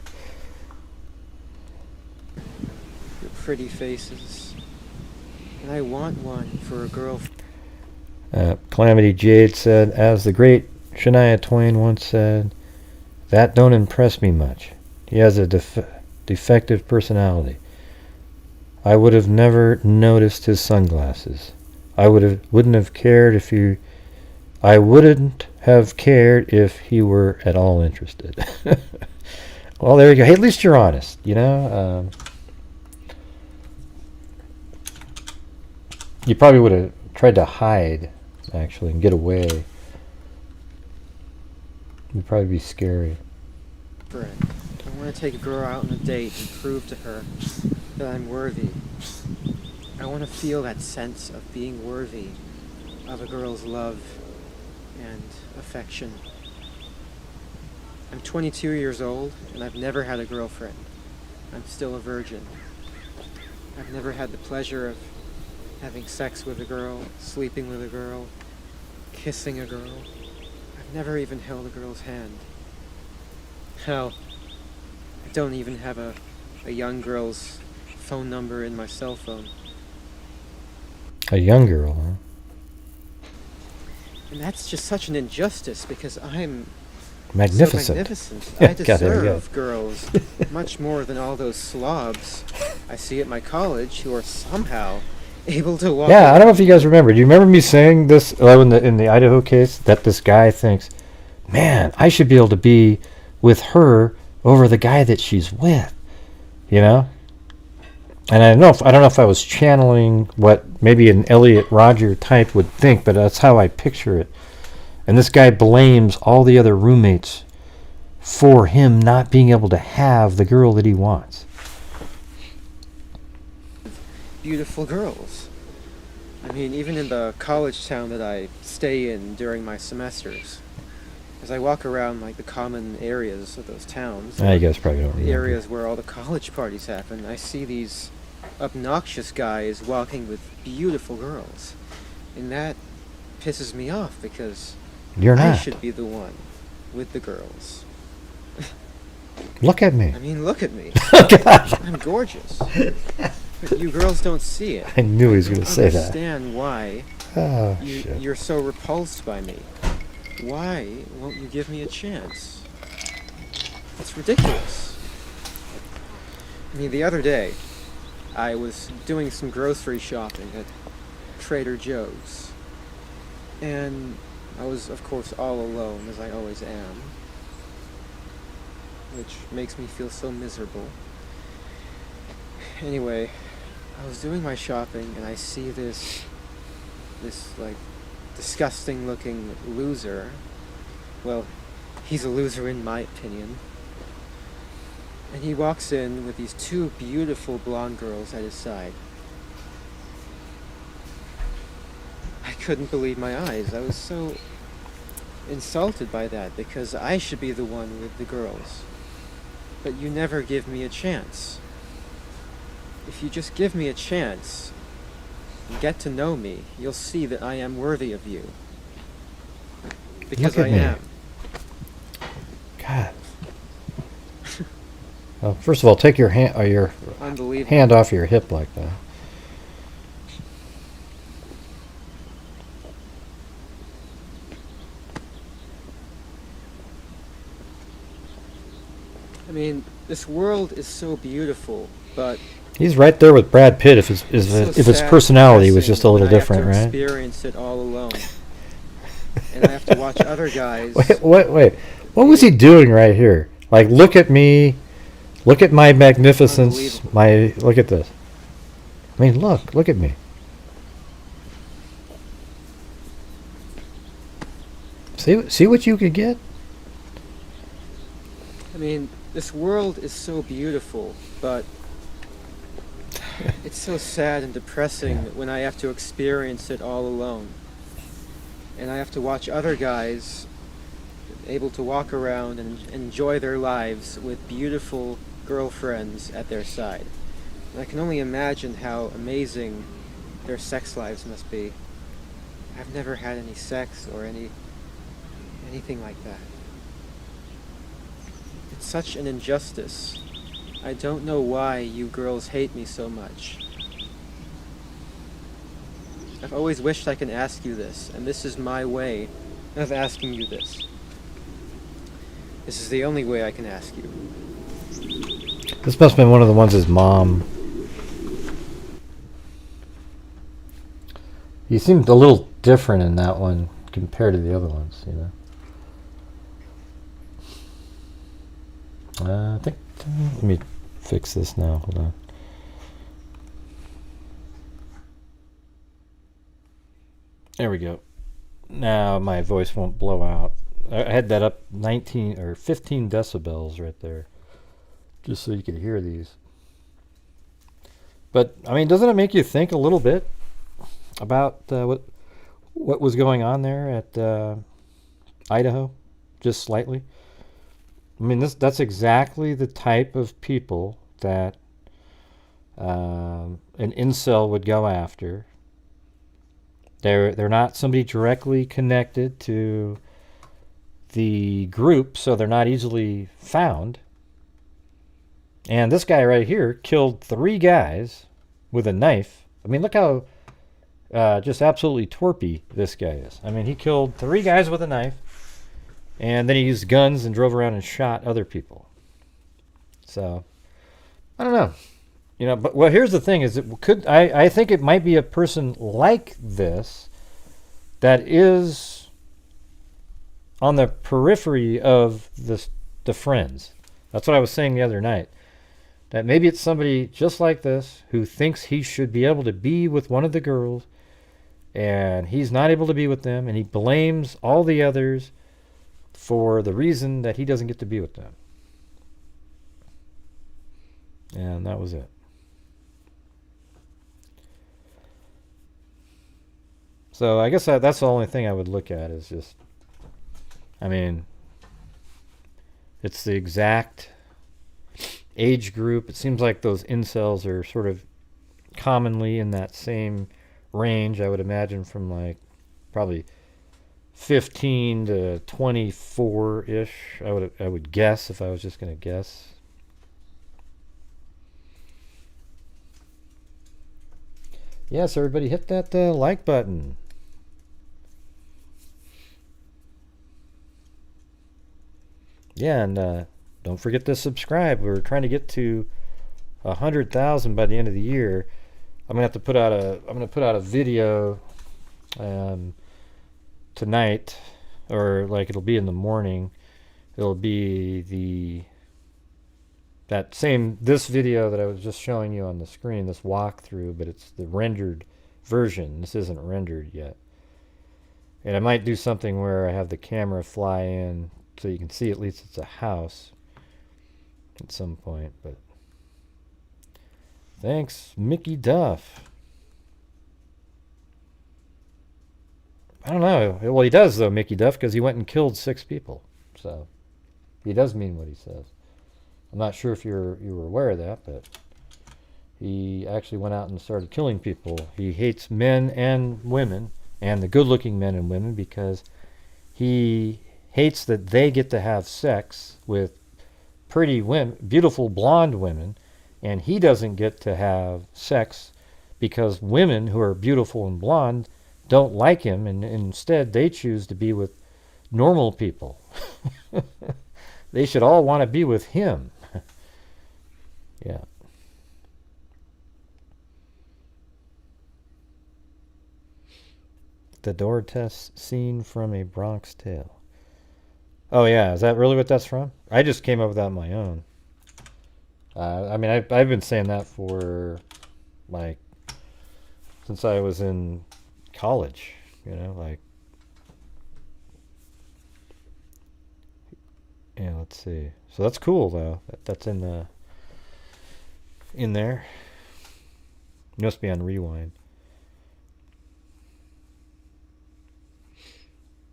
Your pretty faces. And I want one for a girl. Calamity Jade said, as the great Shania Twain once said, that don't impress me much. He has a defective personality. I would have never noticed his sunglasses. I wouldn't have cared if he were at all interested. Well, there you go. Hey, at least you're honest, You probably would have tried to hide, actually, and get away. It would probably be scary. Friend. I want to take a girl out on a date and prove to her that I'm worthy. I want to feel that sense of being worthy of a girl's love and affection. I'm 22 years old, and I've never had a girlfriend. I'm still a virgin. I've never had the pleasure of having sex with a girl, sleeping with a girl, kissing a girl. I've never even held a girl's hand. Hell, I don't even have a young girl's phone number in my cell phone. A young girl, huh? And that's just such an injustice because I'm Magnificent. so magnificent. Yeah, I deserve girls much more than all those slobs I see at my college who are somehow able to walk. Yeah, I don't know if you guys remember. Do you remember me saying this in the Idaho case, that this guy thinks, man, I should be able to be with her over the guy that she's with, you know? And I don't know if I was channeling what maybe an Elliot Rodger type would think, but that's how I picture it. And this guy blames all the other roommates for him not being able to have the girl that he wants. Beautiful girls. I mean, even in the college town that I stay in during my semesters, as I walk around like the common areas of those towns, You guys probably don't the remember. areas where all the college parties happen, I see these obnoxious guys walking with beautiful girls. And that pisses me off because You're I not. should be the one with the girls. Look at me. I mean, look at me. God. I'm gorgeous. But you girls don't see it. I knew he was going to say that. Understand why Oh, shit. you're so repulsed by me. Why won't you give me a chance? It's ridiculous. I mean, the other day, I was doing some grocery shopping at Trader Joe's. And I was, of course, all alone, as I always am. Which makes me feel so miserable. Anyway, I was doing my shopping and I see this like disgusting looking loser. Well, he's a loser in my opinion. And he walks in with these two beautiful blonde girls at his side. I couldn't believe my eyes. I was so insulted by that because I should be the one with the girls. But you never give me a chance. If you just give me a chance and get to know me, you'll see that I am worthy of you. Because Look at I me. am. God. Well, first of all, take your Unbelievable. hand off your hip like that. I mean, this world is so beautiful, but He's right there with Brad Pitt if his it's so if his sad personality and was just a depressing little when different, I have to right? experience it all alone. And I have to watch other guys. Wait. What was he doing right here? Like, look at me. Look at my magnificence. Look at this. I mean, look at me. See what you could get? I mean, this world is so beautiful, but it's so sad and depressing when I have to experience it all alone. And I have to watch other guys able to walk around and enjoy their lives with beautiful girlfriends at their side. And I can only imagine how amazing their sex lives must be. I've never had any sex or anything like that. It's such an injustice. I don't know why you girls hate me so much. I've always wished I could ask you this, and this is my way of asking you this. This is the only way I can ask you. This must have been one of the ones his mom. He seemed a little different in that one compared to the other ones, you know. I think. Let me fix this now. Hold on. There we go. Now my voice won't blow out. I had that up 19 or 15 decibels right there, just so you could hear these. But I mean, doesn't it make you think a little bit about what was going on there at Idaho, just slightly? I mean, that's exactly the type of people that an incel would go after. They're not somebody directly connected to the group, so they're not easily found. And this guy right here killed 3 guys with a knife. I mean, look how just absolutely torpy this guy is. I mean, he killed 3 guys with a knife, and then he used guns and drove around and shot other people. So, I don't know. But well, here's the thing: is I think it might be a person like this that is on the periphery of the friends. That's what I was saying the other night. That maybe it's somebody just like this who thinks he should be able to be with one of the girls, and he's not able to be with them, and he blames all the others for the reason that he doesn't get to be with them. And that was it. So I guess that's the only thing I would look at is just, I mean, it's the exact age group. It seems like those incels are sort of commonly in that same range, I would imagine, from like probably 15 to 24-ish. I would guess, if I was just going to guess. Yes, everybody hit that like button. Yeah, and don't forget to subscribe. We're trying to get to 100,000 by the end of the year. I'm gonna put out a video tonight, or like it'll be in the morning. It'll be this video that I was just showing you on the screen, this walkthrough, but it's the rendered version. This isn't rendered yet. And I might do something where I have the camera fly in so you can see at least it's a house at some point. But thanks, Mickey Duff. I don't know. Well, he does, though, Mickey Duff, because he went and killed 6 people. So he does mean what he says. I'm not sure if you were aware of that, but he actually went out and started killing people. He hates men and women, and the good-looking men and women, because he hates that they get to have sex with pretty women, beautiful blonde women, and he doesn't get to have sex because women who are beautiful and blonde don't like him, and instead they choose to be with normal people. They should all want to be with him. Yeah. The door test scene from A Bronx Tale. Oh yeah, is that really what that's from? I just came up with that on my own. I mean, I've been saying that for like since I was in college. Like, yeah. Let's see. So that's cool though. That's in there. It must be on rewind.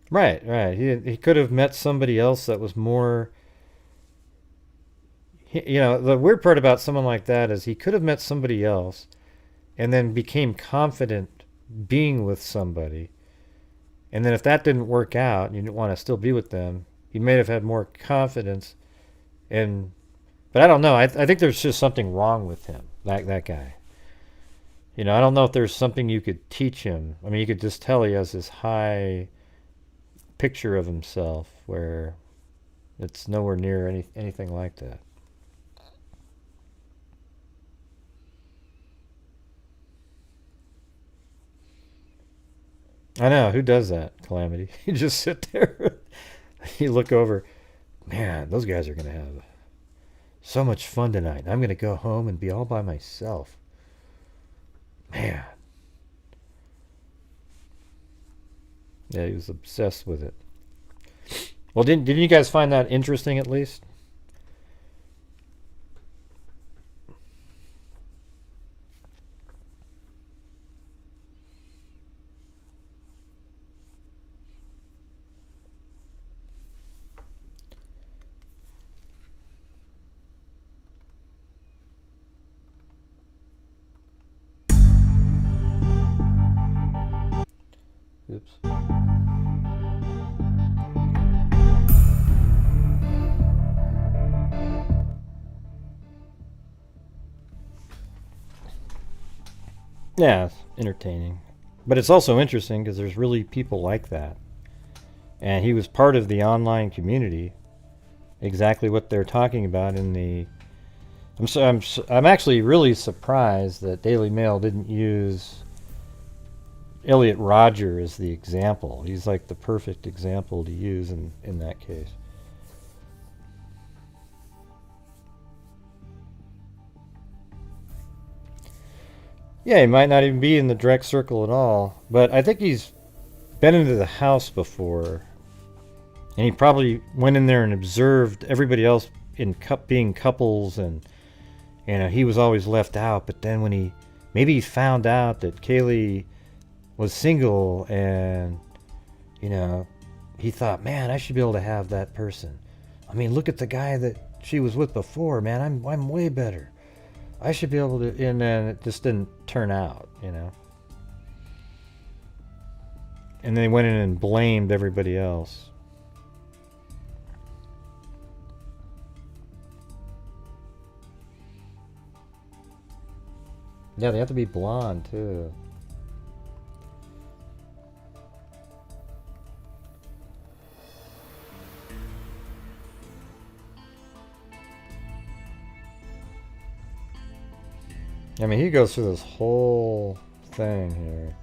Right. He could have met somebody else that was more. The weird part about someone like that is he could have met somebody else, and then became confident being with somebody, and then if that didn't work out, and you didn't want to still be with them, he may have had more confidence, but I don't know. I think there's just something wrong with him, that guy. I don't know if there's something you could teach him. I mean, you could just tell he has this high picture of himself where it's nowhere near anything like that. I know. Who does that, Calamity? You just sit there. You look over. Man, those guys are going to have so much fun tonight. I'm going to go home and be all by myself. Man. Yeah, he was obsessed with it. Well, didn't you guys find that interesting at least? Yeah, it's entertaining. But it's also interesting because there's really people like that. And he was part of the online community. Exactly what they're talking about in the... I'm actually really surprised that Daily Mail didn't use Elliot Rodger as the example. He's like the perfect example to use in that case. Yeah, he might not even be in the direct circle at all, but I think he's been into the house before, and he probably went in there and observed everybody else being couples, and he was always left out. But then when he found out that Kaylee was single, and he thought, man, I should be able to have that person. I mean, look at the guy that she was with before, man. I'm way better. I should be able to, and then it just didn't turn out, And then they went in and blamed everybody else. Yeah, they have to be blonde, too. I mean, he goes through this whole thing here.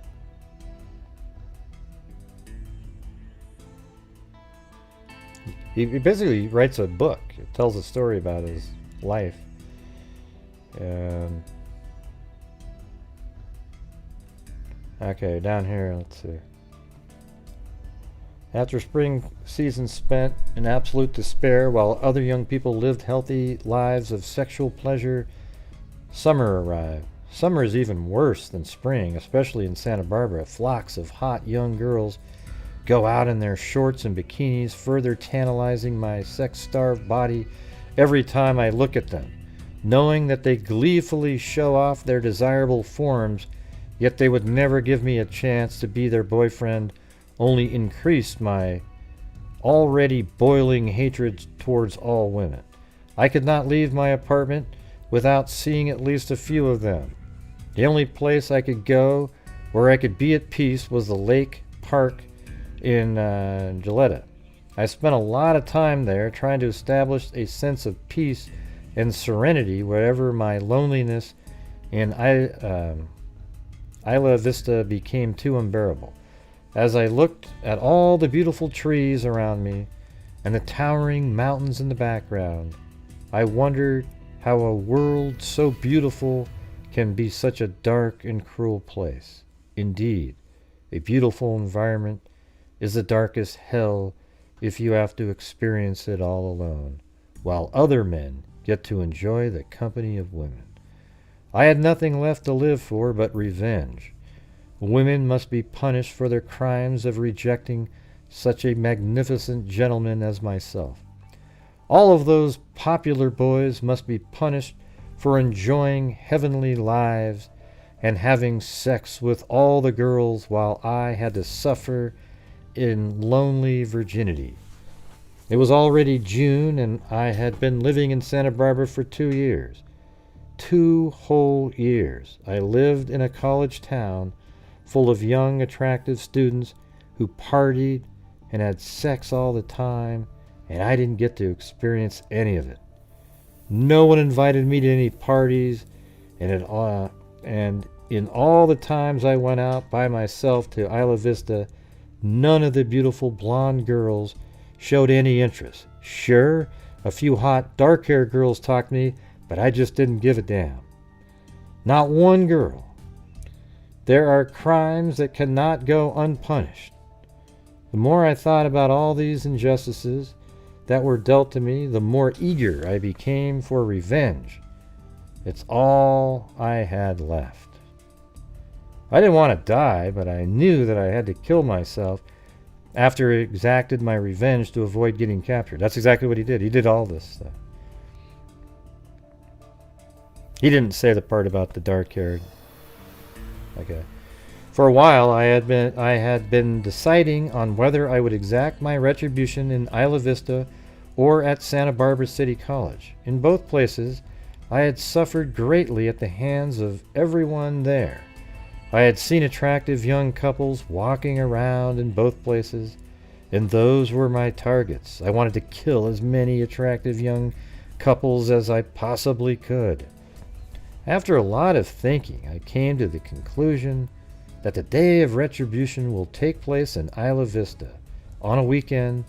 He basically writes a book. It tells a story about his life. And okay, down here, let's see. After spring season spent in absolute despair while other young people lived healthy lives of sexual pleasure, summer arrived. Summer is even worse than spring, especially in Santa Barbara. Flocks of hot young girls go out in their shorts and bikinis, further tantalizing my sex-starved body every time I look at them. Knowing that they gleefully show off their desirable forms, yet they would never give me a chance to be their boyfriend, only increased my already boiling hatred towards all women. I could not leave my apartment without seeing at least a few of them. The only place I could go where I could be at peace was the lake park in Gillette. I spent a lot of time there trying to establish a sense of peace and serenity wherever my loneliness in Isla Vista became too unbearable. As I looked at all the beautiful trees around me and the towering mountains in the background, I wondered how a world so beautiful can be such a dark and cruel place. Indeed, a beautiful environment is the darkest hell if you have to experience it all alone, while other men get to enjoy the company of women. I had nothing left to live for but revenge. Women must be punished for their crimes of rejecting such a magnificent gentleman as myself. All of those popular boys must be punished for enjoying heavenly lives and having sex with all the girls while I had to suffer in lonely virginity. It was already June, and I had been living in Santa Barbara for 2 years. 2 whole years. I lived in a college town full of young, attractive students who partied and had sex all the time, and I didn't get to experience any of it. No one invited me to any parties, and in all the times I went out by myself to Isla Vista, none of the beautiful blonde girls showed any interest. Sure, a few hot, dark-haired girls talked to me, but I just didn't give a damn. Not one girl. There are crimes that cannot go unpunished. The more I thought about all these injustices that were dealt to me, the more eager I became for revenge. It's all I had left. I didn't want to die, but I knew that I had to kill myself after I exacted my revenge to avoid getting captured. That's exactly what he did. He did all this stuff. He didn't say the part about the dark-haired. Okay. For a while, I had been deciding on whether I would exact my retribution in Isla Vista or at Santa Barbara City College. In both places, I had suffered greatly at the hands of everyone there. I had seen attractive young couples walking around in both places, and those were my targets. I wanted to kill as many attractive young couples as I possibly could. After a lot of thinking, I came to the conclusion that the day of retribution will take place in Isla Vista. On a weekend,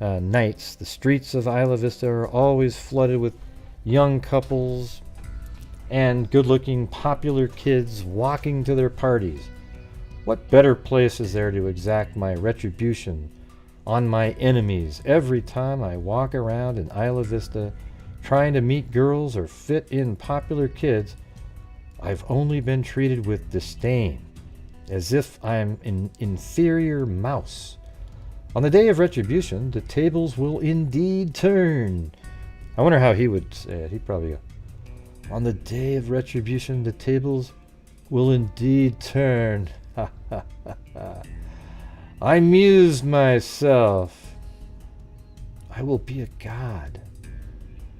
nights, the streets of Isla Vista are always flooded with young couples and good-looking popular kids walking to their parties. What better place is there to exact my retribution on my enemies every time I walk around in Isla Vista trying to meet girls or fit in popular kids? I've only been treated with disdain, as if I'm an inferior mouse. On the day of retribution, the tables will indeed turn. I wonder how he would say it. He'd probably go, on the day of retribution, the tables will indeed turn. Ha ha ha ha. I muse myself. I will be a god,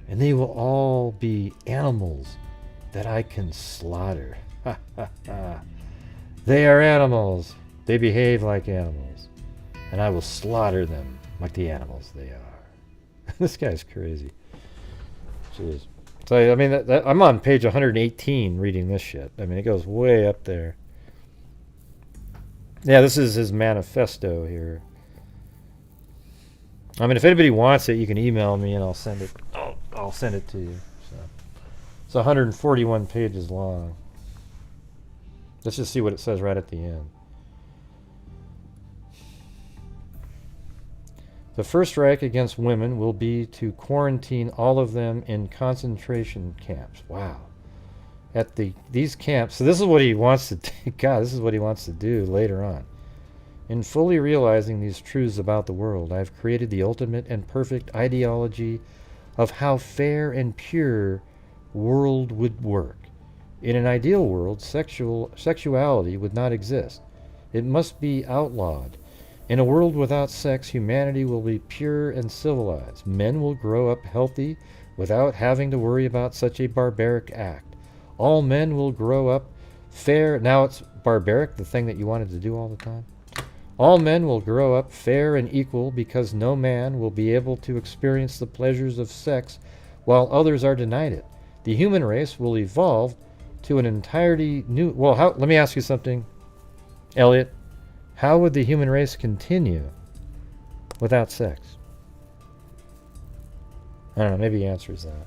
and they will all be animals that I can slaughter. Ha ha ha. They are animals. They behave like animals, and I will slaughter them like the animals they are. This guy's crazy. Jeez. So, I mean, I'm on page 118 reading this shit. I mean, it goes way up there. Yeah, this is his manifesto here. I mean, if anybody wants it, you can email me and I'll send it. I'll send it to you. So, it's 141 pages long. Let's just see what it says right at the end. The first strike against women will be to quarantine all of them in concentration camps. Wow. At these camps. So this is what he wants to do. God, this is what he wants to do later on. In fully realizing these truths about the world, I've created the ultimate and perfect ideology of how fair and pure world would work. In an ideal world, sexuality would not exist. It must be outlawed. In a world without sex, humanity will be pure and civilized. Men will grow up healthy without having to worry about such a barbaric act. All men will grow up fair. Now it's barbaric, the thing that you wanted to do all the time. All men will grow up fair and equal because no man will be able to experience the pleasures of sex while others are denied it. The human race will evolve to an entirely new... Well, let me ask you something, Elliot. How would the human race continue without sex? I don't know. Maybe he answers that.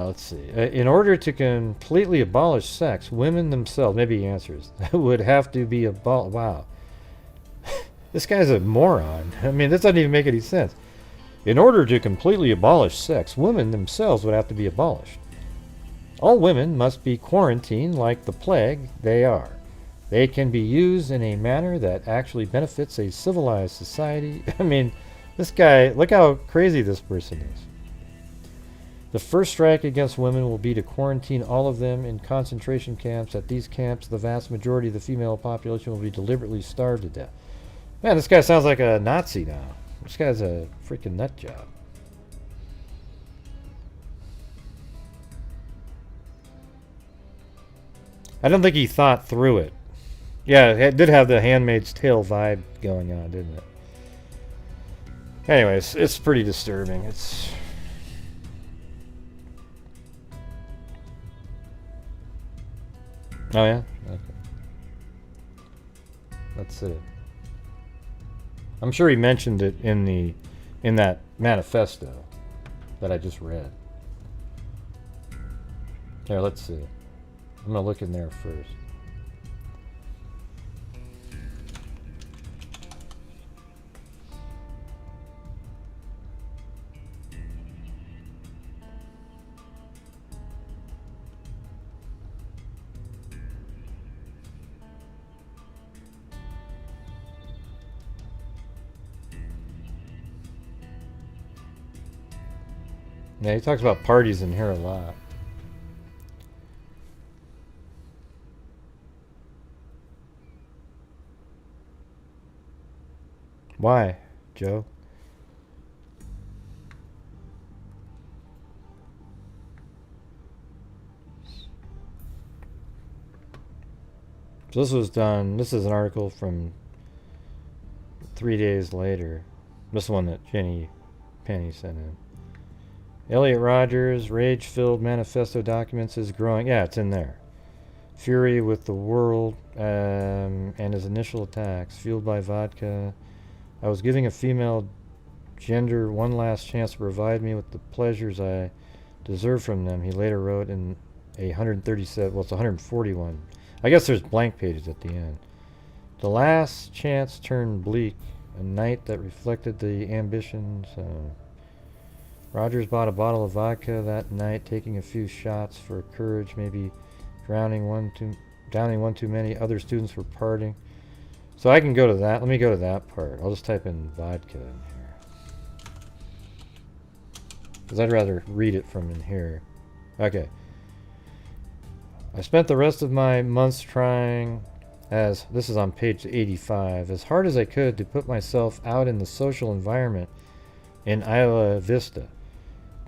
Let's see. In order to completely abolish sex, women themselves, maybe he answers, would have to be abolished. Wow. This guy's a moron. I mean, this doesn't even make any sense. In order to completely abolish sex, women themselves would have to be abolished. All women must be quarantined like the plague they are. They can be used in a manner that actually benefits a civilized society. I mean, this guy, look how crazy this person is. The first strike against women will be to quarantine all of them in concentration camps. At these camps, the vast majority of the female population will be deliberately starved to death. Man, this guy sounds like a Nazi now. This guy's a freaking nut job. I don't think he thought through it. Yeah, it did have the Handmaid's Tale vibe going on, didn't it? Anyways, it's pretty disturbing. It's... Oh, yeah? Okay. Let's see. I'm sure he mentioned it in that manifesto that I just read. Here, let's see. I'm going to look in there first. Yeah, he talks about parties in here a lot. Why, Joe? So this was done. This is an article from 3 days later. This one that Penny sent in. Elliot Rodger's rage-filled manifesto documents is growing. Yeah, it's in there. Fury with the world and his initial attacks, fueled by vodka. I was giving a female gender one last chance to provide me with the pleasures I deserve from them, he later wrote in a 137, well, it's 141. I guess there's blank pages at the end. The last chance turned bleak, a night that reflected the ambitions. Rogers bought a bottle of vodka that night, taking a few shots for courage, maybe downing one too many. Other students were partying. So I can go to that. Let me go to that part. I'll just type in vodka in here, because I'd rather read it from in here. Okay. I spent the rest of my months trying, as this is on page 85, as hard as I could to put myself out in the social environment in Isla Vista.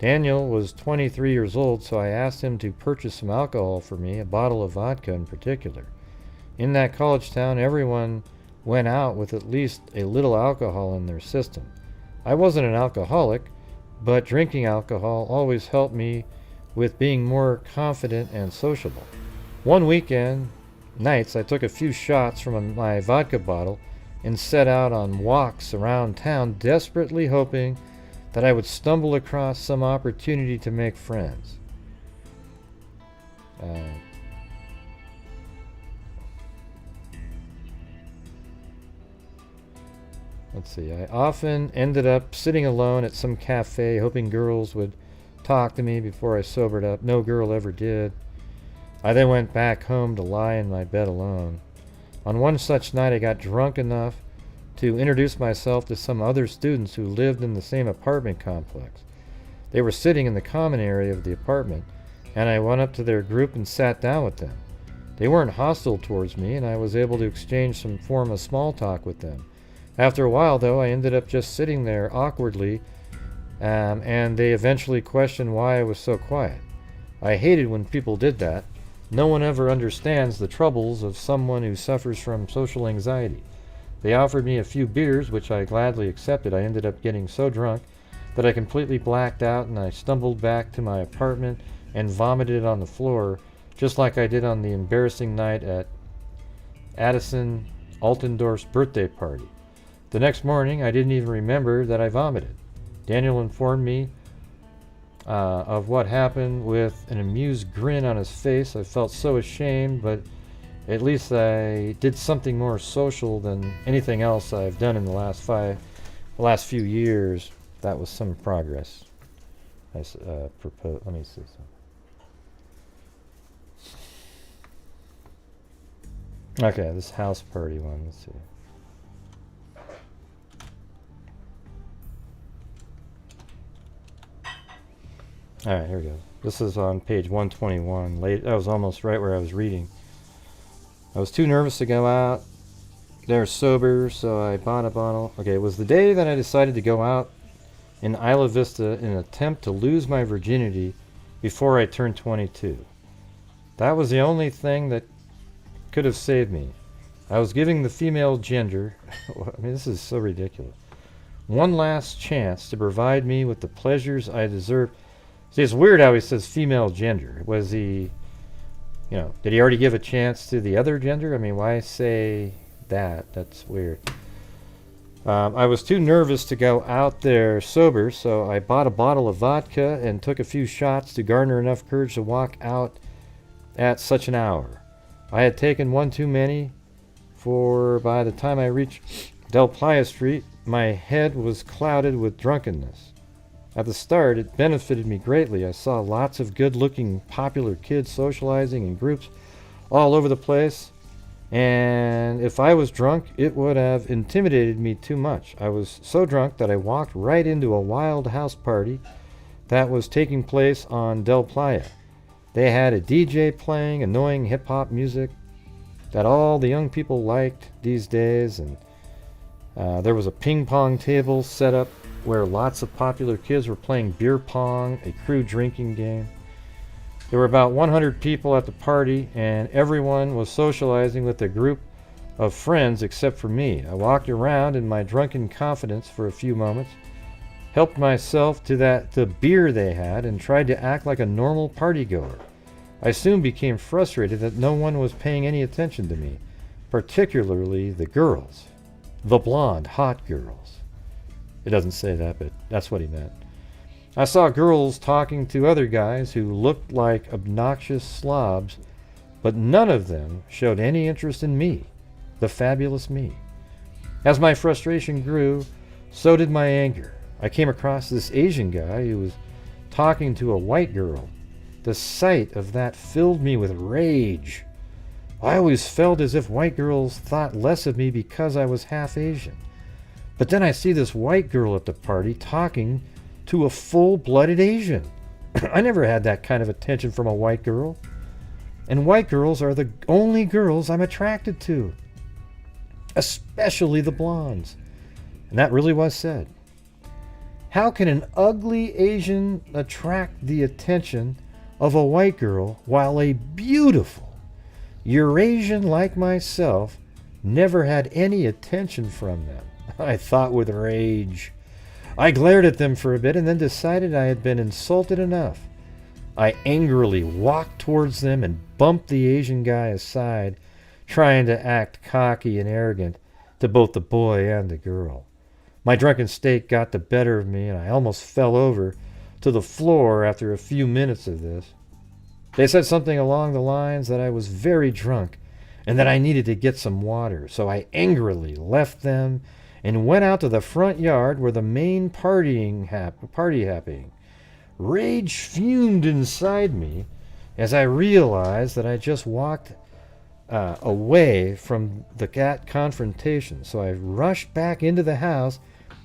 Daniel was 23 years old, so I asked him to purchase some alcohol for me, a bottle of vodka in particular. In that college town, everyone went out with at least a little alcohol in their system. I wasn't an alcoholic, but drinking alcohol always helped me with being more confident and sociable. One weekend nights, I took a few shots from my vodka bottle and set out on walks around town, desperately hoping that I would stumble across some opportunity to make friends. Let's see. I often ended up sitting alone at some cafe, hoping girls would talk to me before I sobered up. No girl ever did. I then went back home to lie in my bed alone. On one such night, I got drunk enough to introduce myself to some other students who lived in the same apartment complex. They were sitting in the common area of the apartment, and I went up to their group and sat down with them. They weren't hostile towards me, and I was able to exchange some form of small talk with them. After a while, though, I ended up just sitting there awkwardly, and they eventually questioned why I was so quiet. I hated when people did that. No one ever understands the troubles of someone who suffers from social anxiety. They offered me a few beers, which I gladly accepted. I ended up getting so drunk that I completely blacked out, and I stumbled back to my apartment and vomited on the floor, just like I did on the embarrassing night at Addison Altendorf's birthday party. The next morning, I didn't even remember that I vomited. Daniel informed me of what happened with an amused grin on his face. I felt so ashamed, but at least I did something more social than anything else I've done in the last few years. That was some progress. I propose. Let me see something. Okay, this house party one. Let's see. Alright, here we go. This is on page 121. That was almost right where I was reading. I was too nervous to go out there sober, so I bought a bottle. Okay, it was the day that I decided to go out in Isla Vista in an attempt to lose my virginity before I turned 22. That was the only thing that could have saved me. I was giving the female gender, I mean, this is so ridiculous, one last chance to provide me with the pleasures I deserved. See, it's weird how he says female gender. Was he, did he already give a chance to the other gender? I mean, why say that? That's weird. I was too nervous to go out there sober, so I bought a bottle of vodka and took a few shots to garner enough courage to walk out at such an hour. I had taken one too many, for by the time I reached Del Playa Street, my head was clouded with drunkenness. At the start, it benefited me greatly. I saw lots of good-looking, popular kids socializing in groups all over the place, and if I was drunk, it would have intimidated me too much. I was so drunk that I walked right into a wild house party that was taking place on Del Playa. They had a DJ playing annoying hip-hop music that all the young people liked these days, and there was a ping-pong table set up where lots of popular kids were playing beer pong, a crew drinking game. There were about 100 people at the party, and everyone was socializing with a group of friends except for me. I walked around in my drunken confidence for a few moments, helped myself to the beer they had, and tried to act like a normal partygoer. I soon became frustrated that no one was paying any attention to me, particularly the girls. The blonde, hot girls. It doesn't say that, but that's what he meant. I saw girls talking to other guys who looked like obnoxious slobs, but none of them showed any interest in me, the fabulous me. As my frustration grew, so did my anger. I came across this Asian guy who was talking to a white girl. The sight of that filled me with rage. I always felt as if white girls thought less of me because I was half Asian. But then I see this white girl at the party talking to a full-blooded Asian. I never had that kind of attention from a white girl. And white girls are the only girls I'm attracted to. Especially the blondes. And that really was said. How can an ugly Asian attract the attention of a white girl while a beautiful Eurasian like myself never had any attention from them? I thought with rage. I glared at them for a bit and then decided I had been insulted enough. I angrily walked towards them and bumped the Asian guy aside, trying to act cocky and arrogant to both the boy and the girl. My drunken state got the better of me, and I almost fell over to the floor after a few minutes of this. They said something along the lines that I was very drunk and that I needed to get some water, so I angrily left them and went out to the front yard where the main party happening. Rage fumed inside me as I realized that I just walked away from the confrontation. So I rushed back into the house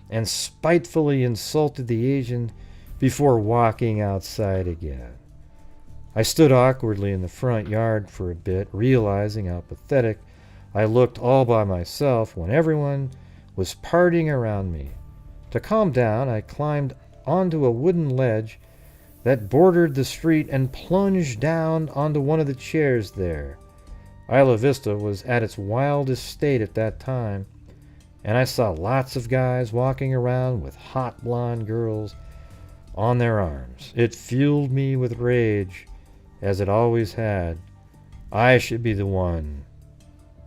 and spitefully insulted the Asian before walking outside again. I stood awkwardly in the front yard for a bit, realizing how pathetic I looked all by myself when everyone was partying around me. To calm down, I climbed onto a wooden ledge that bordered the street and plunged down onto one of the chairs there. Isla Vista was at its wildest state at that time, and I saw lots of guys walking around with hot blonde girls on their arms. It fueled me with rage, as it always had. I should be the one.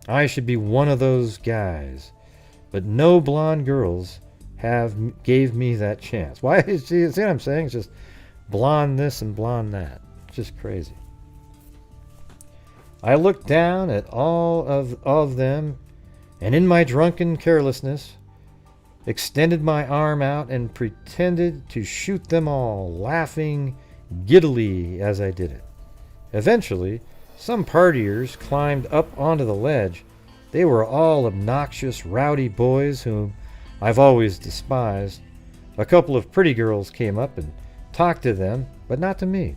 I should be one of those guys. But no blonde girls gave me that chance. Why? See what I'm saying? It's just blonde this and blonde that. It's just crazy. I looked down at all of them, and in my drunken carelessness, extended my arm out and pretended to shoot them all, laughing giddily as I did it. Eventually, some partiers climbed up onto the ledge. They were all obnoxious, rowdy boys whom I've always despised. A couple of pretty girls came up and talked to them, but not to me.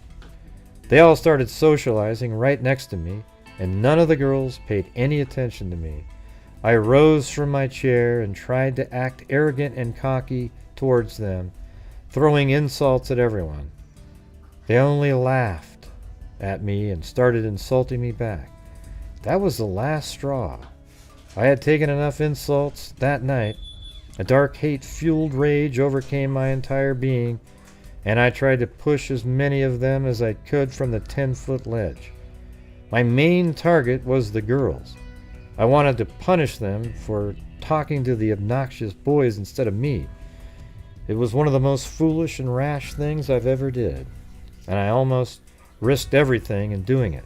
They all started socializing right next to me, and none of the girls paid any attention to me. I rose from my chair and tried to act arrogant and cocky towards them, throwing insults at everyone. They only laughed at me and started insulting me back. That was the last straw. I had taken enough insults that night. A dark hate-fueled rage overcame my entire being, and I tried to push as many of them as I could from the 10-foot ledge. My main target was the girls. I wanted to punish them for talking to the obnoxious boys instead of me. It was one of the most foolish and rash things I've ever did, and I almost risked everything in doing it.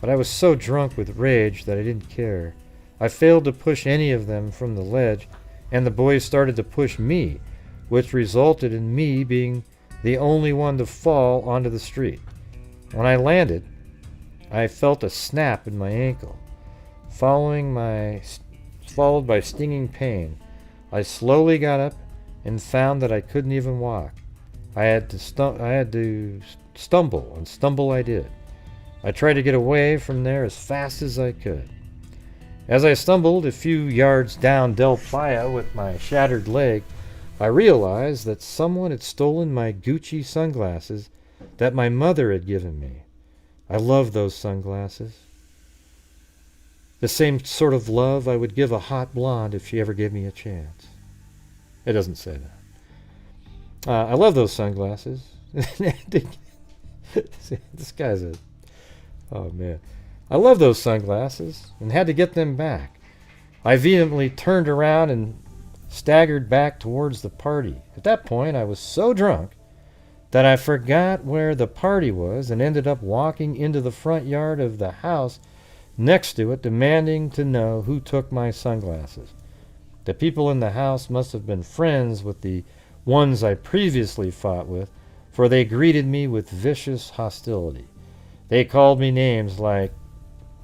But I was so drunk with rage that I didn't care. I failed to push any of them from the ledge, and the boys started to push me, which resulted in me being the only one to fall onto the street. When I landed, I felt a snap in my ankle, followed by stinging pain. I slowly got up and found that I couldn't even walk. I had to stumble, and stumble I did. I tried to get away from there as fast as I could. As I stumbled a few yards down Del Playa with my shattered leg, I realized that someone had stolen my Gucci sunglasses that my mother had given me. I love those sunglasses. The same sort of love I would give a hot blonde if she ever gave me a chance. It doesn't say that. I love those sunglasses. This guy's a... Oh, man. I love those sunglasses and had to get them back. I vehemently turned around and staggered back towards the party. At that point, I was so drunk that I forgot where the party was and ended up walking into the front yard of the house next to it, demanding to know who took my sunglasses. The people in the house must have been friends with the ones I previously fought with, for they greeted me with vicious hostility. They called me names like,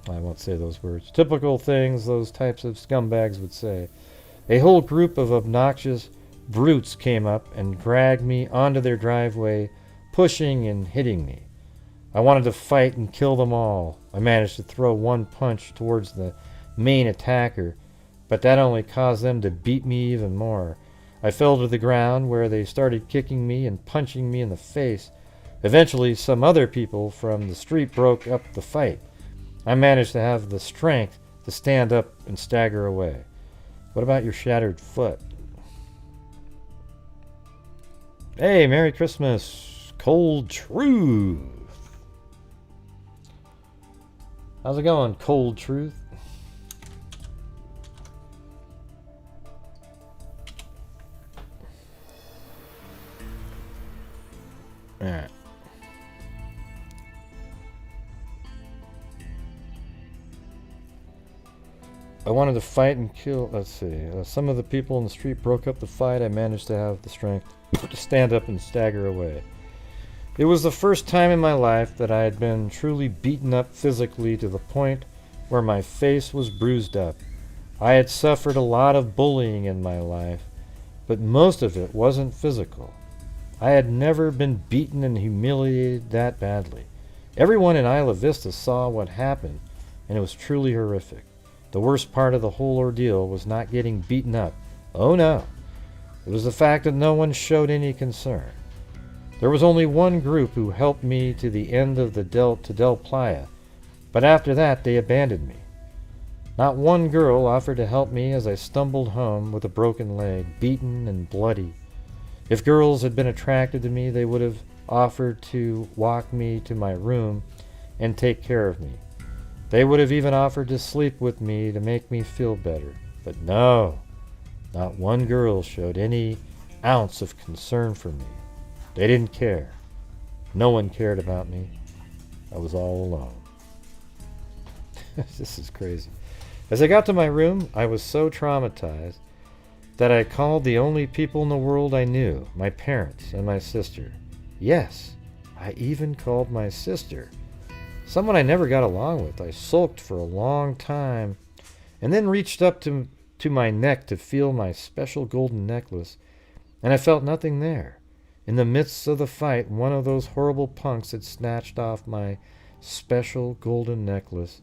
I won't say those words, typical things those types of scumbags would say. A whole group of obnoxious brutes came up and dragged me onto their driveway, pushing and hitting me. I wanted to fight and kill them all. I managed to throw one punch towards the main attacker, but that only caused them to beat me even more. I fell to the ground where they started kicking me and punching me in the face. Eventually, some other people from the street broke up the fight. I managed to have the strength to stand up and stagger away. What about your shattered foot? Hey, Merry Christmas, Cold Truth. How's it going, Cold Truth? Alright. I wanted to fight and kill. Let's see. Some of the people in the street broke up the fight. I managed to have the strength to stand up and stagger away. It was the first time in my life that I had been truly beaten up physically to the point where my face was bruised up. I had suffered a lot of bullying in my life, but most of it wasn't physical. I had never been beaten and humiliated that badly. Everyone in Isla Vista saw what happened, and it was truly horrific. The worst part of the whole ordeal was not getting beaten up. Oh no. It was the fact that no one showed any concern. There was only one group who helped me to the end of the Del Playa, but after that they abandoned me. Not one girl offered to help me as I stumbled home with a broken leg, beaten and bloody. If girls had been attracted to me, they would have offered to walk me to my room and take care of me. They would have even offered to sleep with me to make me feel better. But no, not one girl showed any ounce of concern for me. They didn't care. No one cared about me. I was all alone. This is crazy. As I got to my room, I was so traumatized that I called the only people in the world I knew, my parents and my sister. Yes, I even called my sister. Someone I never got along with. I sulked for a long time and then reached up to my neck to feel my special golden necklace, and I felt nothing there. In the midst of the fight, one of those horrible punks had snatched off my special golden necklace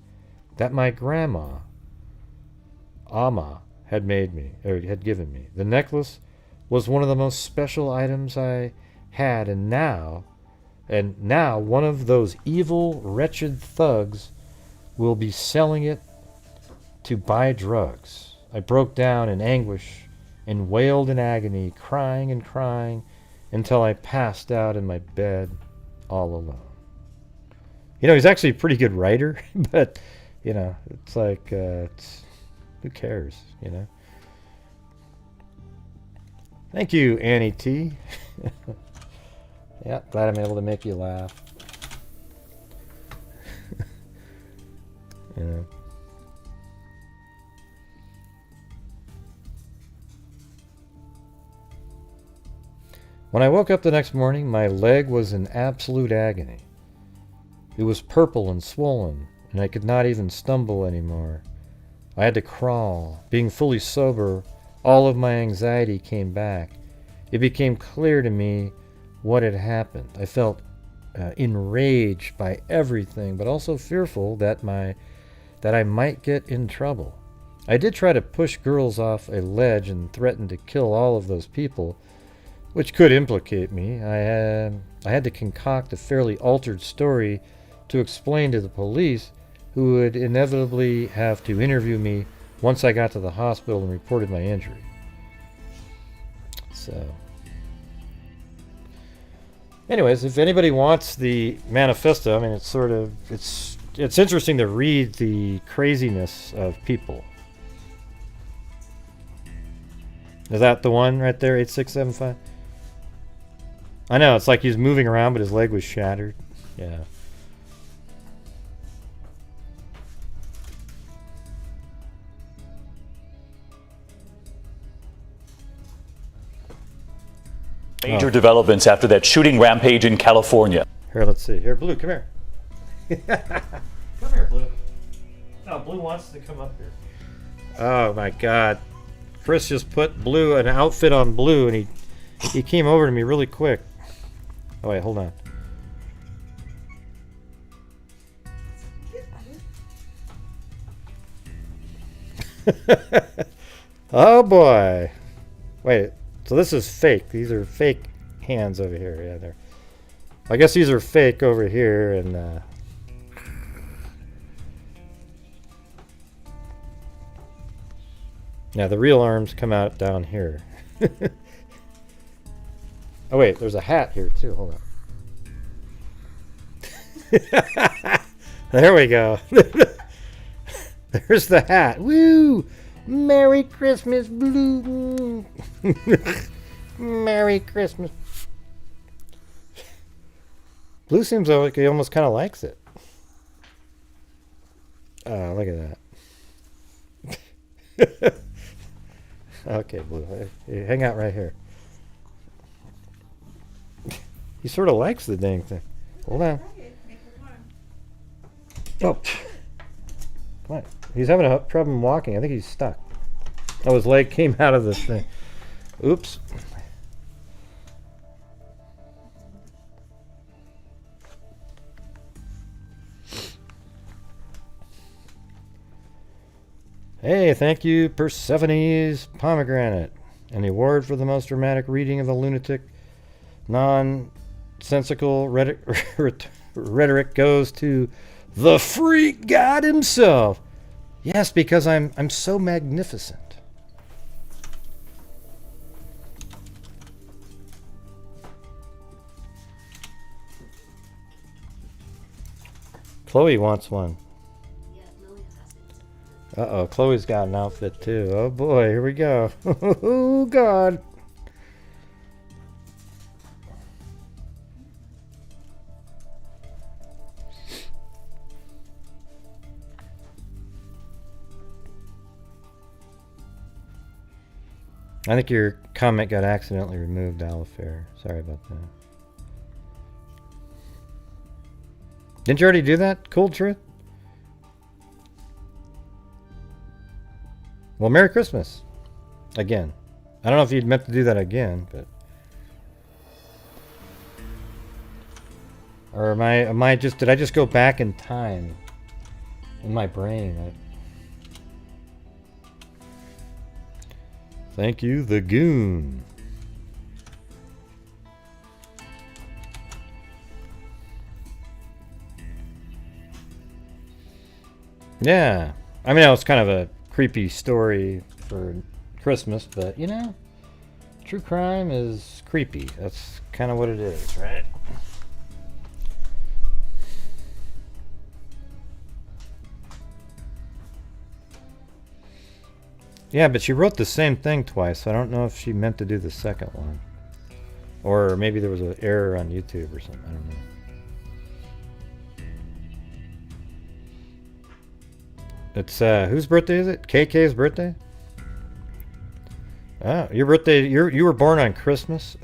that my grandma, Amma, had given me. The necklace was one of the most special items I had, and now one of those evil, wretched thugs will be selling it to buy drugs. I broke down in anguish and wailed in agony, crying and crying until I passed out in my bed all alone. You know, he's actually a pretty good writer, but, you know, it's like, who cares, you know? Thank you, Annie T. Yeah, glad I'm able to make you laugh. You know. When I woke up the next morning, my leg was in absolute agony. It was purple and swollen, and I could not even stumble anymore. I had to crawl. Being fully sober, all of my anxiety came back. It became clear to me what had happened. I felt enraged by everything, but also fearful that I might get in trouble. I did try to push girls off a ledge and threaten to kill all of those people, which could implicate me. I had to concoct a fairly altered story to explain to the police, who would inevitably have to interview me once I got to the hospital and reported my injury. So, anyways, if anybody wants the manifesto, I mean, it's sort of, it's interesting to read the craziness of people. Is that the one right there, 8675? I know, it's like he's moving around, but his leg was shattered. Yeah. Major developments after that shooting rampage in California. Here, let's see. Here, Blue, come here. Come here, Blue. No, Blue wants to come up here. Oh my God. Chris just put Blue, an outfit on Blue, and he came over to me really quick. Oh wait, hold on. Oh boy. Wait, so this is fake. These are fake hands over here. Yeah, they're. I guess these are fake over here, and yeah, the real arms come out down here. Oh wait, there's a hat here too. Hold on. There we go. There's the hat. Woo! Merry Christmas, Blue. Merry Christmas. Blue seems like he almost kind of likes it. Oh, look at that. Okay, Blue. Hey, hang out right here. He sort of likes the dang thing. Hold on. Oh. Come on. He's having a problem walking. I think he's stuck. Oh, his leg came out of this thing. Oops. Hey, thank you, Persephone's Pomegranate. An award for the most dramatic reading of the lunatic, nonsensical rhetoric goes to the freak god himself. Yes, because I'm so magnificent. Chloe wants one. Uh-oh, Chloe's got an outfit too. Oh boy, here we go. Oh God. I think your comment got accidentally removed, Alifair. Sorry about that. Didn't you already do that? Cool Truth? Well, Merry Christmas. Again. I don't know if you'd meant to do that again, but... Or am I just... Did I just go back in time? In my brain? Thank you, the Goon. Yeah. I mean, that was kind of a creepy story for Christmas, but, you know, true crime is creepy. That's kind of what it is, right? Yeah, but she wrote the same thing twice, so I don't know if she meant to do the second one. Or maybe there was an error on YouTube or something, I don't know. It's, whose birthday is it? KK's birthday? Oh, your birthday, you were born on Christmas?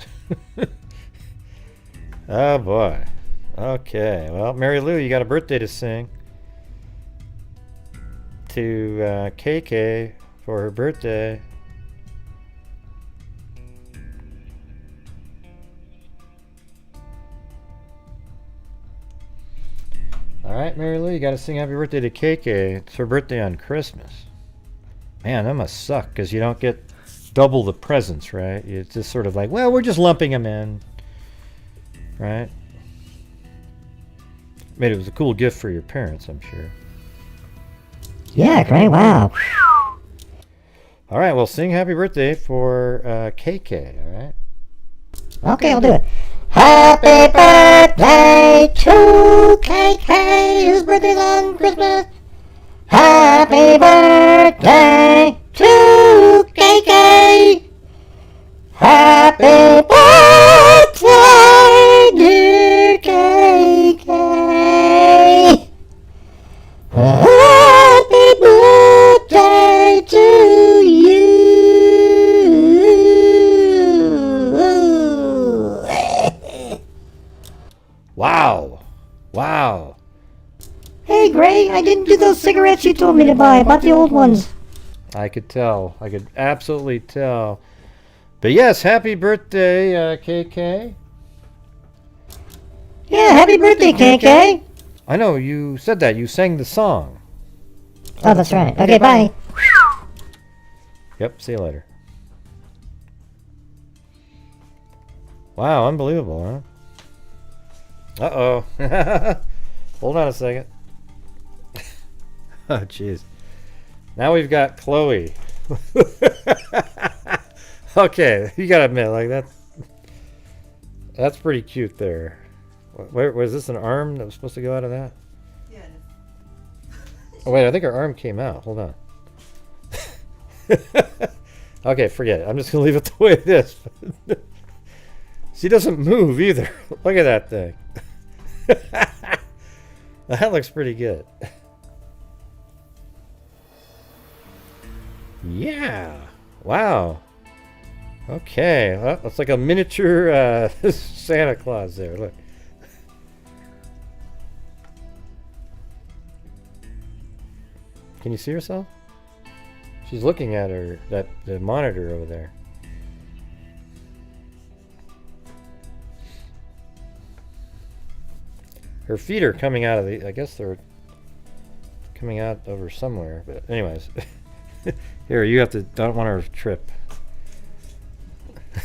Oh boy. Okay, well, Mary Lou, you got a birthday to sing. To, KK. For her birthday. Alright, Mary Lou, you gotta sing happy birthday to KK. It's her birthday on Christmas. Man, that must suck, because you don't get double the presents, right? It's just sort of like, well, we're just lumping them in. Right? Made it was a cool gift for your parents, I'm sure. Yeah, great. Wow. All right, well, sing happy birthday for KK, all right? Okay, I'll do it. Happy birthday to KK, whose birthday's on Christmas. Happy birthday to KK. Happy birthday, dear KK. Happy birthday to you. Wow. Wow. Hey, Gray, I didn't do those cigarettes you told me to buy. I bought the old ones. I could tell. I could absolutely tell. But yes, happy birthday, KK. Yeah, happy birthday, KK. I know, you said that. You sang the song. Oh, that's right. Okay, bye. Yep, see you later. Wow, unbelievable, huh? Uh-oh. Hold on a second. Oh, jeez. Now we've got Chloe. Okay, you gotta admit, like, that's pretty cute there. Where was this, an arm that was supposed to go out of that? Yeah. Oh, wait, I think her arm came out. Hold on. Okay, forget it. I'm just gonna leave it the way it is. She doesn't move either. Look at that thing. That looks pretty good. Yeah. Wow. Okay. Well, it's like a miniature Santa Claus there. Look. Can you see herself? She's looking at the monitor over there. Her feet are coming out of the, I guess they're coming out over somewhere. But anyways, here, you have to, don't want her to trip.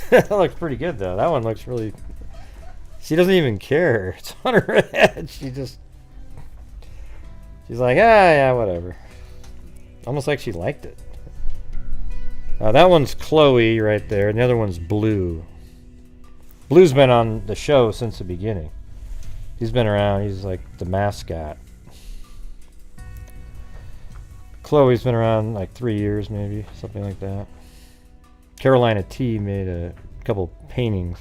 That looks pretty good though. That one looks really, she doesn't even care. It's on her head. She's like, yeah, whatever. Almost like she liked it. That one's Chloe right there, and the other one's Blue. Blue's been on the show since the beginning. He's been around. He's like the mascot. Chloe's been around like 3 years, maybe, something like that. Carolina T made a couple paintings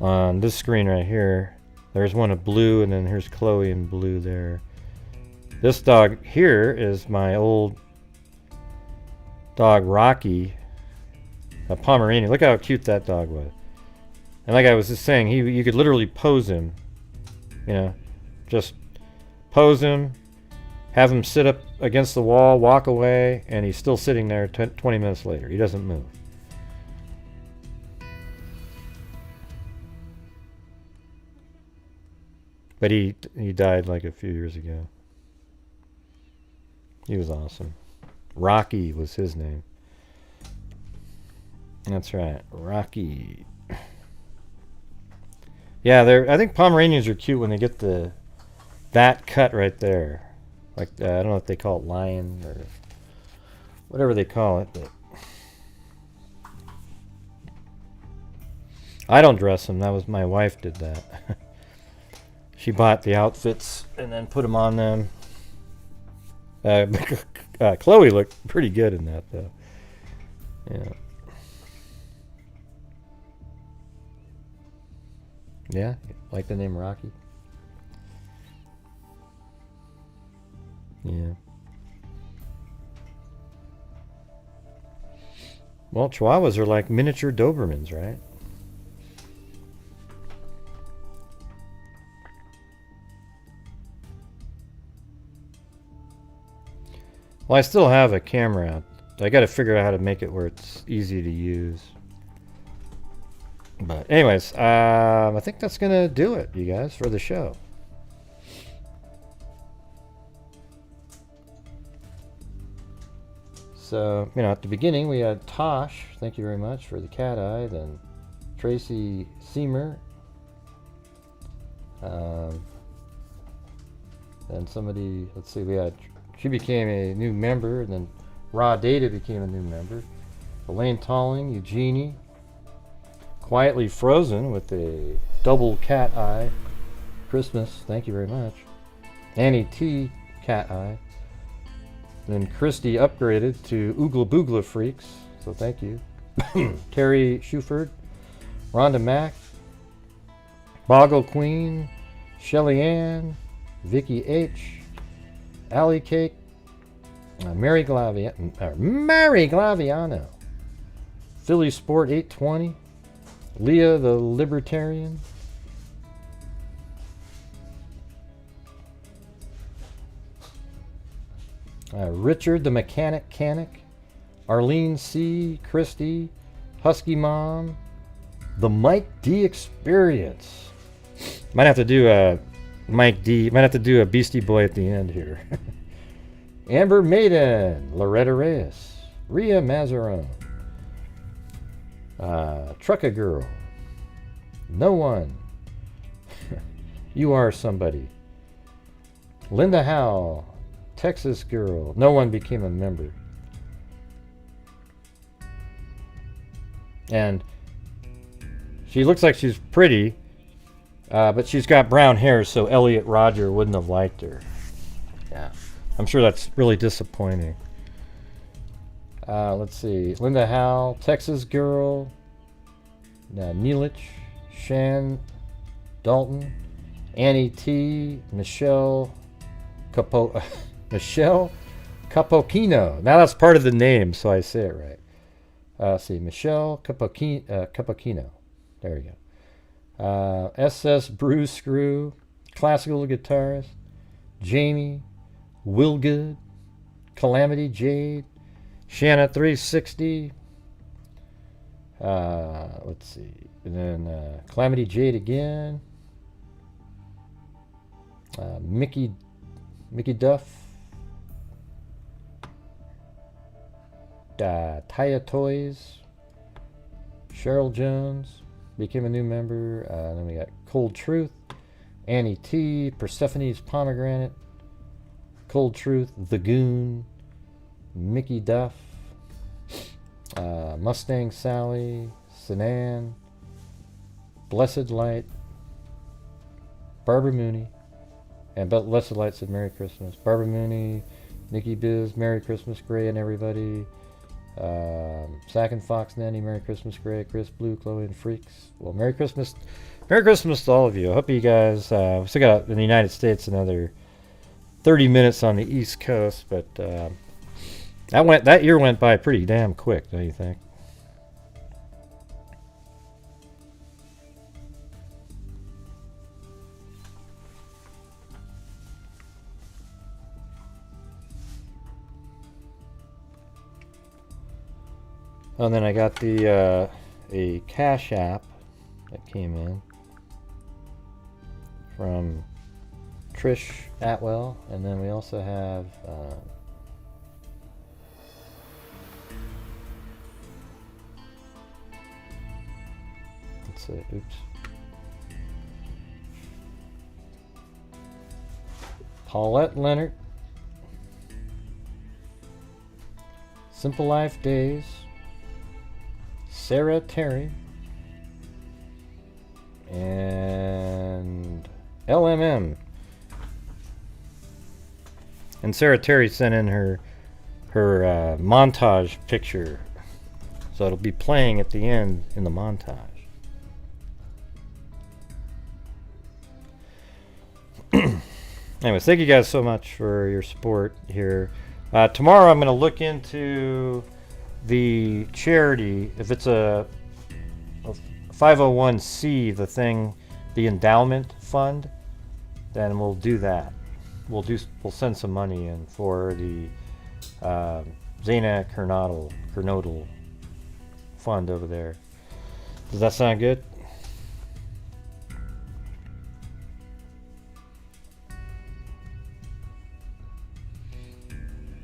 on this screen right here. There's one of Blue, and then here's Chloe and Blue there. This dog here is my old dog Rocky, a Pomeranian. Look how cute that dog was. And like I was just saying, you could literally pose him, you know, just pose him, have him sit up against the wall, walk away, and he's still sitting there 20 minutes later. He doesn't move. But he died like a few years ago. He was awesome. Rocky was his name. That's right, Rocky. Yeah, I think Pomeranians are cute when they get that cut right there. Like I don't know if they call it lion or whatever they call it, but I don't dress them. That was my wife did that. She bought the outfits and then put them on them. Chloe looked pretty good in that though. Yeah. Yeah, like the name Rocky. Yeah. Well, Chihuahuas are like miniature Dobermans, right? Well, I still have a camera out. I got to figure out how to make it where it's easy to use. But anyways, I think that's going to do it, you guys, for the show. So, you know, at the beginning we had Tosh, thank you very much for the cat eye, then Tracy Seamer, Then somebody, let's see, we had, she became a new member, and then Raw Data became a new member. Elaine Talling, Eugenie, Quietly Frozen with a double cat eye. Christmas, thank you very much. Annie T, cat eye. Then Christy upgraded to Oogla Boogla Freaks, so thank you. Terry Shuford, Rhonda Mack, Boggle Queen, Shelly Ann, Vicky H, Allie Cake, Mary Glaviano, Philly Sport 820, Leah the Libertarian, Richard the Mechanic Canic, Arlene C, Christy, Husky Mom, the Mike D Experience. Might have to do a Mike D. Might have to do a Beastie Boy at the end here. Amber Maiden, Loretta Reyes, Rhea Mazaron, Trucka Girl, No One, You Are Somebody, Linda Howe, Texas Girl, No One became a member. And she looks like she's pretty, but she's got brown hair, so Elliot Rodger wouldn't have liked her. Yeah, I'm sure that's really disappointing. Let's see. Linda Howe, Texas Girl, Neelich, Shan Dalton, Annie T, Michelle Michelle Capocchino. Now that's part of the name, so I say it right. Let's see, Michelle Capocchino. There we go. SS Bruce Screw, classical guitarist, Jamie, Willgood, Calamity Jade, Shanna 360. Let's see, and then Calamity Jade again. Mickey Duff, Taya Toys, Cheryl Jones became a new member. Then we got Cold Truth, Annie T, Persephone's Pomegranate, Cold Truth, The Goon, Mickey Duff, Mustang Sally, Sinan, Blessed Light, Barbara Mooney, and Blessed Light said Merry Christmas. Barbara Mooney, Nikki Biz, Merry Christmas, Gray and everybody. Sack and Fox Nanny, Merry Christmas, Gray, Chris, Blue, Chloe, and Freaks. Well, Merry Christmas to all of you. I hope you guys, we still got in the United States another 30 minutes on the East Coast, but that year went by pretty damn quick, don't you think? And then I got the a Cash App that came in from Trish Atwell, and then we also have let's see, oops, Paulette Leonard, Simple Life Days, Sarah Terry, and LMM. And Sarah Terry sent in her montage picture, so it'll be playing at the end in the montage. Anyways, thank you guys so much for your support here. Tomorrow I'm going to look into the charity, if it's a 501c, the endowment fund, then we'll do that. We'll send some money in for the Xana Kernodle fund over there. Does that sound good?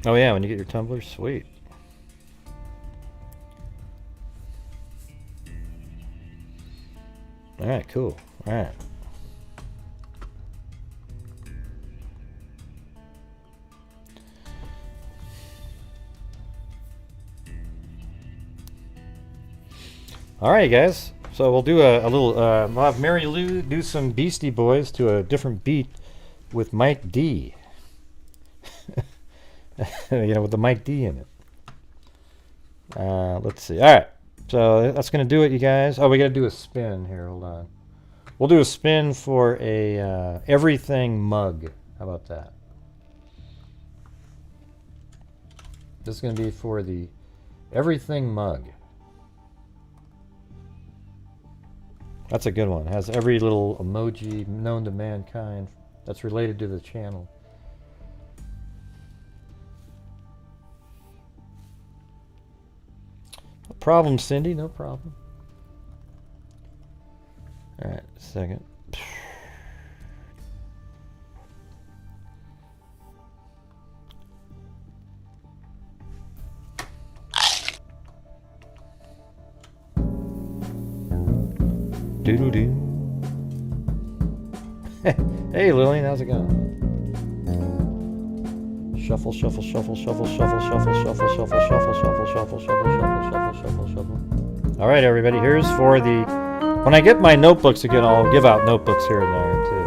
Oh yeah, when you get your tumbler, sweet. Alright, cool. Alright. All right, guys. So we'll do a little. We'll have Mary Lou do some Beastie Boys to a different beat with Mike D. With the Mike D in it. Let's see. All right. So that's gonna do it, you guys. Oh, we gotta do a spin here. Hold on. We'll do a spin for a everything mug. How about that? This is gonna be for the everything mug. That's a good one. It has every little emoji known to mankind that's related to the channel. No problem, Cindy. No problem. All right, a second. Doodle-doo. Hey, Lillian, how's it going? Shuffle, shuffle, shuffle, shuffle, shuffle, shuffle, shuffle, shuffle, shuffle, shuffle, shuffle, shuffle, shuffle, shuffle, shuffle, shuffle. All right, everybody. Here's for the. When I get my notebooks again, I'll give out notebooks here and there too.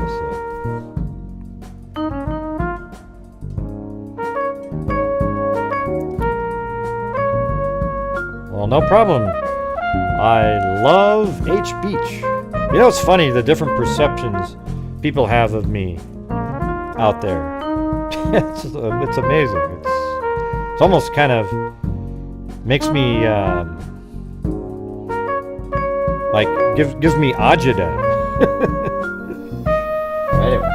So. Well, no problem. I love H Beach. You know, it's funny the different perceptions people have of me out there. It's amazing. It's almost kind of makes me gives me agita. Anyway,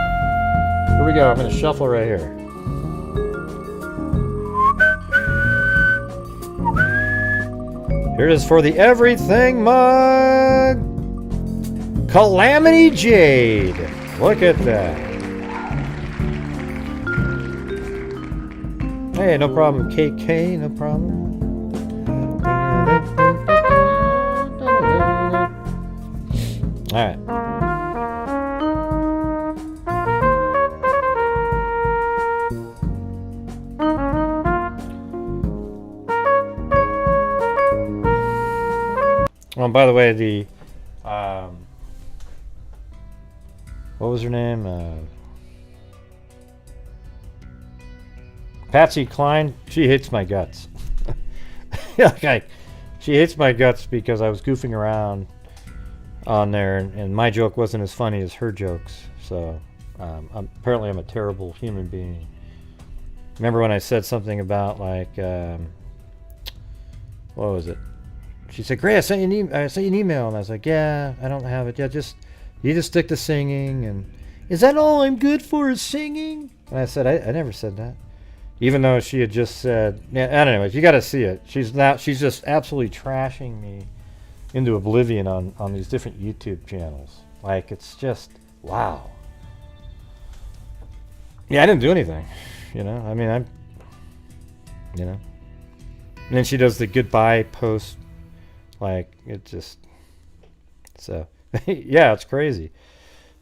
here we go. I'm gonna shuffle right here. Here it is for the everything mug. Calamity Jade. Look at that. Hey, no problem. KK, no problem. All right. Oh, and by the way, the what was her name? Patsy Cline. She hates my guts. She hates my guts because I was goofing around on there, and my joke wasn't as funny as her jokes. So apparently, I'm a terrible human being. Remember when I said something about like what was it? She said, "Gray, I sent you an email," and I was like, "Yeah, I don't have it. Yeah, you just stick to singing." And is that all I'm good for is singing? And I said, I never said that. Even though she had just said, yeah. Anyways, you got to see it. She's just absolutely trashing me into oblivion on these different YouTube channels. Like, it's just wow. Yeah, I didn't do anything. I mean, and then she does the goodbye post. Like, it just, so, yeah, it's crazy.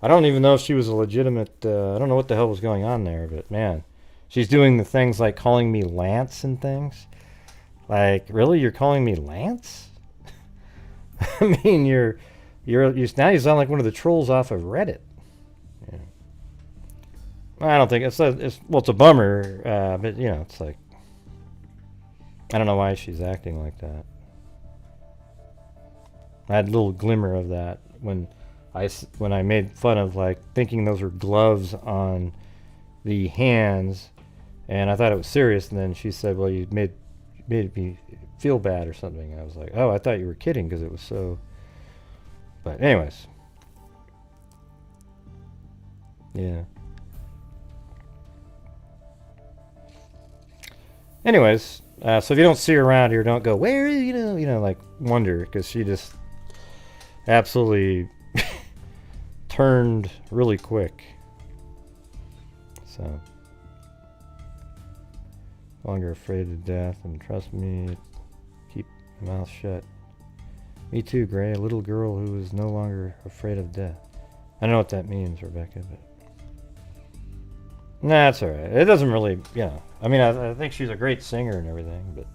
I don't even know if she was a legitimate, I don't know what the hell was going on there, but man, she's doing the things like calling me Lance and things. Like, really, you're calling me Lance? I mean, you now you sound like one of the trolls off of Reddit. Yeah. I don't think it's a bummer, but it's like, I don't know why she's acting like that. I had a little glimmer of that when I made fun of like thinking those were gloves on the hands, and I thought it was serious. And then she said, "Well, you made me feel bad or something." I was like, "Oh, I thought you were kidding because it was so." But anyways, yeah. Anyways, so if you don't see her around here, don't go, "Where is like wonder," because she just absolutely turned really quick. So, longer afraid of death, and trust me, keep your mouth shut. Me too, Gray, a little girl who is no longer afraid of death. I don't know what that means, Rebecca, but nah, it's alright. It doesn't really, I mean, I think she's a great singer and everything, but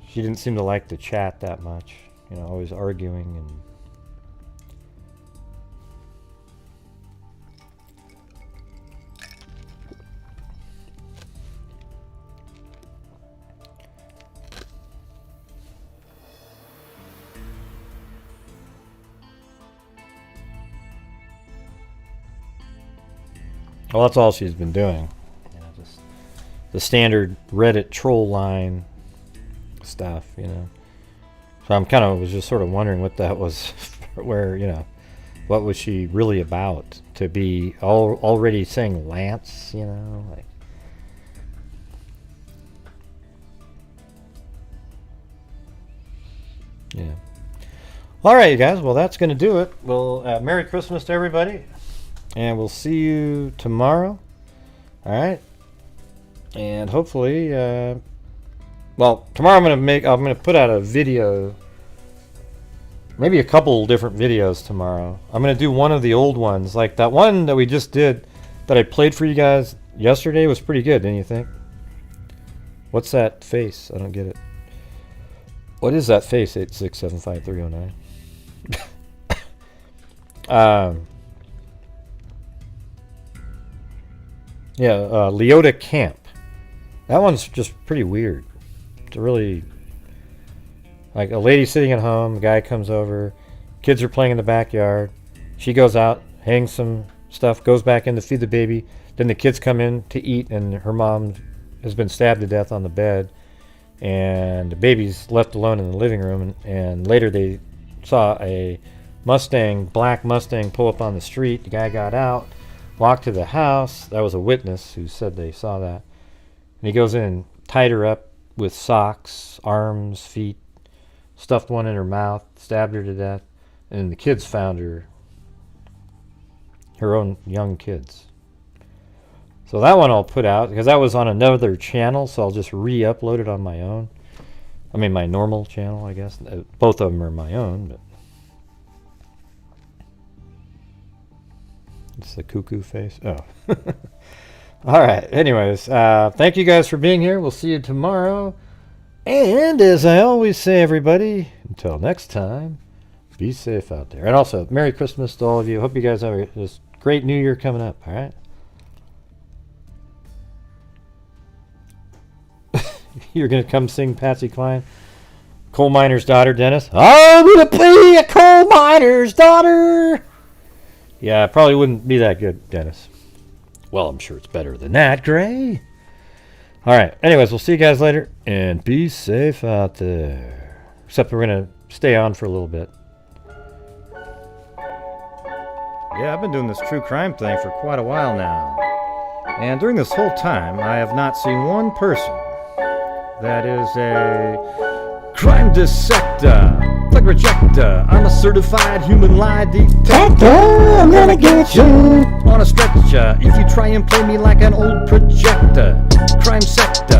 she didn't seem to like the chat that much. You know, always arguing and. Well, that's all she's been doing. You know, just the standard Reddit troll line stuff, you know. So I'm kind of was just sort of wondering what that was, where, you know, what was she really about to be already saying Lance, you know, like. Yeah. All right, you guys. Well, that's going to do it. Well, Merry Christmas to everybody. And we'll see you tomorrow. All right. And hopefully, well, tomorrow I'm going to put out a video. Maybe a couple different videos tomorrow. I'm going to do one of the old ones. Like that one that we just did that I played for you guys yesterday was pretty good, didn't you think? What's that face? I don't get it. What is that face? 8675309. Yeah, Leota Camp. That one's just pretty weird. It's really like a lady sitting at home, a guy comes over, kids are playing in the backyard. She goes out, hangs some stuff, goes back in to feed the baby. Then the kids come in to eat, and her mom has been stabbed to death on the bed. And the baby's left alone in the living room. And later they saw a black Mustang pull up on the street. The guy got out, walked to the house. That was a witness who said they saw that. And he goes in and tied her up with socks, arms, feet, stuffed one in her mouth, stabbed her to death. And the kids found her own young kids. So that one I'll put out because that was on another channel, so I'll just re-upload it on my own. I mean my normal channel, I guess. Both of them are my own, but it's the cuckoo face. Oh. All right. Anyways, thank you guys for being here. We'll see you tomorrow. And as I always say, everybody, until next time, be safe out there. And also, Merry Christmas to all of you. Hope you guys have this great New Year coming up. All right. You're going to come sing Patsy Cline? Coal miner's daughter, Dennis? I'm going to be a coal miner's daughter! Yeah, it probably wouldn't be that good, Dennis. Well, I'm sure it's better than that, Gray. Alright, anyways, we'll see you guys later. And be safe out there. Except we're going to stay on for a little bit. Yeah, I've been doing this true crime thing for quite a while now. And during this whole time, I have not seen one person that is a crime dissector, flag rejector. I'm a certified human lie detector. I'm gonna get you On a stretcher, if you try and play me like an old projector. Crime sector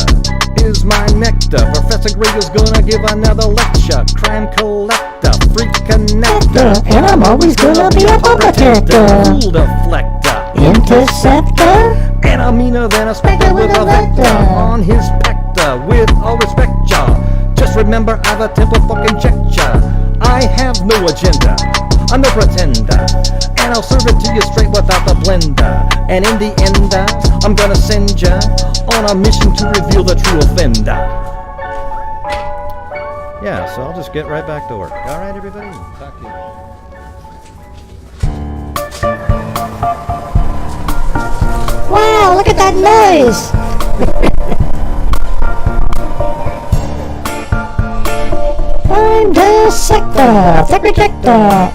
is my nectar. Professor Gray is gonna give another lecture. Crime collector, freak connector. and I'm always gonna be a pop protector. Fool deflector, Interceptor, and I'm meaner than a spectre with a vector on his pector. With all respect, y'all, just remember I've a temple fucking check ya. I have no agenda, I'm no pretender, and I'll serve it to you straight without the blender. And in the end, I'm gonna send ya on a mission to reveal the true offender. Yeah, so I'll just get right back to work. All right, everybody, talk to you. wow, look at that noise. I'm the sector, flag rejector.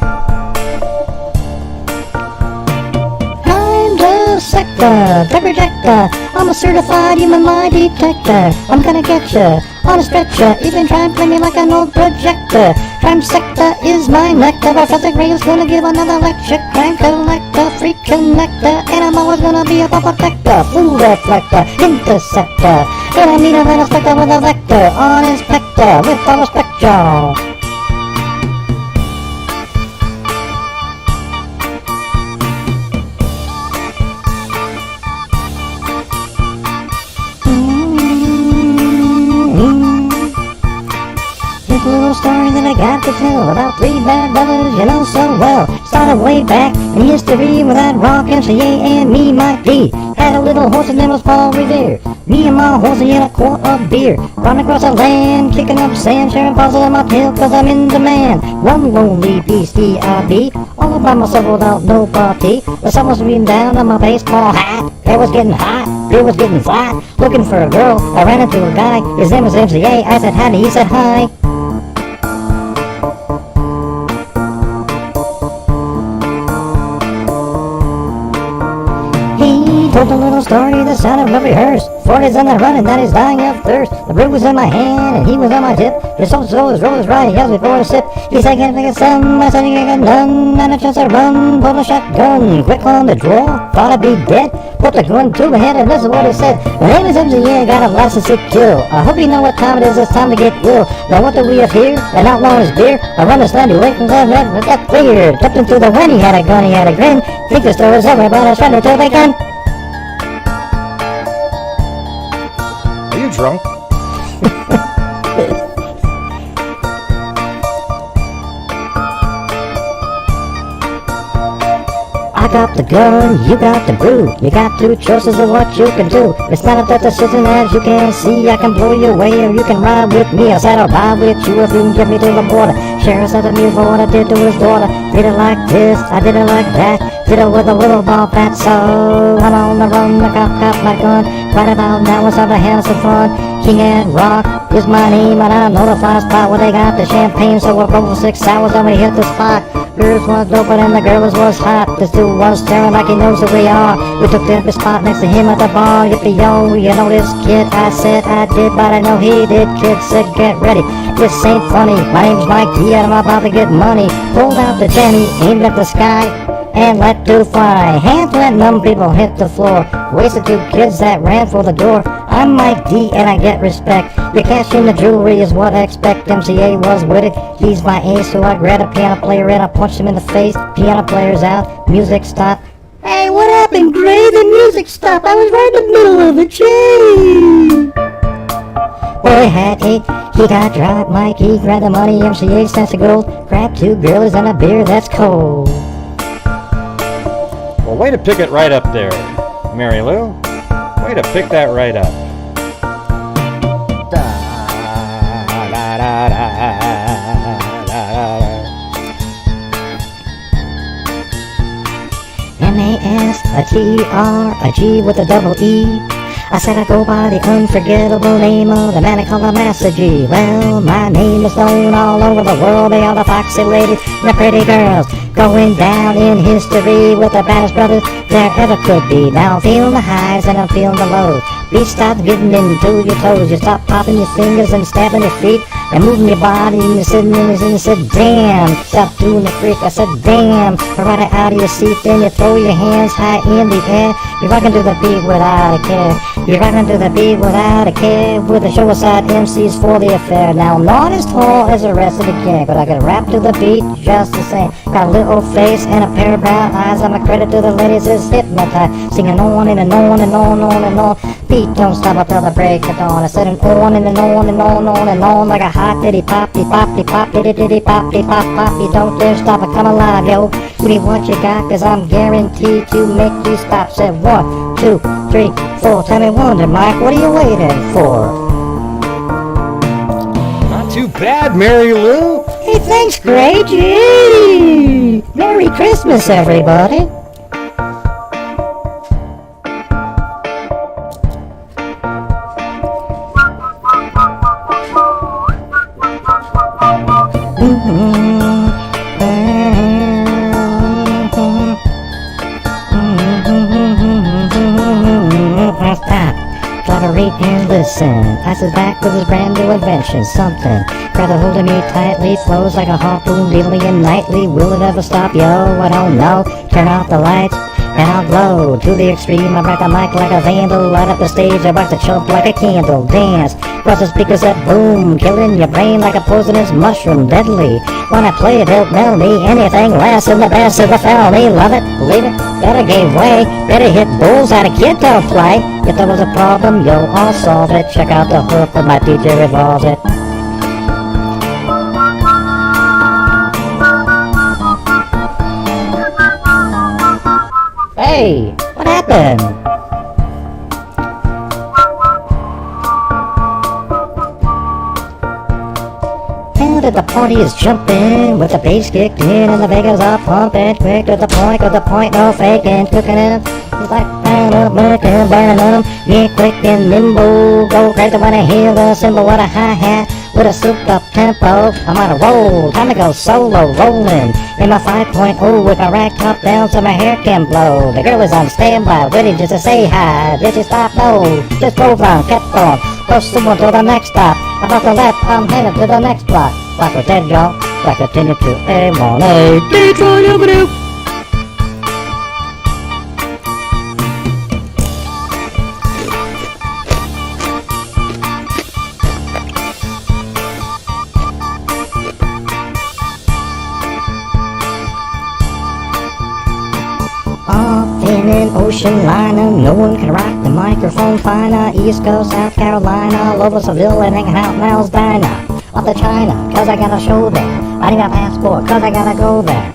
I'm the sector, flag rejector. I'm a certified human lie detector. I'm gonna get ya on a stretcher. Even try and play me like an old projector. Crime sector is my nectar. Professor Gray is gonna give another lecture. Crime collector, freak connector, and I'm always gonna be a pop protector. Fool reflector, interceptor, and I'm meaner than a spectre with a vector on his pector. With all respect, y'all. a little story that I got to tell about three bad brothers you know so well. Started way back in history with that rock MCA and me, Mike D. Had a little horse and name was Paul Revere. Me and my horsey in a quart of beer. Running across the land, kicking up sand, sharing puzzle on my tail cause I'm in demand. One lonely beastie I be, all by myself without no party. But someone's reading down on my baseball hat. Hair was getting hot, beer was getting flat. Looking for a girl, I ran into a guy. His name was MCA, I said howdy, he said hi. He told a little story that sounded well rehearsed. 40's on the run and that he's dying of thirst. The brew was in my hand and he was on my tip. His soul his roll his right, he yells before a sip. He said, "Can't make a son," I said, "You ain't got none." And a chance to run, pulled a shotgun, quick on the draw, thought I'd be dead. Put the gun to my head and this is what he said. "My name is MCA, got a license to kill. I hope you know what time it is, it's time to get ill. Now what do we have here? An outlaw is beer. I run this land away from that figure. Kept him through the wind, he had a gun, he had a grin. Think the story's over, but I was trying to tell they can. Are you drunk? I got the gun, you got the brew. You got two choices of what you can do. It's not a tough decision as you can see. I can blow you away or you can ride with me. I said I'll ride with you if you can get me to the border. Sheriff said to me for what I did to his daughter. Did it like this, I did it like that. Did it with a little ball bat, so I'm on the run, I got my gun. Right about now it's time to have some fun. King and Rock is my name, and I know the fine spot where they got the champagne. So we'll go for 6 hours and we hit the spot. Girls was open and the girls was hot. This dude was staring like he knows who we are. We took the spot next to him at the bar. Yippee-yo, you know this kid? I said I did, but I know he did. Kid said get ready, this ain't funny. My name's Mike D and I'm about to get money. Pulled out the Jenny, aimed at the sky, and let dude fly. Hands went numb, people hit the floor. Wasted 2 kids that ran for the door. I'm Mike D and I get respect. You cash in the jewelry is what I expect. MCA was with it, he's my ace. So I grabbed a piano player and I punched him in the face. Piano player's out, music stopped. Hey, what happened, Gray? The music stopped. I was right in the middle of it. Gee. Boy had 8, he got dropped. Mike, he grabbed the money. MCA cents of gold. Grabbed 2 girls and a beer that's cold. Well, way to pick it right up there, Mary Lou. Way to pick that right up. M-A-S-A-T-R-A-G with a double E. I said I go by the unforgettable name of the man I call the Master G. Well, my name is known all over the world. They are the foxy ladies and the pretty girls. Going down in history with the baddest brothers there ever could be. Now I'm feeling the highs and I'm feeling the lows. Beat starts getting into your toes. You stop popping your fingers and stamping your feet and moving your body and you're sitting in and you said, damn. Stop doing the freak. I said, damn. Right out of your seat, then you throw your hands high in the air. You're rocking to the beat without a care. You're rocking to the beat without a care. With the show aside MCs for the affair. Now I'm not as tall as the rest of the gang, but I can rap to the beat just the same. Got a little face and a pair of brown eyes. I'm a credit to the ladies is hypnotized. Singing on and on and on and on. Beat don't stop until the break of dawn. I said an on and on and on and on like a hot diddy pop diddy pop diddy pop diddy diddy pop diddy pop pop. You don't dare stop or come alive, yo. Give me what you got, cause I'm guaranteed to make you stop. Said 1, 2, 3, 4. Tell me wonder, Mike, what are you waiting for? Not too bad, Mary Lou. Hey, thanks, Gray. Gee. Merry Christmas, everybody. Collaborate and listen. Passes back with his brand new invention. Something grab a hold of me tightly. Flows like a harpoon daily and nightly. Will it ever stop? Yo, I don't know. Turn off the lights and I'll glow to the extreme. I rock the mic like a vandal. Light up the stage, I rock the chump like a candle. Dance, cross the speakers that boom. Killing your brain like a poisonous mushroom. Deadly. When I play it, don't know me. Anything less than the best of the felony. Love it, leave it, better give way. Better hit bulls out of kid don't play. If there was a problem, yo, I'll solve it. Check out the hook when my DJ revolves it. Hey, what happened? Now that the party is jumping, with the bass kicked in and the Vegas are pumping, quick to the point, no faking, cooking it. It's like burning, burning on 'em. Yeah, quick and nimble, go crazy when I hear the cymbal. What a hi-hat with a souped up tempo. I'm on a roll, time to go solo, rolling in my 5.0 with my rack top down so my hair can blow. The girl is on standby, waiting just to say hi. Did you stop? No, just drove on, kept on. Push someone to the next stop. About the left, I'm headed to the next block. Like we're dead, y'all. So I continue to A1A Detroit Avenue. Off in an ocean liner, no one can rock the microphone finer. East Coast, South Carolina, all over Seville and hanging out Mel's Diner. Up to China, cause I got a show there. Writing a passport, cause I gotta go there.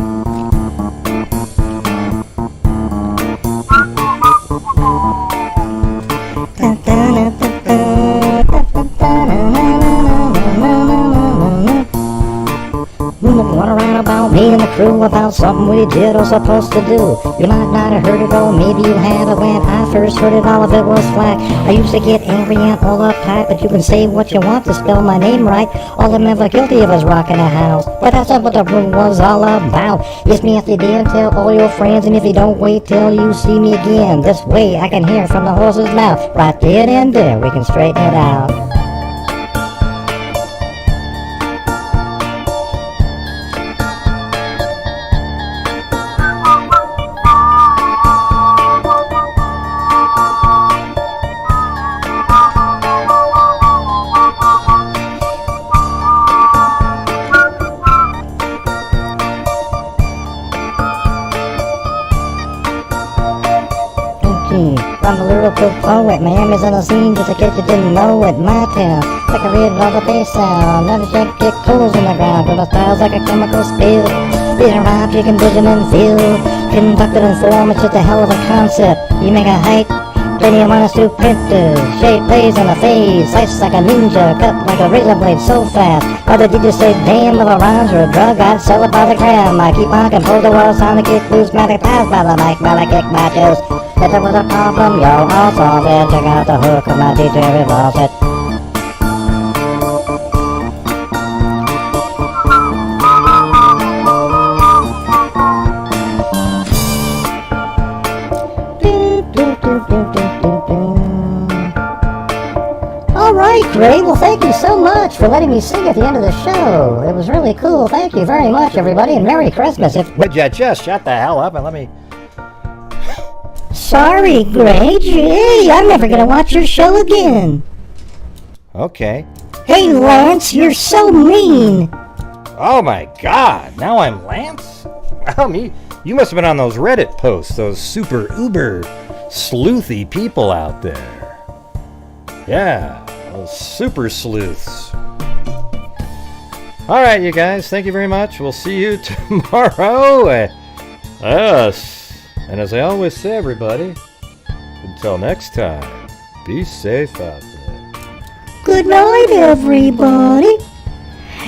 What around about me and the crew about something we did or supposed to do. You might not have heard it all, maybe you have, but when I first heard it all of it was flat. I used to get angry and all uptight, but you can say what you want to spell my name right. All I'm ever guilty of is rocking a house, but that's not what the room was all about. Yes, me if you did, tell all your friends, and if you don't wait till you see me again. This way I can hear from the horse's mouth. Right there and there we can straighten it out. I'm a lyrical poet, Miami's on the scene, just in case you didn't know it. My town, like a red rubber bass sound. Never shake, get coals in the ground, till the style's like a chemical spill. Beat a rhyme, you can vision and feel. Conducted and form, it's just a hell of a concept. You make a height, then you want us to printers. Shape plays on the face, slice like a ninja, cut like a razor blade so fast. Whether did you say damn, if a rhymes or a drug, I'd sell it by the gram. I keep on compose the world, sound to get loose, magic pass by the mic, while I kick my toes. If there was a problem, yo, I'll solve it. Check out the hook of my DJ revolves it. Alright, great. Well, thank you so much for letting me sing at the end of the show. It was really cool. Thank you very much, everybody, and Merry Christmas. Would you just shut the hell up and let me... Sorry, Gray. Gee, I'm never gonna watch your show again. Okay. Hey, Lance, you're so mean. Oh my god, now I'm Lance? You must have been on those Reddit posts, those super uber sleuthy people out there. Yeah, those super sleuths. Alright, you guys, thank you very much. We'll see you tomorrow. Yes. And as I always say, everybody, until next time, be safe out there. Good night, everybody.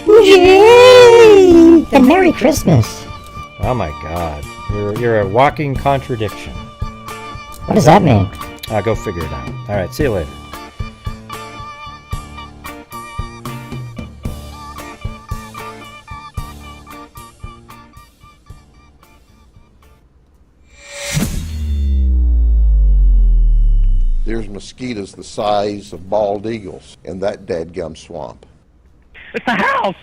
Yay! And Merry Christmas. Oh my god, you're a walking contradiction. What does that mean? Go figure it out. Alright, see you later. There's mosquitoes the size of bald eagles in that dadgum swamp. It's a house!